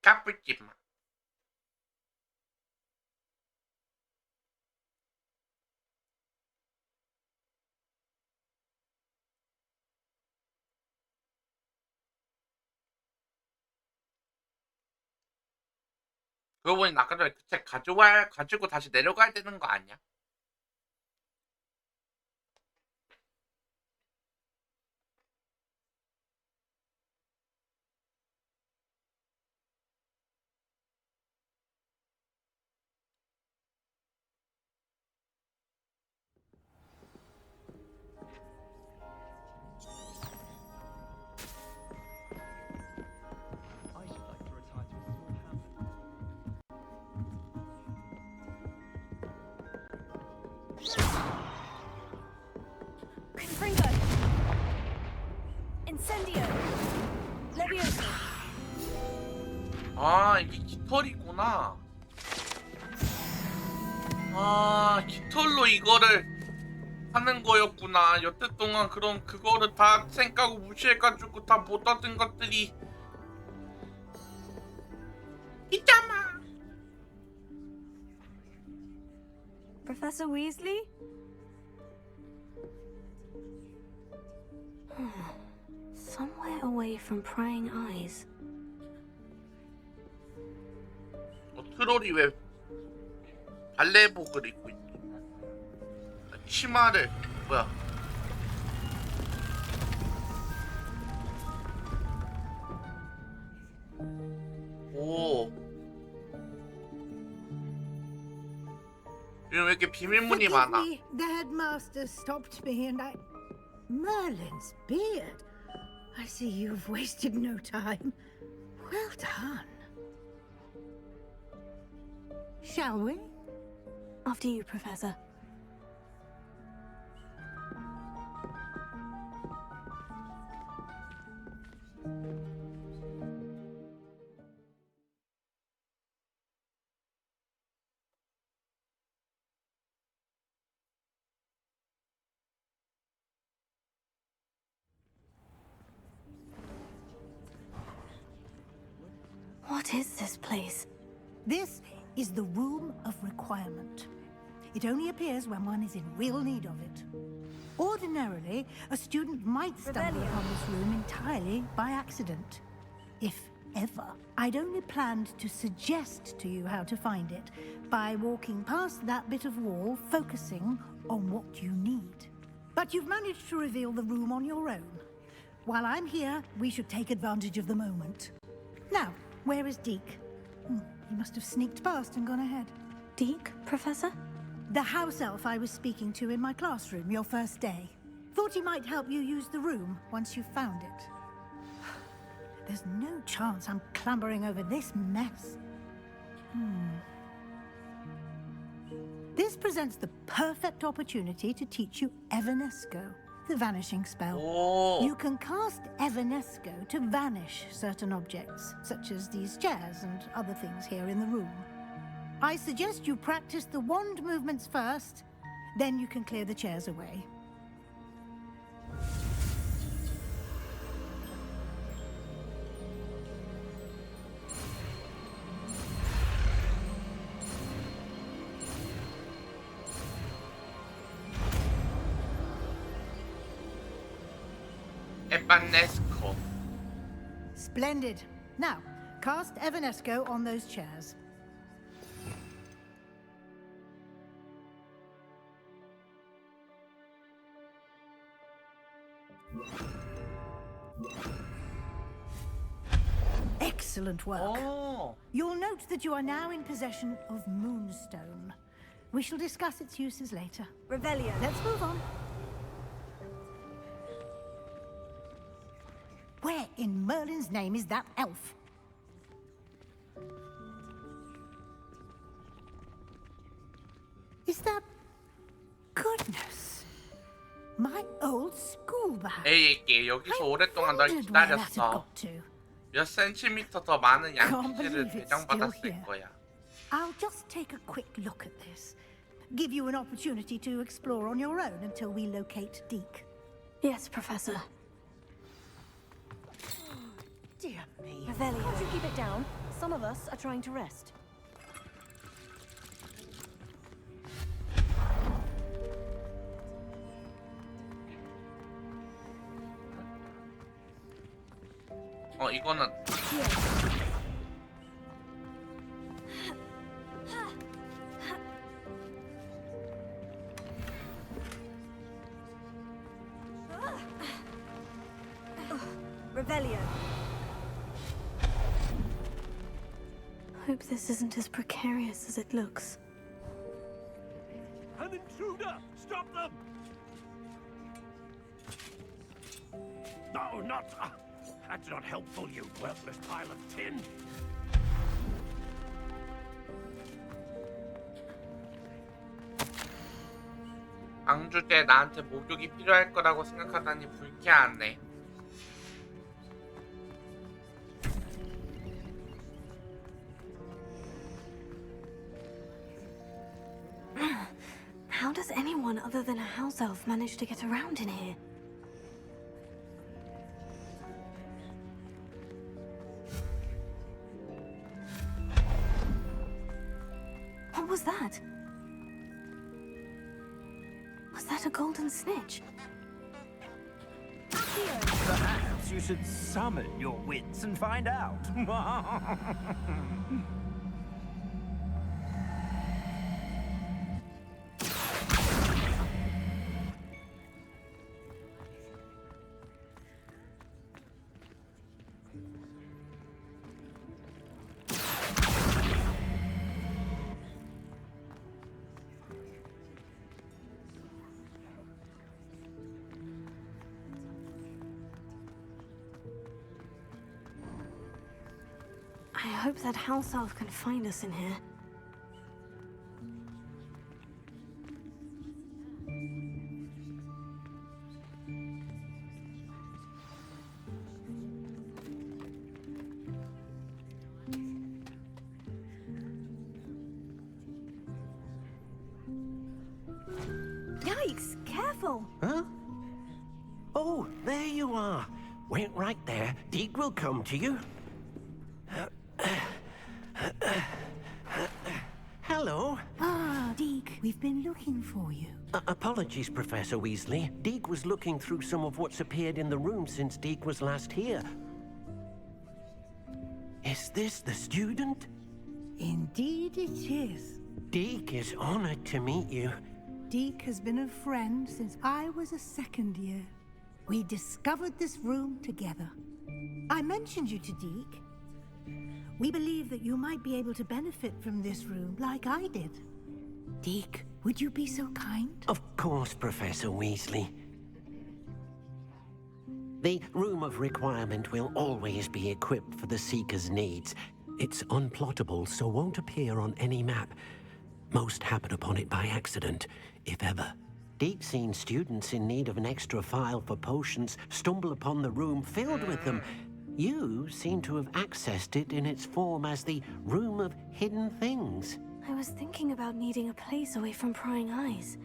까불지 마. 그러고 보니 아까 전에 그 책 가지고 다시 내려가야 되는 거 아니야? Confringo! Incendio! Levioso! 아, 이게 깃털이구나. 아, 깃털로 이거를 하는 거였구나. 여태 동안 그럼 그거를 다 생각하고 무시해가지고 다 못 얻은 것들이 있잖아. Professor Weasley? Somewhere away from prying eyes. 트롤이 왜 발레복을 입고 있지? 치마를 뭐야? 오. 이거 왜 이렇게 비밀문이 많아? Forgive me, the headmaster stopped me and I... Merlin's beard. I see you've wasted no time. Well done. Shall we? After you, Professor. What is this place? This is the Room of Requirement. It only appears when one is in real need of it. Ordinarily, a student might stumble upon this room entirely by accident. If ever. I'd only planned to suggest to you how to find it by walking past that bit of wall, focusing on what you need. But you've managed to reveal the room on your own. While I'm here, we should take advantage of the moment. Now, where is Deke? He must have sneaked past and gone ahead. Deke, Professor? The house elf I was speaking to in my classroom your first day. Thought he might help you use the room once you found it. There's no chance I'm clambering over this mess. This presents the perfect opportunity to teach you Evanesco, the vanishing spell. Oh. You can cast Evanesco to vanish certain objects, such as these chairs and other things here in the room. I suggest you practice the wand movements first, then you can clear the chairs away. Evanesco. Splendid. Now, cast Evanesco on those chairs. Excellent work. Oh. You'll note that you are now in possession of Moonstone. We shall discuss its uses later. Revelio. Let's move on. Where in Merlin's name is that elf? Is that... Goodness. My old school bag. A에게 여기서 오랫동안 널 기다렸어. 몇 센티미터 더 많은 양키즈를 대장받았을 거야. I'll just take a quick look at this. Give you an opportunity to explore on your own until we locate Deke. Yes, Professor. Dear me. Revelio. Can't you keep it down? Some of us are trying to rest. 이거는 Revelio. Hope this isn't as precarious as it looks. An intruder! Stop them! No, not... that's not helpful, you worthless pile of tin! 방주 때 나한테 목욕이 필요할 거라고 생각하다니 불쾌하네. How does anyone other than a house elf manage to get around in here? What was that? Was that a golden snitch? Perhaps you should summon your wits and find out. I hope that house elf can find us in here. careful. Huh? Oh, there you are. Wait right there. Deke will come to you. Hello. Ah, Deke, we've been looking for you. Apologies, Professor Weasley. Deke was looking through some of what's appeared in the room since Deke was last here. Is this the student? Indeed it is. Deke is honored to meet you. Deke has been a friend since I was a second year. We discovered this room together. I mentioned you to Deke. We believe that you might be able to benefit from this room like I did. Deke, would you be so kind? Of course, Professor Weasley. The Room of Requirement will always be equipped for the Seeker's needs. It's unplottable, so won't appear on any map. Most happen upon it by accident, if ever. Deke's seen students in need of an extra file for potions stumble upon the room filled with them. You seem to have accessed it in its form as the Room of Hidden Things. I was thinking about needing a place away from prying eyes.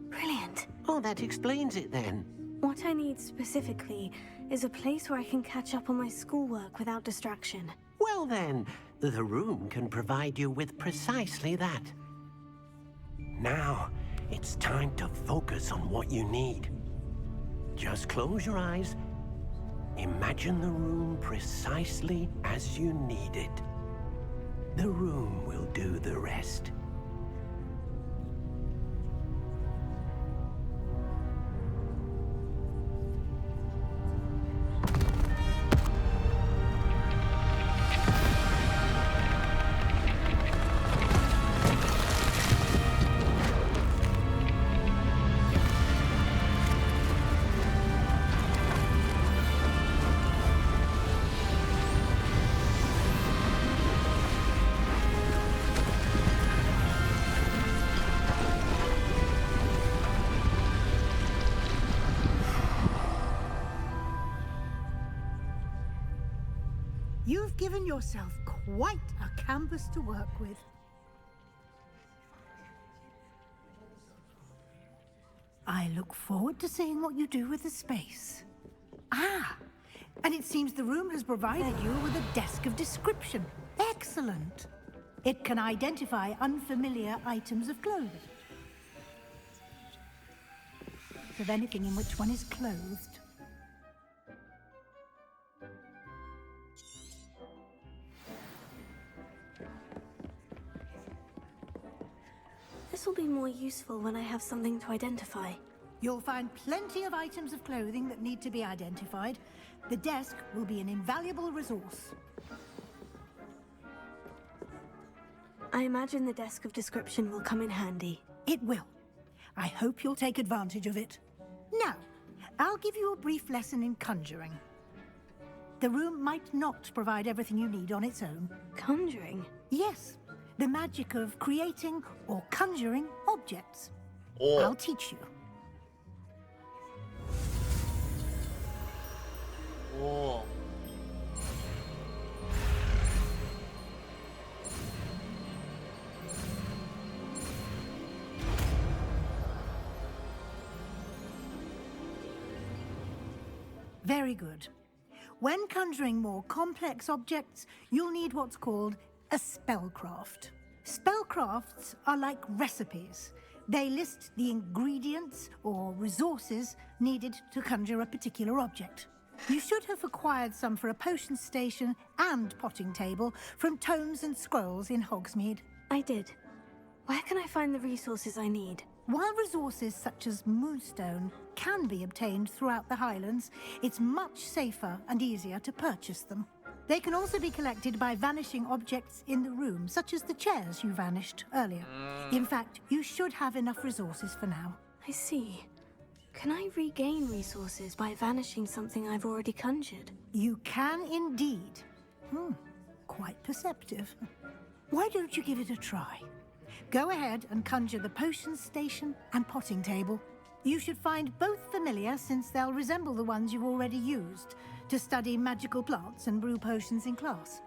Brilliant. Oh, that explains it then. What I need specifically is a place where I can catch up on my schoolwork without distraction. Well then, the room can provide you with precisely that. Now, it's time to focus on what you need. Just close your eyes. Imagine the room precisely as you need it. The room will do the rest. You've given yourself quite a canvas to work with. I look forward to seeing what you do with the space. Ah, and it seems the room has provided you with a desk of description. Excellent. It can identify unfamiliar items of clothing. Of anything in which one is clothed. This will be more useful when I have something to identify. You'll find plenty of items of clothing that need to be identified. The desk will be an invaluable resource. I imagine the desk of description will come in handy. It will. I hope you'll take advantage of it. Now, I'll give you a brief lesson in conjuring. The room might not provide everything you need on its own. Conjuring? Yes. The magic of creating or conjuring objects. Oh. I'll teach you. Oh. Very good. When conjuring more complex objects, you'll need what's called a spellcraft. Spellcrafts are like recipes. They list the ingredients or resources needed to conjure a particular object. You should have acquired some for a potion station and potting table from tomes and scrolls in Hogsmeade. I did. Where can I find the resources I need? While resources such as moonstone can be obtained throughout the Highlands, it's much safer and easier to purchase them. They can also be collected by vanishing objects in the room, such as the chairs you vanished earlier. In fact, you should have enough resources for now. I see. Can I regain resources by vanishing something I've already conjured? You can indeed. Quite perceptive. Why don't you give it a try? Go ahead and conjure the potion station and potting table. You should find both familiar, since they'll resemble the ones you've already used to study magical plants and brew potions in class.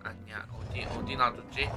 아니야, 어디 놔뒀지?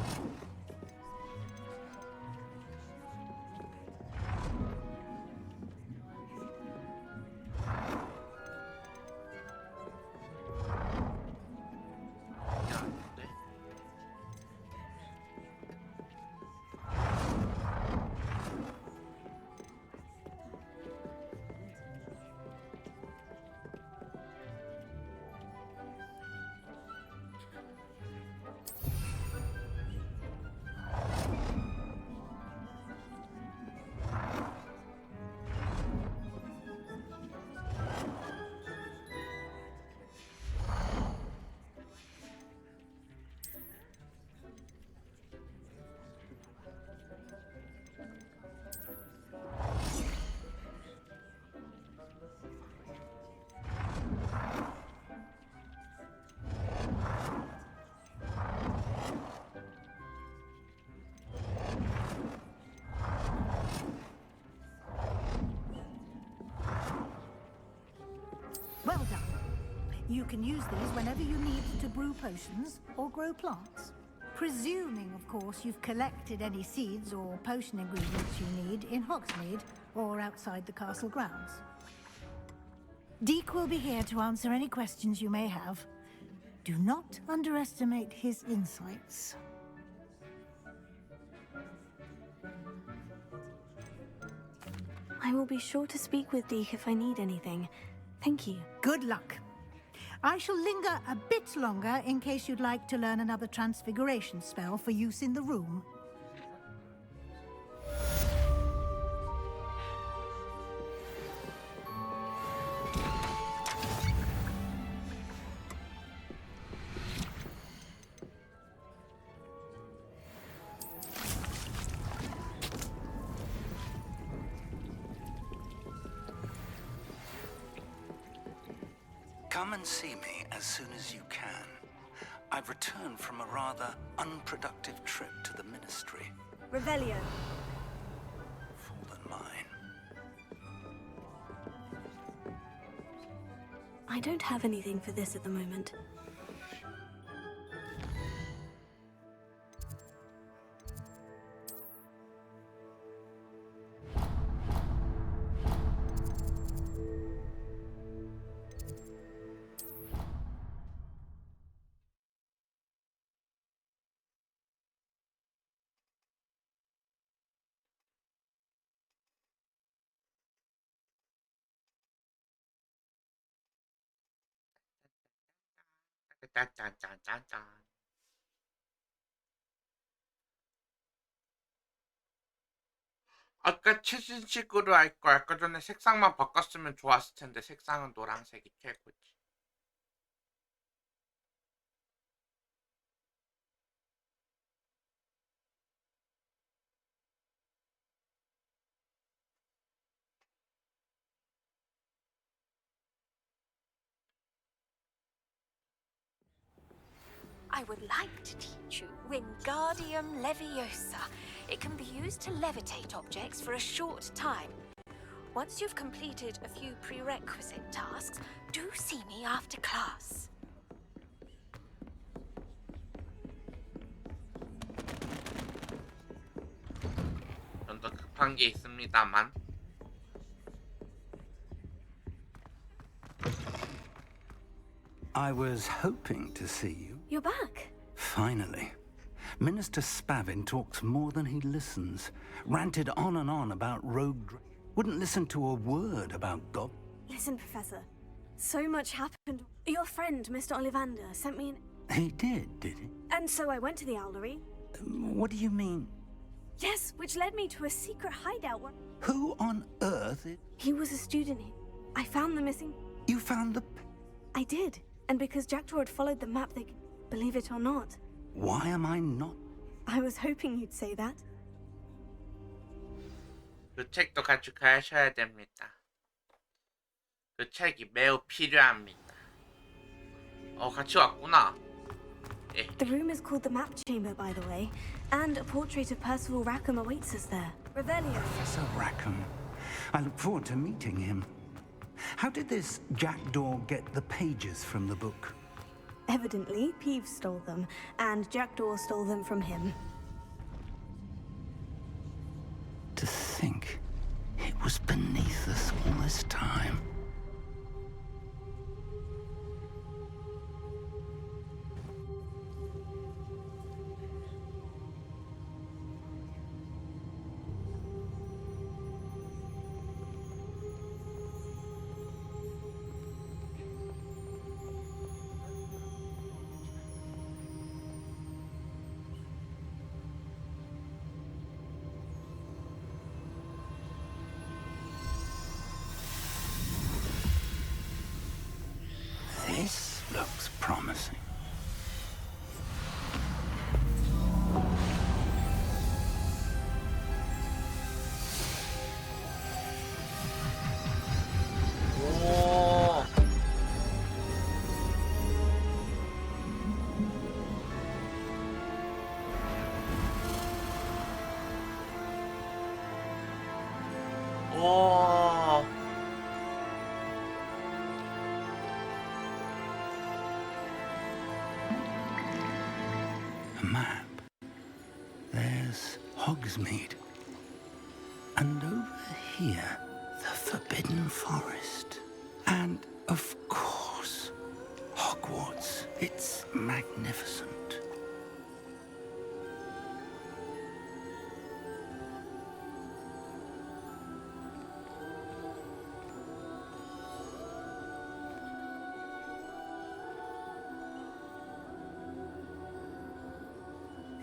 Well done. You can use these whenever you need to brew potions or grow plants. Presuming, of course, you've collected any seeds or potion ingredients you need in Hogsmeade or outside the castle grounds. Deke will be here to answer any questions you may have. Do not underestimate his insights. I will be sure to speak with Deke if I need anything. Thank you. Good luck. I shall linger a bit longer in case you'd like to learn another transfiguration spell for use in the room. Come and see me as soon as you can. I've returned from a rather unproductive trip to the Ministry. Revelio. Fallen mine. I don't have anything for this at the moment. 짠짠짠짠짠. 아까 최신식으로 할 거 아까 전에 색상만 바꿨으면 좋았을 텐데 색상은 노란색이 최고지. I would like to teach you Wingardium Leviosa. It can be used to levitate objects for a short time. Once you've completed a few prerequisite tasks, do see me after class. 좀 더 급한 게 있습니다만. I was hoping to see you. You're back. Finally. Minister Spavin talks more than he listens. Ranted on and on about rogue... Wouldn't listen to a word about God. Listen, Professor. So much happened. Your friend, Mr. Ollivander, sent me an... He did he? And so I went to the Owlery. What do you mean? Yes, which led me to a secret hideout where... Who on earth is... He was a student here. I found the missing... You found the... I did. And because Jackdaw had followed the map, they... Believe it or not. Why am I not? I was hoping you'd say that. 그 책도 가져가셔야 됩니다. 그 책이 매우 필요합니다. 같이 왔구나. 예. The room is called the Map Chamber, by the way, and a portrait of Percival Rackham awaits us there. Revelio. Professor Rackham. I look forward to meeting him. How did this jackdaw get the pages from the book? Evidently, Peeves stole them, and Jackdaw stole them from him. To think it was beneath us all this time. This looks promising. 오. 오. A map. There's Hogsmeade. And over here, the Forbidden Forest. And, of course, Hogwarts. It's magnificent.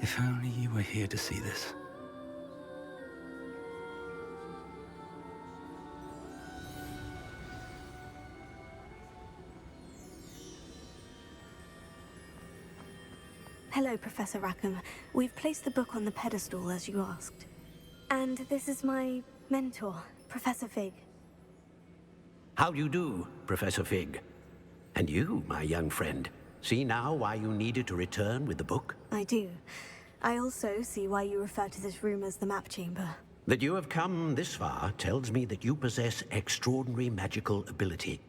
If only you were here to see this. Hello, Professor Rackham. We've placed the book on the pedestal, as you asked. And this is my mentor, Professor Fig. How do you do, Professor Fig? And you, my young friend, see now why you needed to return with the book? I do. I also see why you refer to this room as the map chamber. That you have come this far tells me that you possess extraordinary magical ability,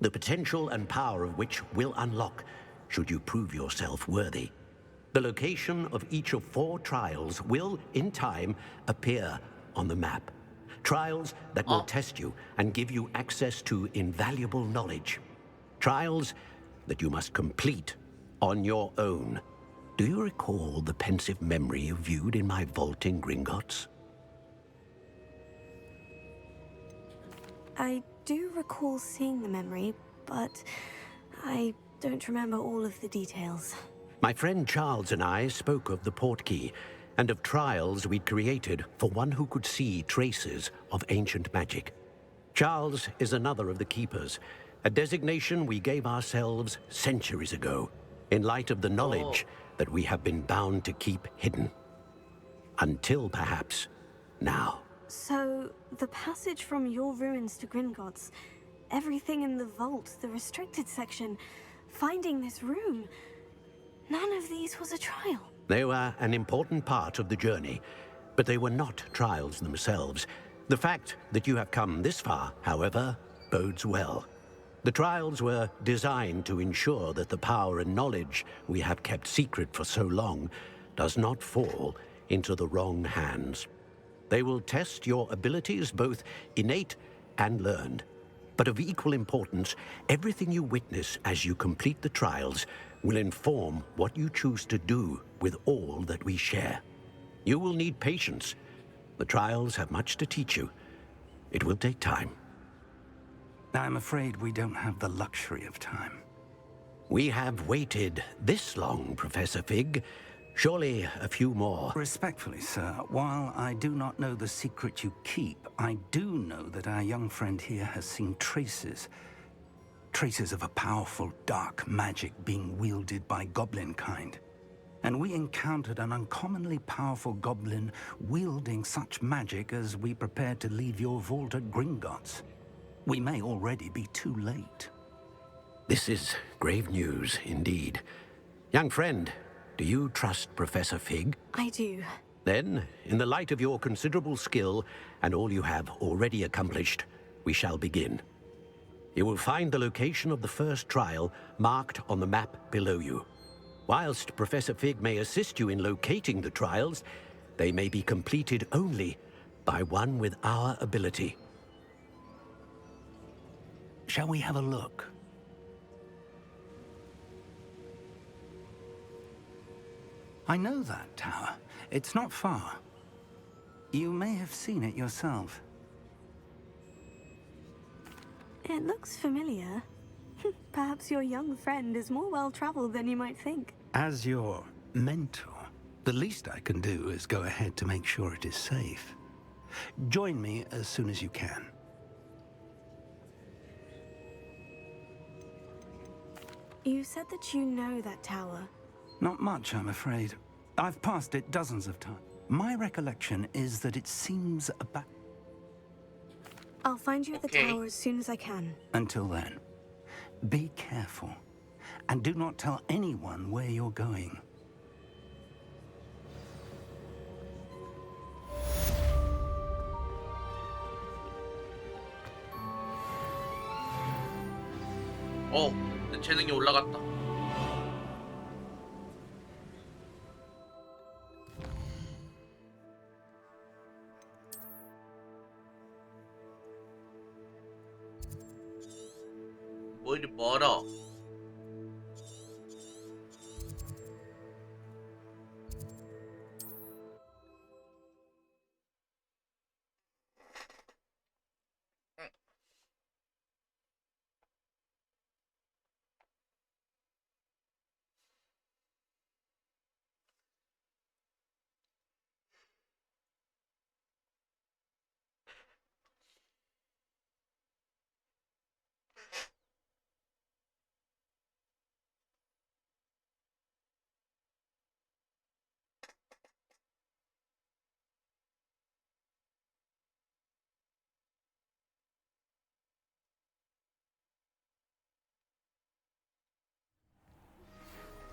the potential and power of which will unlock should you prove yourself worthy. The location of each of 4 trials will, in time, appear on the map. Trials that will test you and give you access to invaluable knowledge. Trials that you must complete on your own. Do you recall the pensive memory you viewed in my vault in Gringotts? I do recall seeing the memory, but I don't remember all of the details. My friend Charles and I spoke of the portkey and of trials we'd created for one who could see traces of ancient magic. Charles is another of the keepers, a designation we gave ourselves centuries ago, in light of the knowledge that we have been bound to keep hidden. Until perhaps now. So, the passage from your ruins to Gringotts, everything in the vault, the restricted section, finding this room, none of these was a trial. They were an important part of the journey, but they were not trials themselves. The fact that you have come this far, however, bodes well. The trials were designed to ensure that the power and knowledge we have kept secret for so long does not fall into the wrong hands. They will test your abilities, both innate and learned. But of equal importance, everything you witness as you complete the trials will inform what you choose to do with all that we share. You will need patience. The trials have much to teach you. It will take time. I'm afraid we don't have the luxury of time. We have waited this long, Professor Fig. Surely a few more. Respectfully, sir, while I do not know the secret you keep, I do know that our young friend here has seen traces of a powerful dark magic being wielded by goblin kind. And we encountered an uncommonly powerful goblin wielding such magic as we prepared to leave your vault at Gringotts. We may already be too late. This is grave news indeed. Young friend, do you trust Professor Fig? I do. Then, in the light of your considerable skill and all you have already accomplished, we shall begin. You will find the location of the first trial marked on the map below you. Whilst Professor Fig may assist you in locating the trials, they may be completed only by one with our ability. Shall we have a look? I know that tower. It's not far. You may have seen it yourself. It looks familiar. Perhaps your young friend is more well-traveled than you might think. As your mentor, the least I can do is go ahead to make sure it is safe. Join me as soon as you can. You said that you know that tower. Not much, I'm afraid. I've passed it dozens of times. My recollection is that it seems about... I'll find you at the tower as soon as I can. Until then, be careful. And do not tell anyone where you're going. 내 재능이 올라갔다. 뭐 이리 멀어.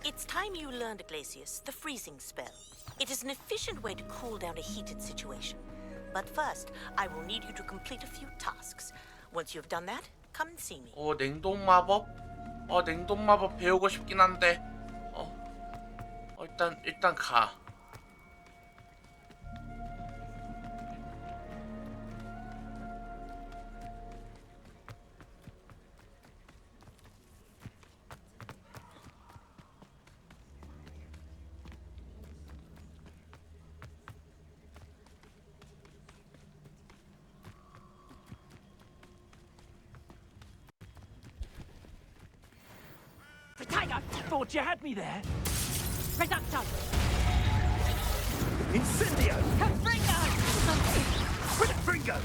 It's time you learned, Glacius, the freezing spell. It is an efficient way to cool down a heated situation. But first, I will need you to complete a few tasks. Once you've done that, come and see me. 냉동 마법? 냉동 마법 배우고 싶긴 한데. 일단 가. I thought you had me there. Reducto! Incendio! Confringo! Fringo!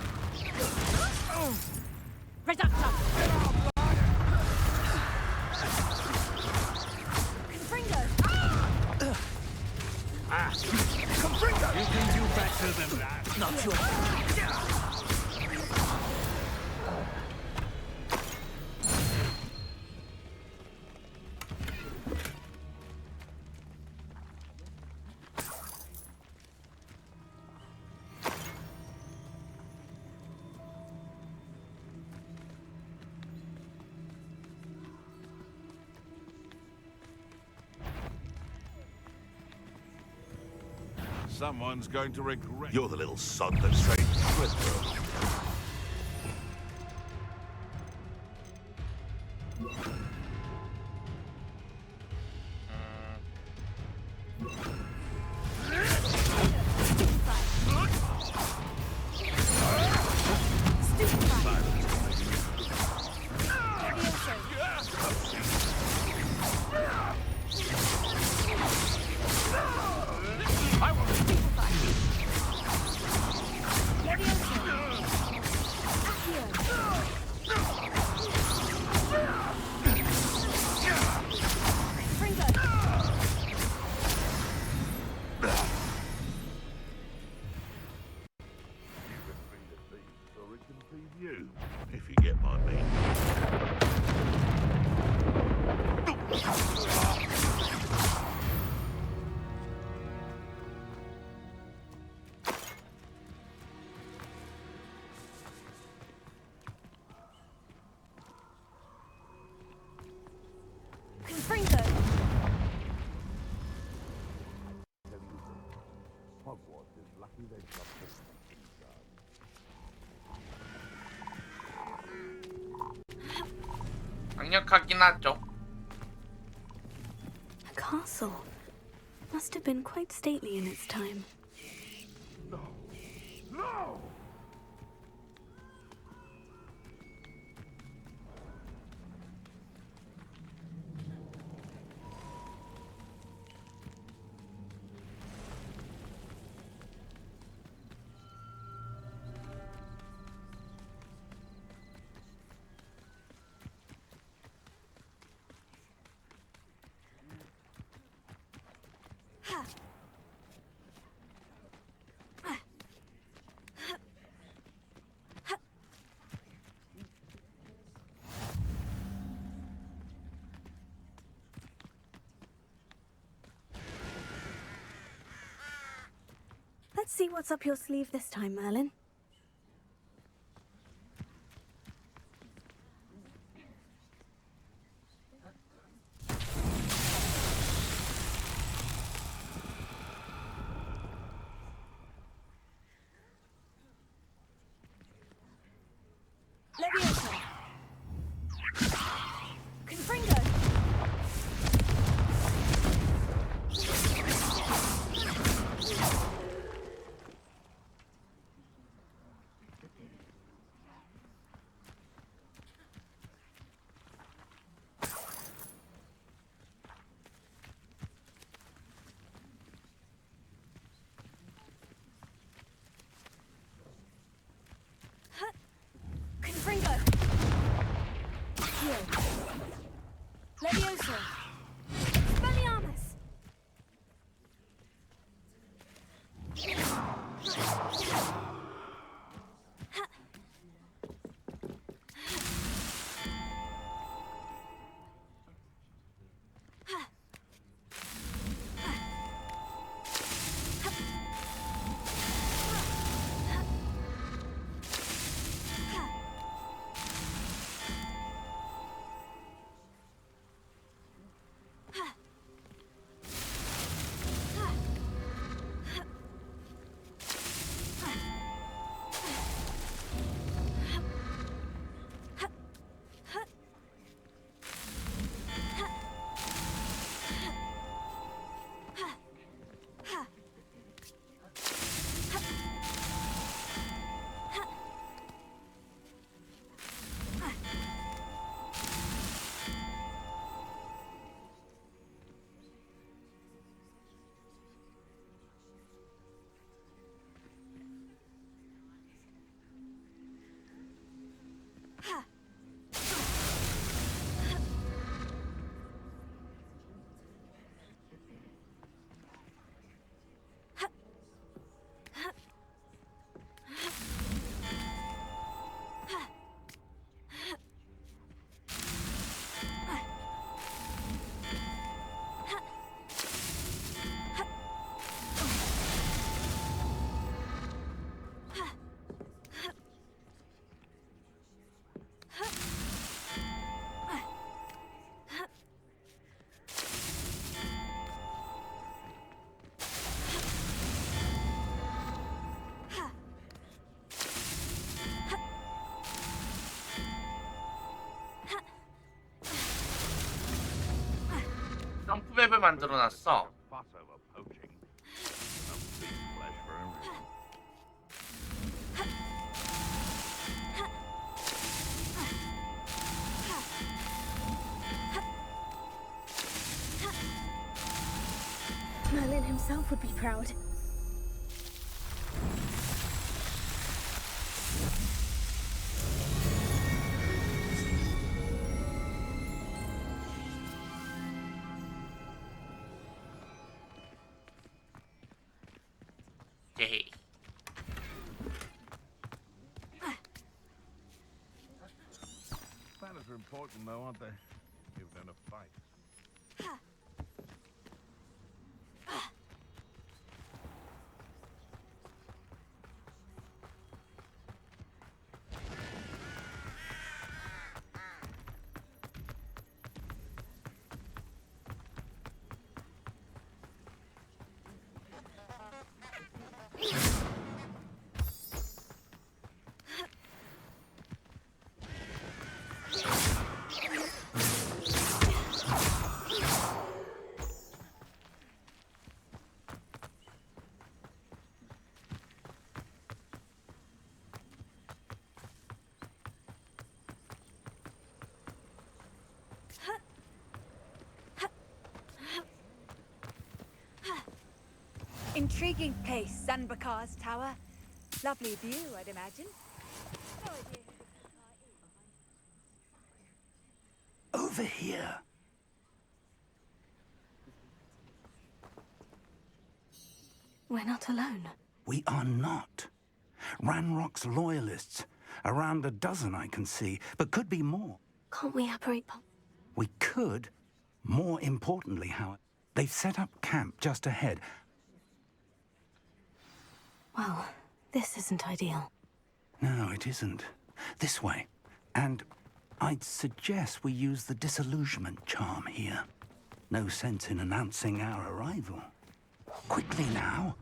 Reducto! Confringo! Confringo! You can do better than that. Not your... Someone's going to regret. You're the little sod that straight slit through. You, if you get my meaning. 강력하긴 하죠. A castle. Must have been quite stately in its time. No! Let's see what's up your sleeve this time, Merlin. Leviosa! Confringo! Confringo! Heal. Leviosa! Expelliarmus! 점프맵을 만들어놨어. Fuss over poaching. Enough beef flesh for everyone. Merlin himself would be proud. Hey. Banners are important though, aren't they? Even in a fight. Intriguing place, Zanbakar's tower. Lovely view, I'd imagine. No idea who the Over here. We're not alone. We are not. Ranrock's loyalists. Around a dozen I can see, but could be more. Can't we operate? We could. More importantly, however, they've set up camp just ahead. Well, this isn't ideal. No, it isn't. This way. And I'd suggest we use the disillusionment charm here. No sense in announcing our arrival. Quickly now.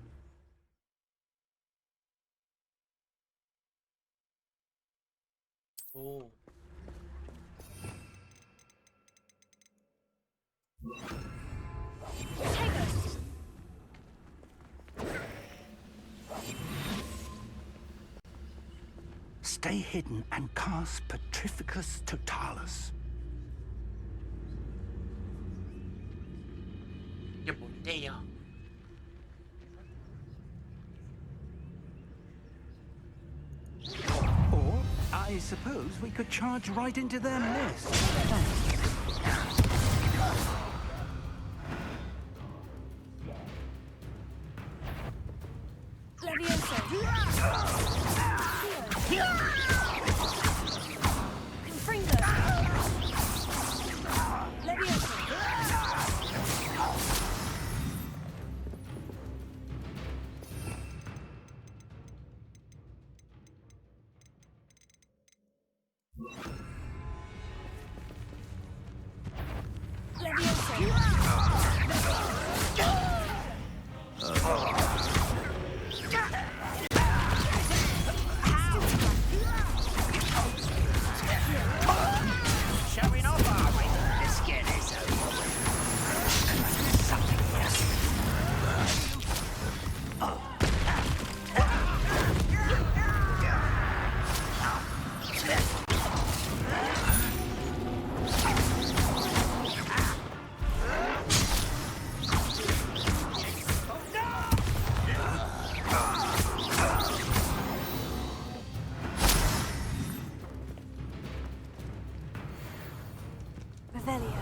Oh. Stay hidden and cast Petrificus Totalis. 이게 뭔데요? Or, I suppose we could charge right into their mist. Showing off, are we? Let's get this over with. Something else. Revelio.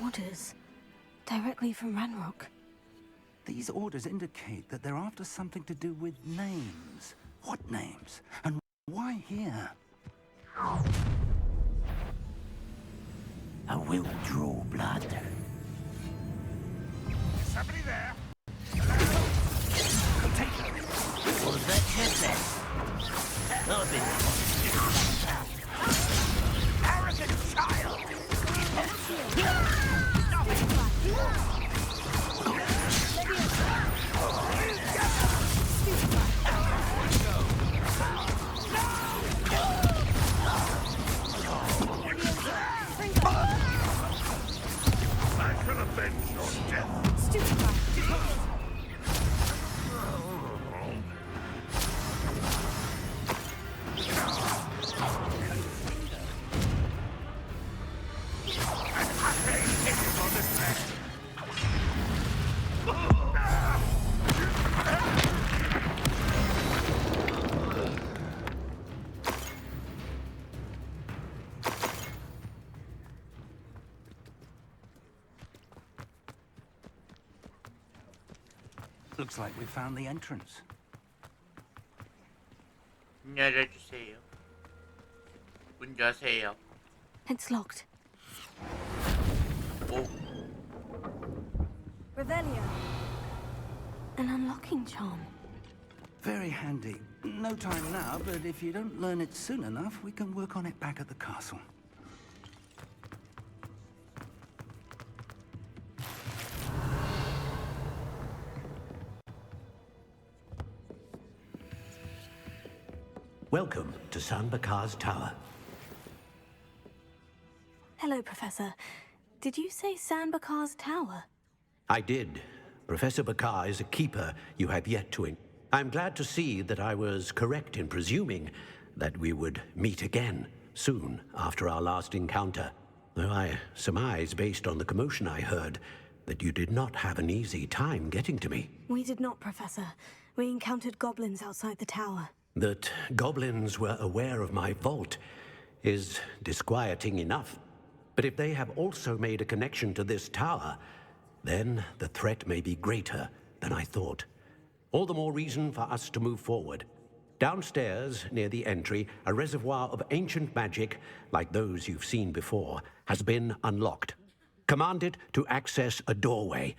Orders. Directly from Ranrock. These orders indicate that they're after something to do with names. What names? And why here? I will draw blood. Somebody there? Was that just that? Arrogant child! I shall avenge your death. Looks like we found the entrance. 문 열어주세요. 문 여세요. It's locked. 오. Revelio. An unlocking charm. Very handy. No time now, but if you don't learn it soon enough, we can work on it back at the castle. Welcome to Sanbakar's Tower. Hello, Professor. Did you say Sanbakar's Tower? I did. Professor Bakar is a keeper you have yet to I'm glad to see that I was correct in presuming that we would meet again soon after our last encounter. Though I surmise, based on the commotion I heard, that you did not have an easy time getting to me. We did not, Professor. We encountered goblins outside the tower. That goblins were aware of my vault is disquieting enough. But if they have also made a connection to this tower, then the threat may be greater than I thought. All the more reason for us to move forward. Downstairs, near the entry, a reservoir of ancient magic, like those you've seen before, has been unlocked. Commanded to access a doorway.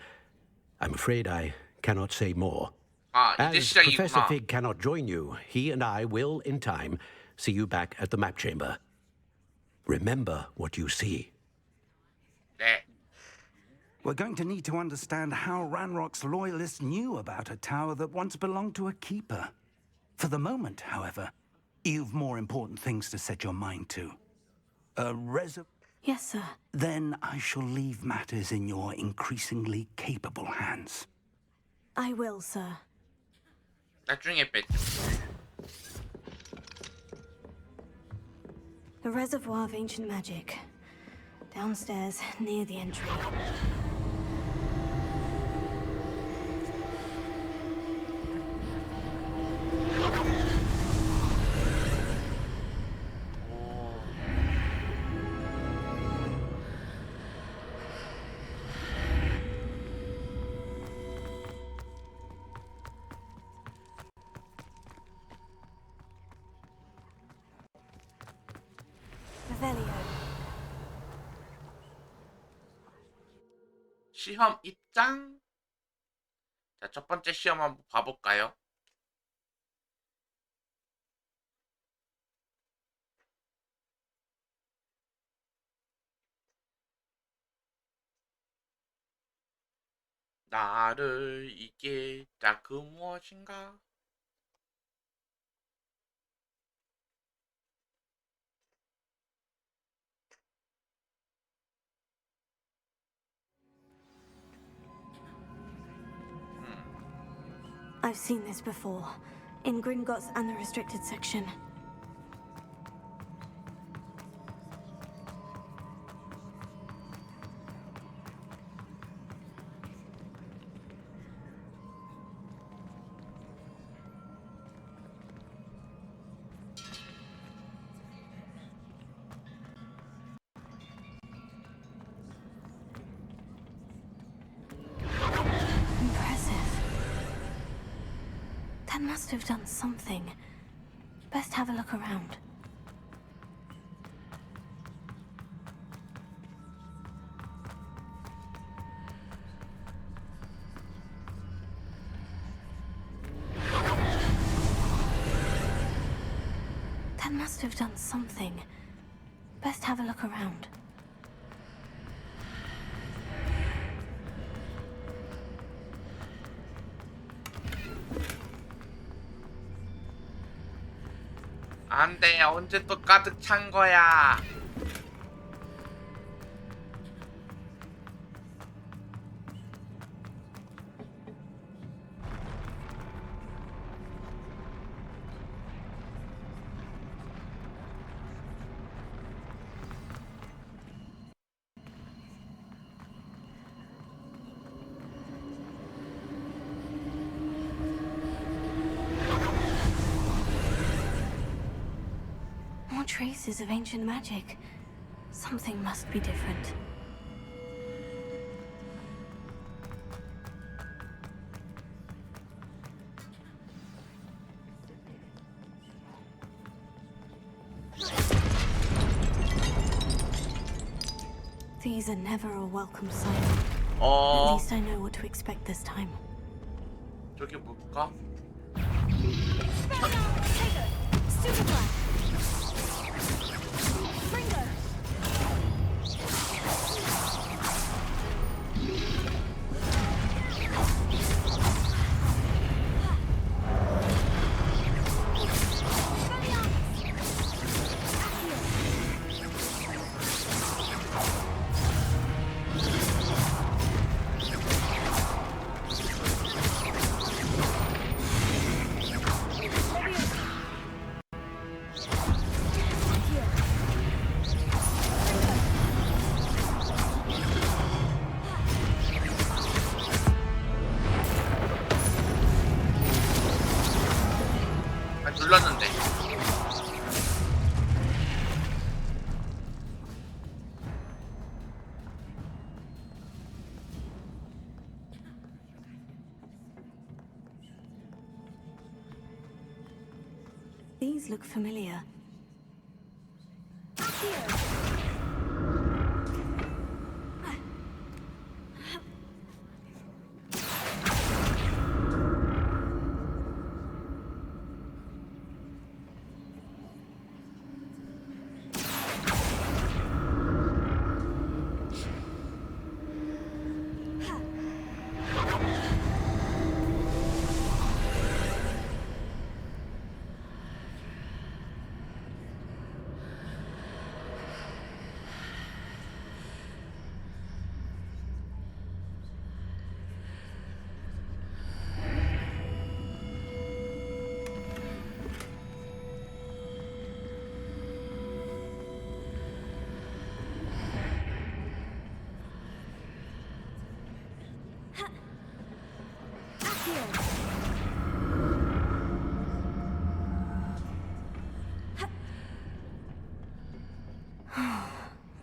I'm afraid I cannot say more. As Professor Fig cannot join you, he and I will, in time, see you back at the map chamber. Remember what you see. We're going to need to understand how Ranrock's loyalists knew about a tower that once belonged to a keeper. For the moment, however, you've more important things to set your mind to. A reservoir? Yes, sir. Then I shall leave matters in your increasingly capable hands. I will, sir. 나중에 뺐죠. The reservoir of ancient magic. Downstairs, near the entry. 시험 입장. 자, 첫 번째 시험 한번 봐볼까요? 나를 이기자 그 무엇인가? I've seen this before, in Gringotts and the restricted section. That must have done something. Best have a look around. That must have done something. Best have a look around. 안 돼, 언제 또 가득 찬 거야? Traces of ancient magic. Something must be different. These are never a welcome sight. At least I know what to expect this time. 저기 뭘까? These look familiar.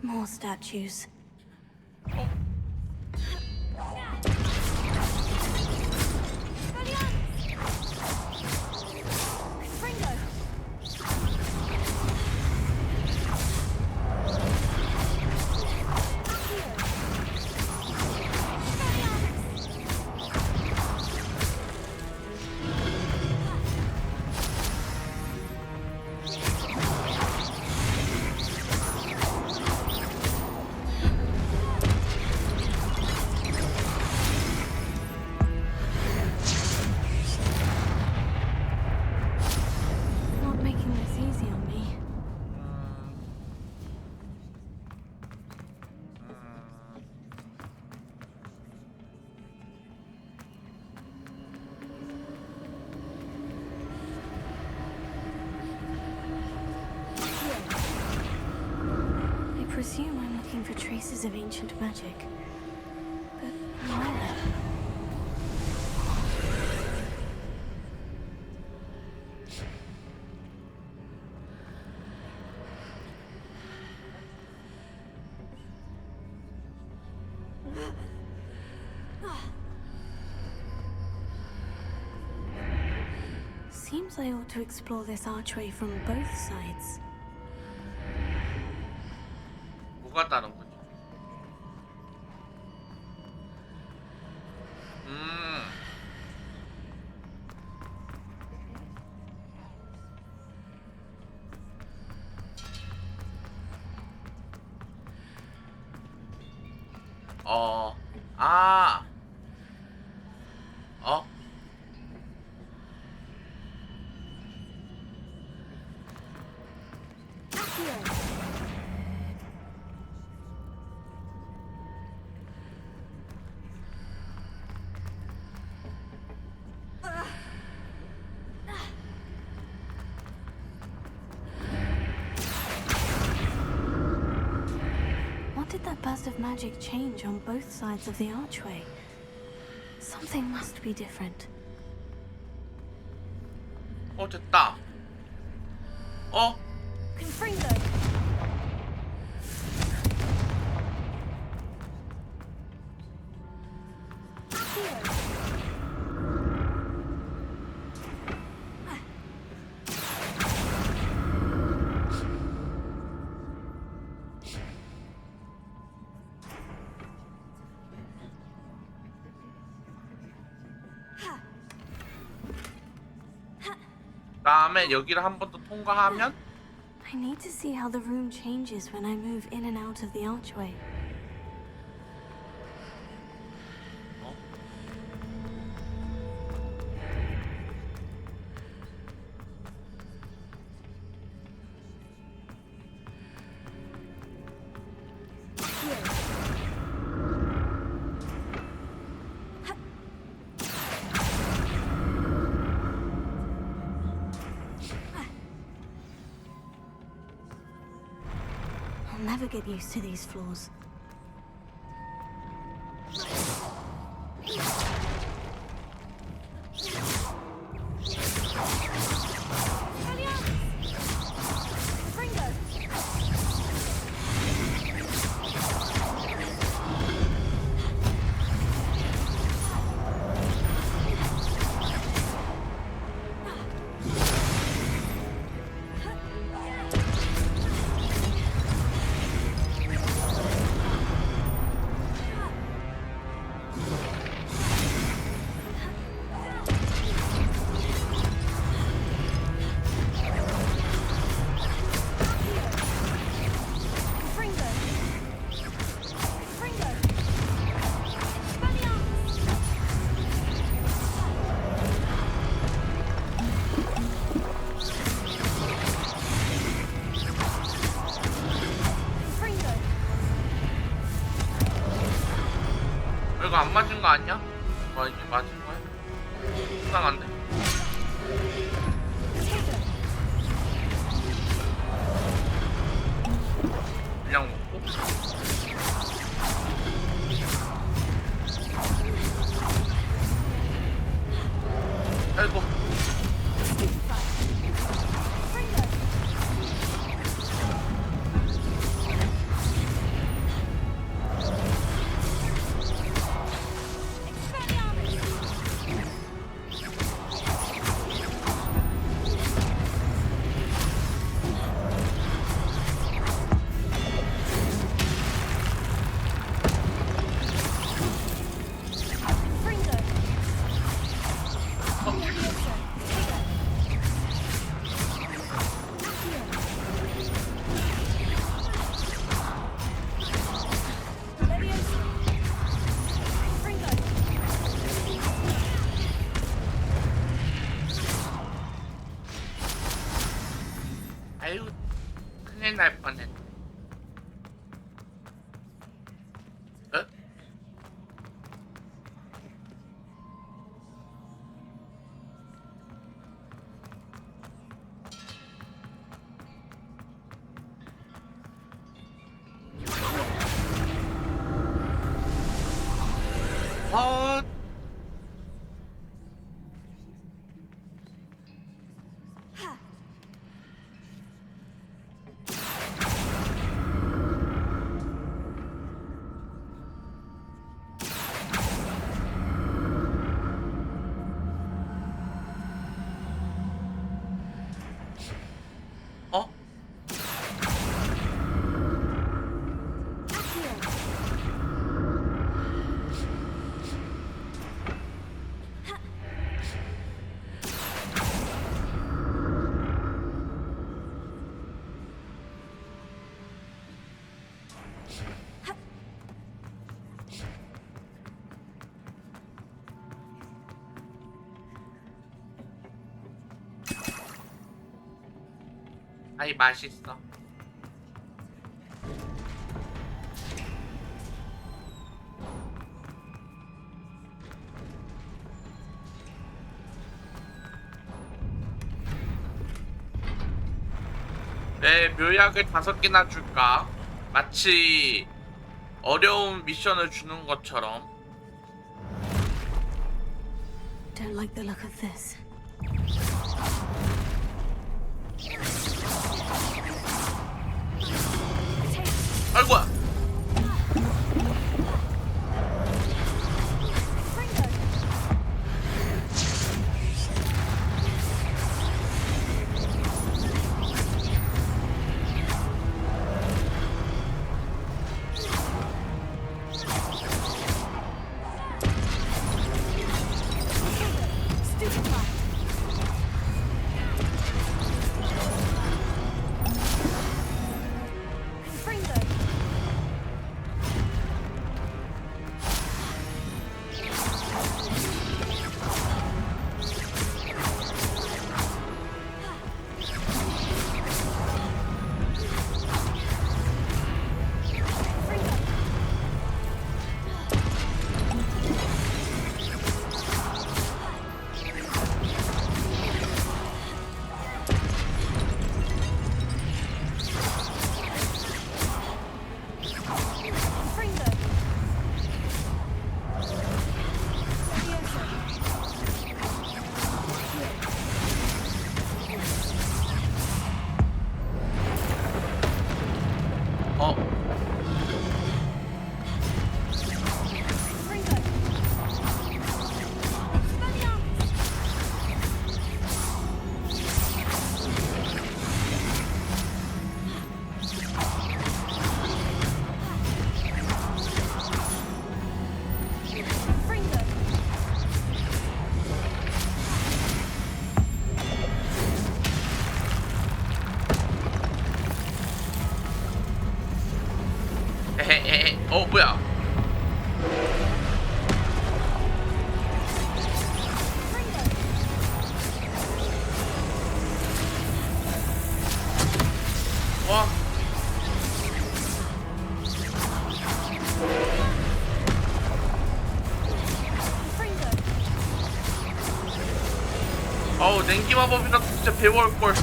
More statues. I presume I'm looking for traces of ancient magic. But where? Seems I ought to explore this archway from both sides. 뭐가 다른 거지? Did that burst of magic change on both sides of the archway? Something must be different. 됐다. Confringo! 다음에 여기를 한 번 더 통과하면 I need to see how the room changes when I move in and out of the archway. I'll never get used to these floors. 거 아니야? 이게 맞은 거야? 이상한데? 그냥 먹고? 아이고. 아유, 큰일 날 뻔했네. 어? 어? 어? 아이 맛있어. 왜 묘약을 5개나 줄까? 마치 어려운 미션을 주는 것처럼. Don't like the look of this. 아이고야. 뭐야? 와. 냉기 마법이라도 진짜 배워올 걸.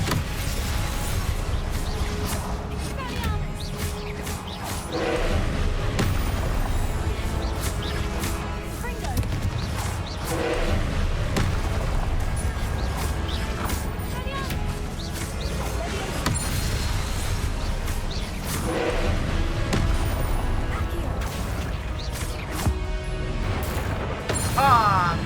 아.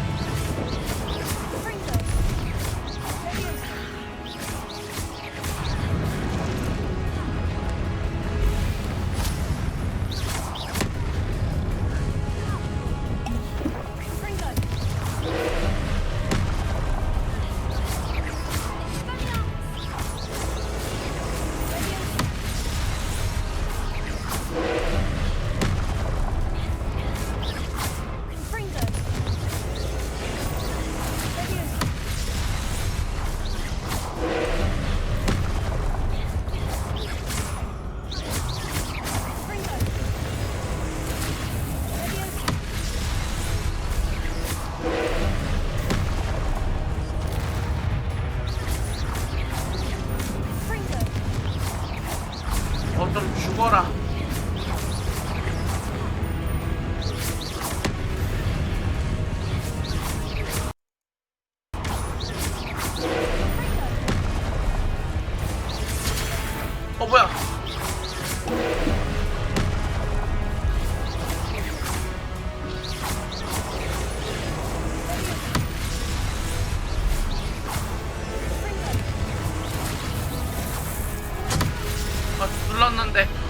좀 죽어라. 뭐야? 눌렀는데.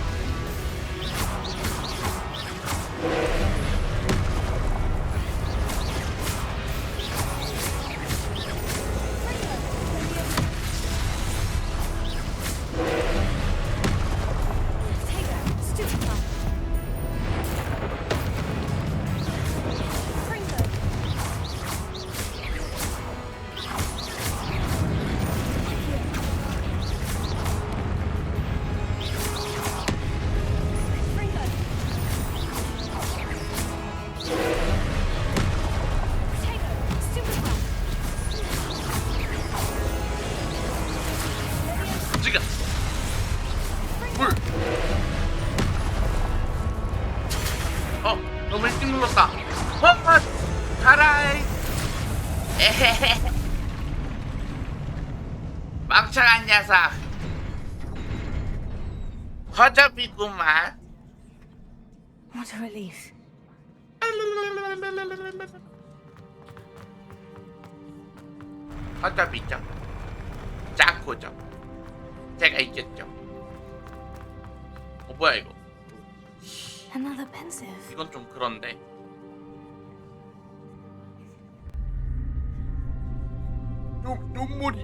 너무 일찍 눌렀다. 가라이. 에헤헤. 멍청한 녀석. 허접이구만. What a relief. 허접이죠. 짱코죠. 제가 이겼죠. 뭐야 이거? Another pensive. 이건 좀 그런데. 눈물이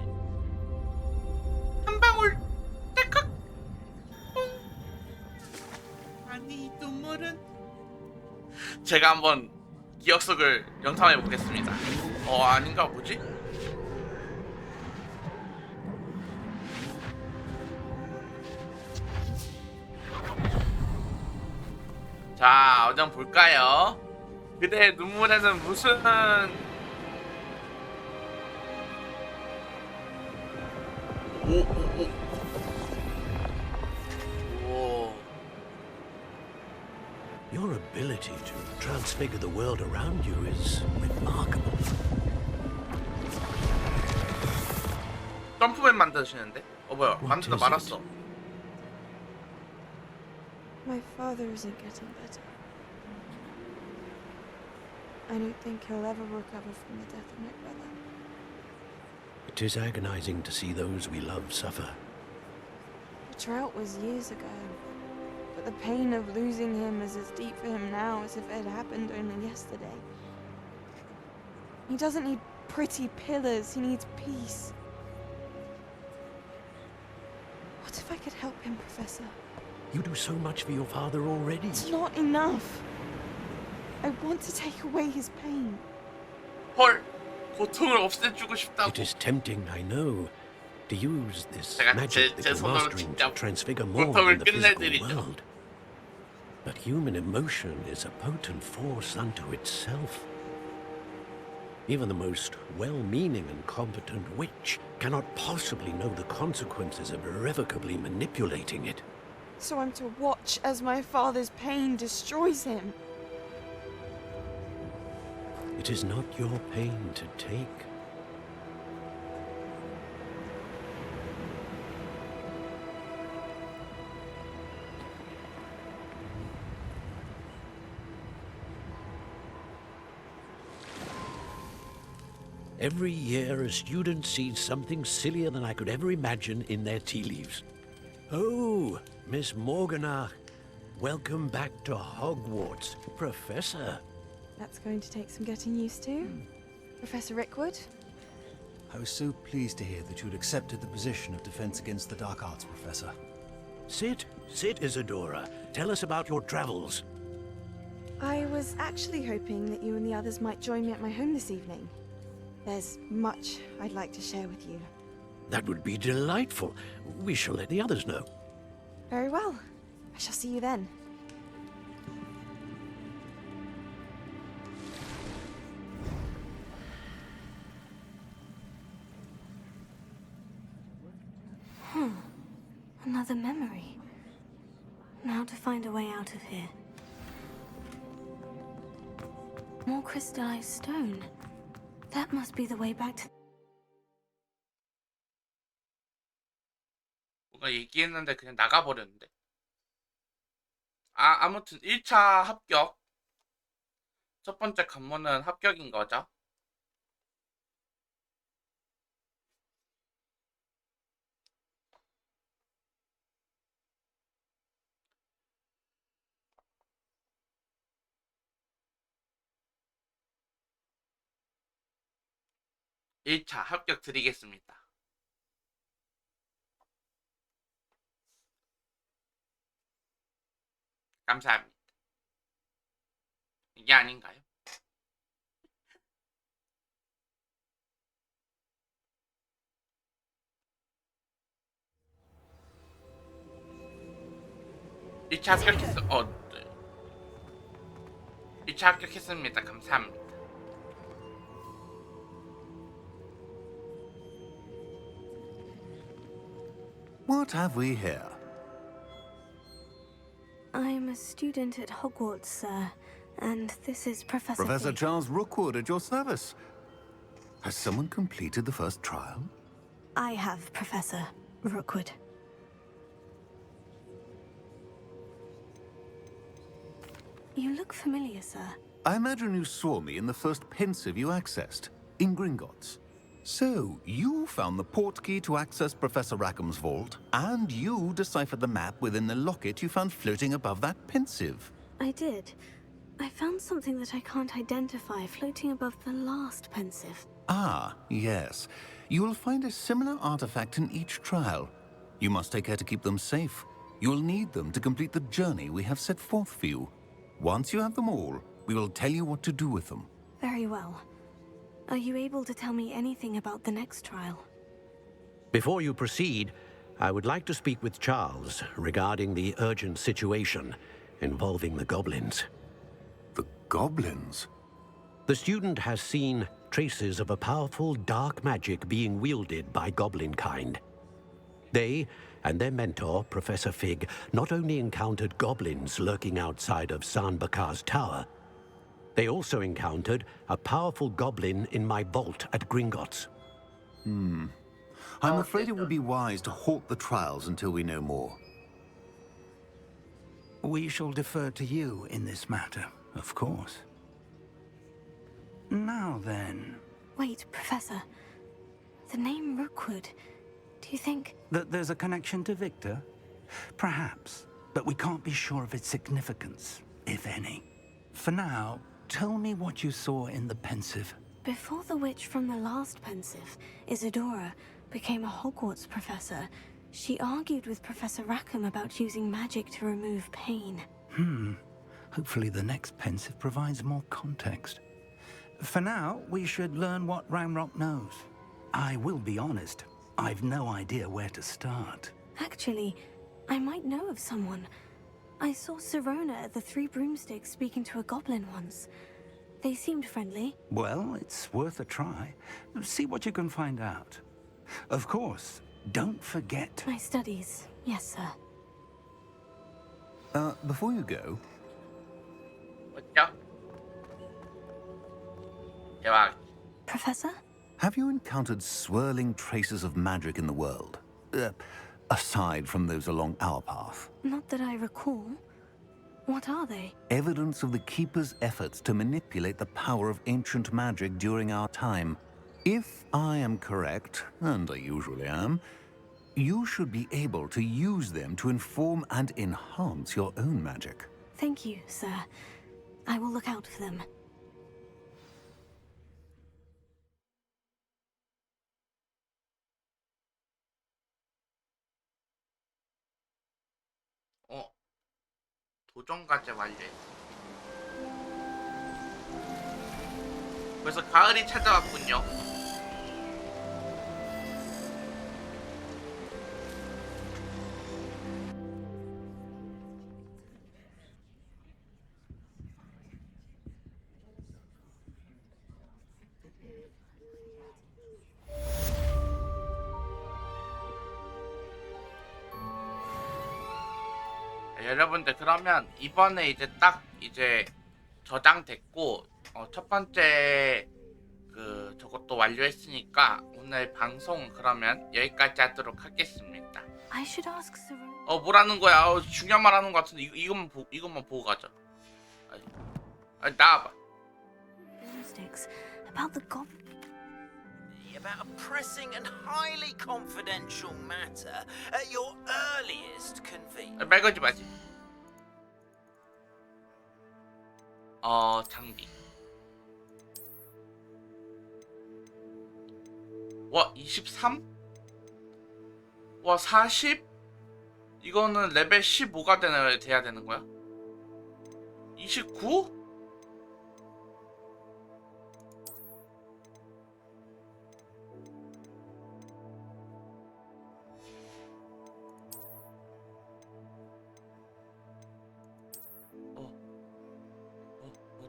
한 방울 떼깍. 아니 이 눈물은. 제가 한번 기억 속을 영탐해 보겠습니다. 아닌가 뭐지? 자, 어디 한번 볼까요? 그대의 눈물에는 무슨 Your ability to transfigure the world around you is remarkable. 점프맨 만드시는데? 뭐야? 만드다 말았어. My father isn't getting better. I don't think he'll ever recover from the death of my brother. It is agonizing to see those we love suffer. The drought was years ago, but the pain of losing him is as deep for him now as if it had happened only yesterday. He doesn't need pretty pillars, he needs peace. What if I could help him, Professor? You do so much for your father already. It's not enough. I want to take away his pain. 헐, 고통을 없애주고 싶다고. It is tempting, I know, to use this 제가 magic that 제 you're 손으로 mastering 진짜 to transfigure more 고통을 than the physical 끝내드리죠. world. But human emotion is a potent force unto itself. Even the most well-meaning and competent witch cannot possibly know the consequences of irrevocably manipulating it. So I'm to watch as my father's pain destroys him. It is not your pain to take. Every year, a student sees something sillier than I could ever imagine in their tea leaves. Oh, Miss Morganach, welcome back to Hogwarts, Professor. That's going to take some getting used to. Professor Rickwood? I was so pleased to hear that you had accepted the position of Defense Against the Dark Arts, Professor. Sit, Isadora. Tell us about your travels. I was actually hoping that you and the others might join me at my home this evening. There's much I'd like to share with you. That would be delightful. We shall let the others know. Very well. I shall see you then. Another memory. Now to find a way out of here. More crystallized stone. That must be the way back to... 뭔가 얘기했는데 그냥 나가버렸는데. 아, 아무튼 1차 합격. 첫 번째 관문은 합격인 거죠. (1차) 합격 드리겠습니다. 감사합니다. 이게 아닌가요? (1차) 합격했어. 네. 1차 합격했습니다. 감사합니다. What have we here? I'm a student at Hogwarts, sir, and this is Professor Professor Fig. Charles Rookwood at your service. Has someone completed the first trial? I have, Professor Rookwood. You look familiar, sir. I imagine you saw me in the first pensive you accessed, in Gringotts. So, you found the portkey to access Professor Rackham's vault, and you deciphered the map within the locket you found floating above that pensive. I did. I found something that I can't identify floating above the last pensive. Ah, yes. You will find a similar artifact in each trial. You must take care to keep them safe. You will need them to complete the journey we have set forth for you. Once you have them all, we will tell you what to do with them. Very well. Are you able to tell me anything about the next trial? Before you proceed, I would like to speak with Charles regarding the urgent situation involving the goblins. The goblins? The student has seen traces of a powerful dark magic being wielded by goblin kind. They and their mentor, Professor Fig, not only encountered goblins lurking outside of Sanbakar's tower, they also encountered a powerful goblin in my vault at Gringotts. I'm afraid it would be wise to halt the trials until we know more. We shall defer to you in this matter, of course. Now then... Wait, Professor. The name Rookwood. Do you think... That there's a connection to Victor? Perhaps, but we can't be sure of its significance, if any. For now, tell me what you saw in the pensive. Before the witch from the last pensive, Isadora, became a Hogwarts professor, she argued with Professor Rackham about using magic to remove pain. Hopefully the next pensive provides more context. For now, we should learn what Ranrock knows. I will be honest, I've no idea where to start. Actually, I might know of someone. I saw Sirona at the Three Broomsticks speaking to a goblin once. They seemed friendly. Well, it's worth a try. See what you can find out. Of course, don't forget. My studies. Yes, sir. Before you go, 뭐죠? 대박. Professor? Have you encountered swirling traces of magic in the world? Aside from those along our path. Not that I recall. What are they? Evidence of the Keeper's efforts to manipulate the power of ancient magic during our time. If I am correct, and I usually am, you should be able to use them to inform and enhance your own magic. Thank you, sir. I will look out for them. 도전 과제 완료했어. 그래서 가을이 찾아왔군요. 여러분들 그러면 이번에 이제 딱 이제 저장됐고 첫 번째 그 저것도 완료했으니까 오늘 방송 그러면 여기까지 하도록 하겠습니다. I should ask Sir. 뭐라는 거야? 중요한 말 하는 것 같은데 이것만 보고 가자. 나와봐. About the gob. About a pressing and highly confidential matter at your earliest convenience. 말 걸지 마지. 장비. 와 23? 와 40? 이거는 레벨 15가 돼야 되는 거야? 29?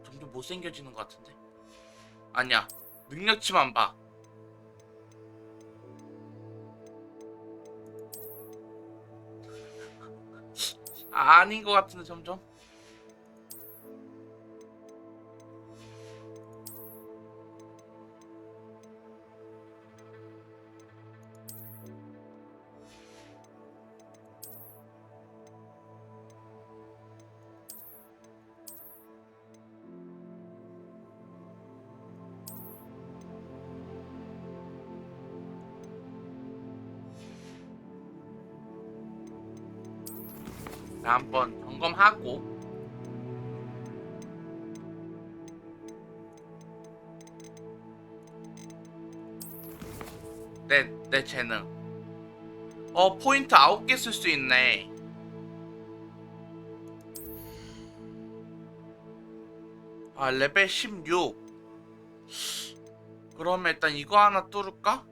점점 못생겨지는 것 같은데? 아니야, 능력치만 봐. 아닌 것 같은데 점점. 한번 점검하고 내 재능 포인트 9개 쓸 수 있네. 레벨 16. 그러면 일단 이거 하나 뚫을까?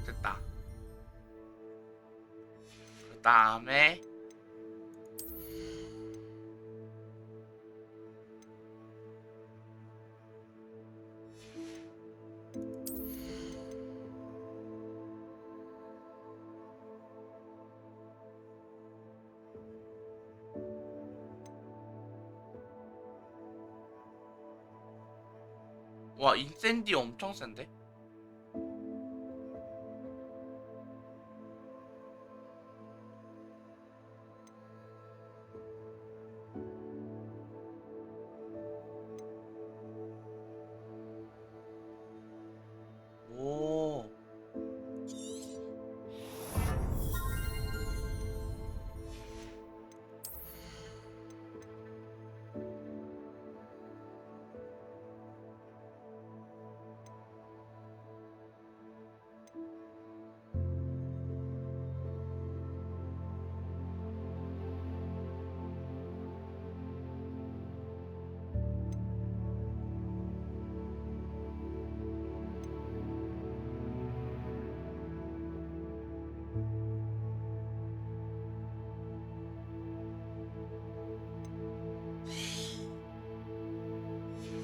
됐다. 그 다음에 와 인센디 엄청 센데? 오.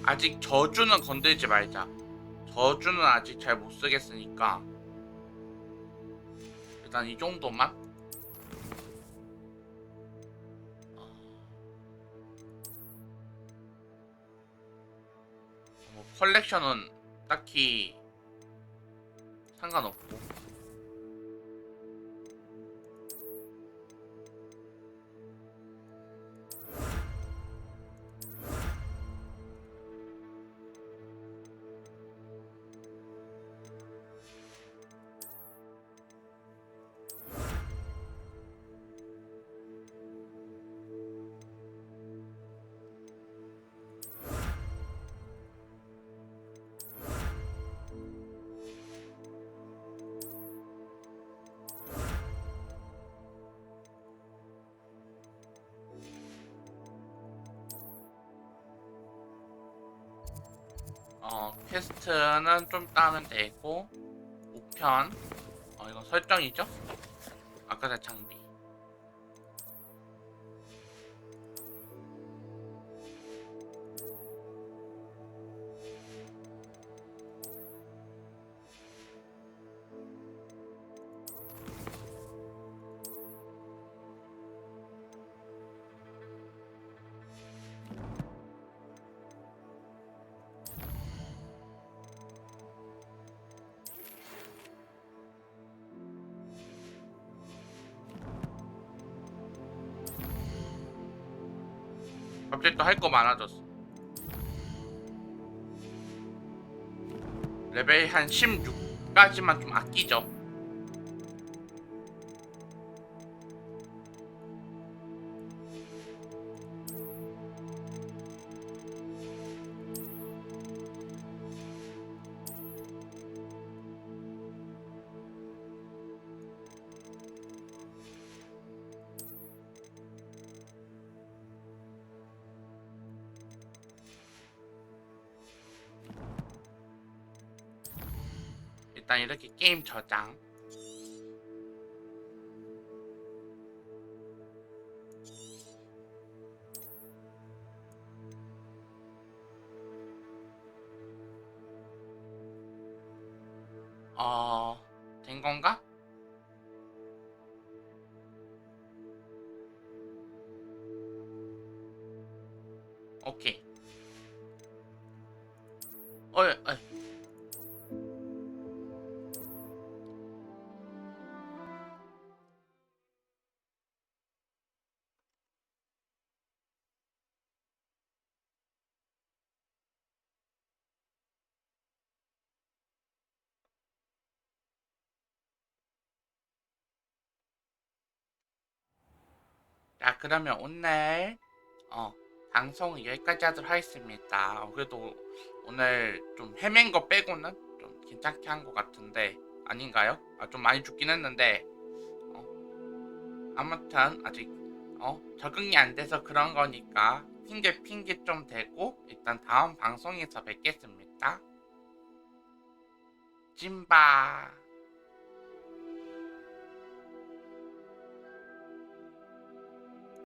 아직 저주는 건들지 말자. 저주는 아직 잘 못 쓰겠으니까 일단 이 정도만. 컬렉션은 딱히 상관없고. 퀘스트는 좀 따면 되고, 우편, 이건 설정이죠? 아까 전 장비. 갑자기 또 할 거 많아졌어. 레벨 한 16까지만 좀 아끼죠. 일단 이렇게 게임 저장. 된 건가? 오케이. 어이. 자, 그러면 오늘 방송 여기까지 하도록 하겠습니다. 그래도 오늘 좀 헤맨 거 빼고는 좀 괜찮게 한 것 같은데 아닌가요? 좀 많이 죽긴 했는데 아무튼 아직 적응이 안 돼서 그런 거니까 핑계 좀 대고 일단 다음 방송에서 뵙겠습니다. 찐바.